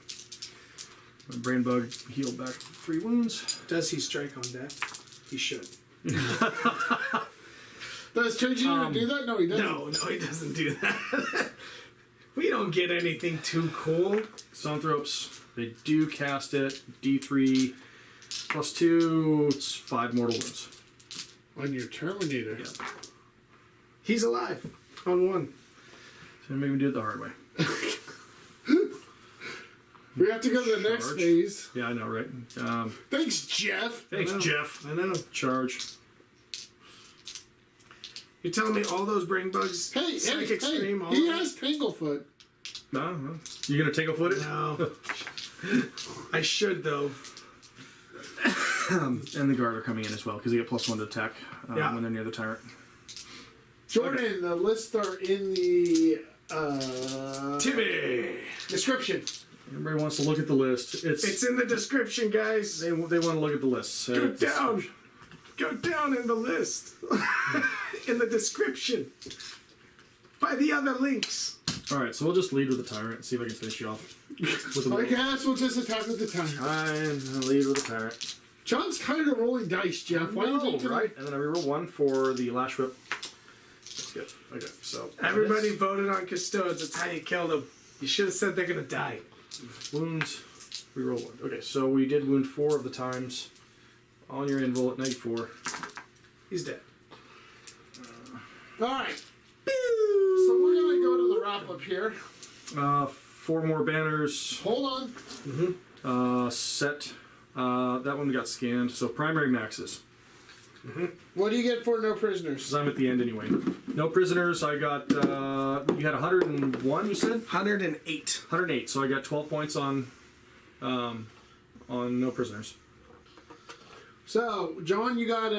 My brain bug healed back 3 wounds. Does he strike on death? He should. Does Church even do that? No, he doesn't. No, he doesn't do that. We don't get anything too cool. Zoanthropes, they do cast it. D3 +2, it's 5 mortal wounds. On your Terminator. Yeah. He's alive on 1. So maybe do it the hard way. We have to go to the next Charge. phase. Yeah, I know, right? Thanks, Jeff. Thanks, I know. Jeff. I know. Charge. You're telling me all those brain bugs, Hey, psychic hey, stream, all he that? has Tanglefoot. No. You gonna take a foot it? No. I should though. And the guard are coming in as well because they get +1 to attack Yeah. when they're near the tyrant. Jordan, the lists are in the Timmy. description. Everybody wants to look at the list. It's in the description, guys. They want to look at the list. Go down. Go down in the list. In the description. By the other links. All right, so we'll just lead with the tyrant and see if I can finish you off. With the I guess we'll just attack at the time. Fine, I'll lead with the tyrant. John's tired of rolling dice, Jeff. Why do you No, think right? And then I reroll 1 for the lash whip. That's good. Okay, so Everybody voted on Custodes. That's how you kill them. You should have said they're gonna die. wounds. Reroll 1. Okay, so we did wound 4 of the times. On your invul at -4. He's dead. All right. So we're gonna go to the wrap up here. 4 more banners. Hold on. Set. That one got scanned. So primary maxes. What do you get for no prisoners? Because I'm at the end anyway. No prisoners. I got. You had 101. You said 108. 108. So I got 12 points on no prisoners. So, John, you got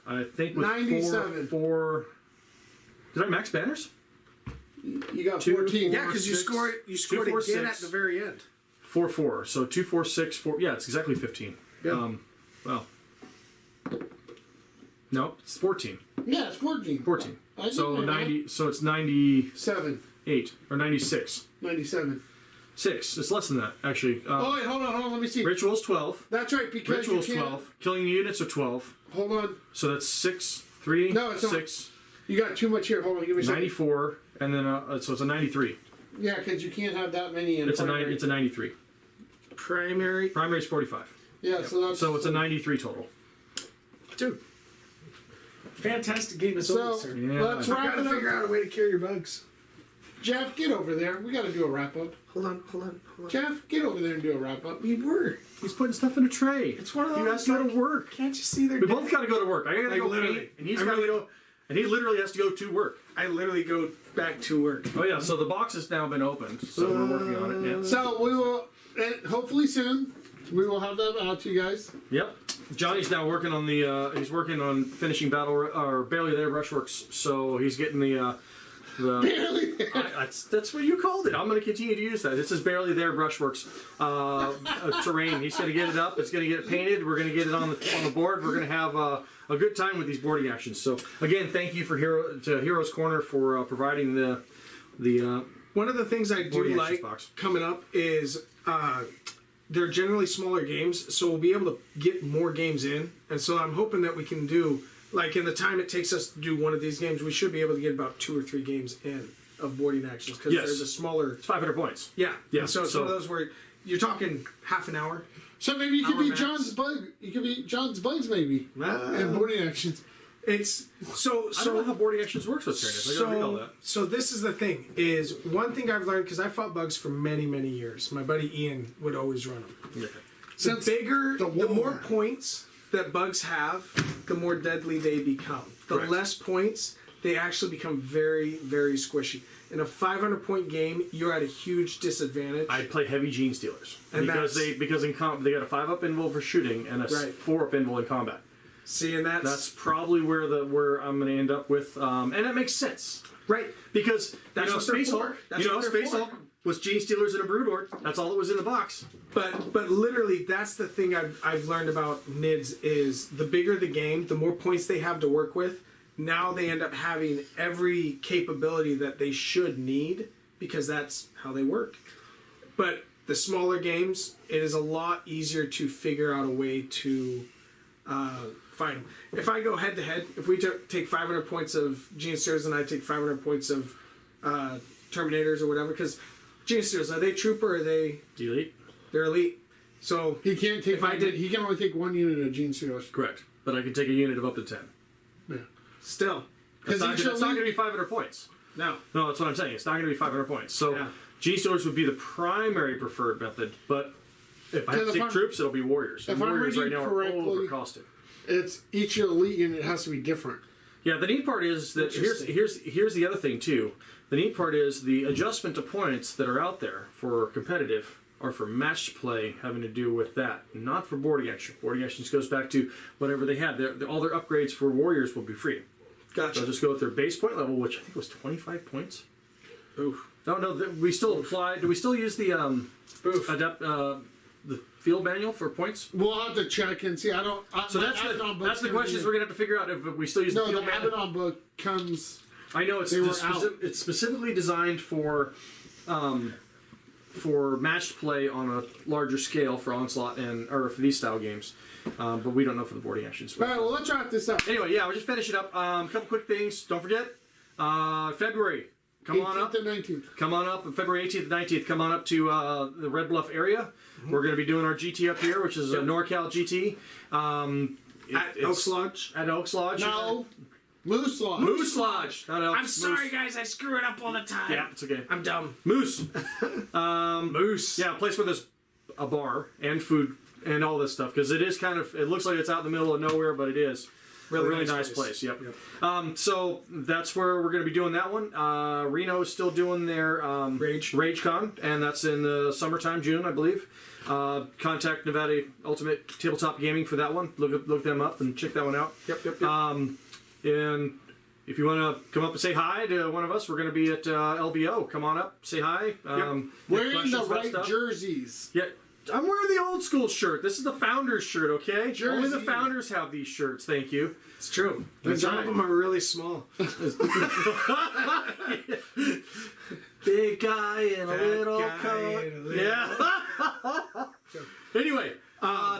I think with 97. four. Did I max banners? you got 2, 14. Yeah, because you 6, scored. You scored 2, 4, again 6. at the very end. 4, 4. So 2, 4, 6, 4. Yeah, it's exactly 15. Yeah. Well. No, it's 14. Yeah, it's 14. 14. I did So my 90. So it's 98 7. or 96. 97. 6. It's less than that actually. Oh, wait, hold on, let me see. Ritual's 12. That's right, because Ritual's you can't... 12. Killing units are 12. Hold on. So that's 6, 3, No, it's not. 6, You got too much here. Hold on, give me a second. 94, and then so it's a 93. Yeah, because you can't have that many in It's a primary. it's a 93. Primary. Primary is 45. Yeah, so that's... So it's a 93 total. Dude. Fantastic game of So, Souls, sir. Yeah. let's I wrap gotta it up. figure out a way to kill your bugs. Jeff, get over there. We got to do a wrap up. Hold on. Jeff, get over there and do a wrap up. We were. He's putting stuff in a tray. It's one of You those. has to go to work. Can't you see their? We both got to go to work. I got to Like, go literally. paint, and he's I got to really- go, and he literally has to go to work. I literally go back to work. Oh yeah, so the box has now been opened, so we're working on it. Yeah. So, we will... And hopefully soon, we will have that out to you guys. Yep. Johnny's now working on the. He's working on finishing battle or barely there brushworks. So he's getting the Barely. That's what you called it. I'm going to continue to use that. This is barely there. Brushworks terrain. He's going to get it up. It's going to get it painted. We're going to get it on the board. We're going to have a good time with these boarding actions. So again, thank you to Heroes Corner for providing the One of the things I do boarding like actions box. coming up is they're generally smaller games, so we'll be able to get more games in. And so I'm hoping that we can do, like in the time it takes us to do one of these games, we should be able to get about 2 or 3 games in of boarding actions because Yes. there's a smaller. It's 500 points. Yeah, Yeah, And so it's so- one of those where you're talking half an hour. So maybe you could Our be max. John's bug. You could be John's bugs maybe. And boarding actions. It's so I don't know how boarding actions works with Tyranids. I gotta read all that. So this is the thing: is one thing I've learned because I fought bugs for many, many years. My buddy Ian would always run them. Okay. The bigger, the the more war. points that bugs have, the more deadly they become. The Correct. less points, they actually become very, very squishy. In a 500-point game, you're at a huge disadvantage. I play heavy Gene Stealers And because that's- they got a 5-up invul for shooting and a Right. 4-up invul in combat. See, and That's probably where I'm going to end up with, and it makes sense right. because That's what they're Space for. Hulk, That's what they're Space for. Hulk was Gene Stealers and a Broodlord. That's all that was in the box. But literally, that's the thing I've learned about NIDS is the bigger the game, the more points they have to work with. Now they end up having every capability that they should need because that's how they work. But the smaller games, it is a lot easier to figure out a way to fight them. If I go head to head, if we take 500 points of Gene Stealers and I take 500 points of Terminators or whatever, because Gene Stealers, are they trooper or are they... Elite? They're elite. So He can't take. If I did- he can only take 1 unit of Gene Stealers. Correct. But I can take a unit of up to 10. Yeah. still, That's not, each that's not elite- going to be 500 points. no. No, that's what I'm saying. It's not going to be 500 points. So Yeah. Gene Stealers would be the primary preferred method, but if I have to Because if take I'm- troops, it'll be Warriors. if I'm Warriors right reading now are correctly- overcosted. It's each elite unit has to be different. Yeah, the neat part is that here's the other thing too. The neat part is the adjustment to points that are out there for competitive or for match play having to do with that, not for boarding action. Boarding actions goes back to whatever they had. All their upgrades for Warriors will be free. Gotcha. They'll just go with their base point level, which I think was 25 points. Oof. No, we still apply. Do we still use the Oof. the field manual for points? We'll have to check and see. I don't. So my that's Abaddon book the comes questions in- we're gonna have to figure out if we still use No, the the field manual. Abaddon book comes. I know They were out. it's specifically designed for matched play on a larger scale for Onslaught or for these style games, but we don't know for the boarding actions. All right, well, let's wrap this up. Anyway, yeah, we'll just finish it up. A couple quick things. Don't forget, February. Come on up. 18th and 19th. Come on up, February 18th and 19th. Come on up to the Red Bluff area. We're going to be doing our GT up here, which is a NorCal GT. At Oaks Lodge. At Oaks Lodge. No, Moose Lodge. Moose Lodge. Not Elks, I'm sorry, Moose. guys. I screw it up all the time. Yeah, it's okay. I'm dumb. Moose. Moose. Yeah, a place where there's a bar and food and all this stuff because it is kind of. It looks like it's out in the middle of nowhere, but it is. Really nice place. Yep. So that's where we're going to be doing that one. Reno is still doing their RageCon, and that's in the summertime, June, I believe. Contact Nevada Ultimate Tabletop Gaming for that one. Look them up and check that one out. Yep. And if you want to come up and say hi to one of us, we're going to be at LVO. Come on up, say hi. Wearing the questions about right stuff. jerseys. Yeah, I'm wearing the old school shirt. This is the Founders shirt, okay? Jersey. Only the Founders have these shirts. Thank you. It's true. And That's some right. of them are really small. Big guy in a Fat little guy coat. in a little- Yeah. Anyway,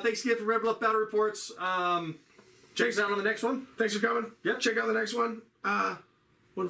thanks again for Red Bluff Battle Reports. Check us out on the next one. Thanks for coming. Yep. Check out the next one.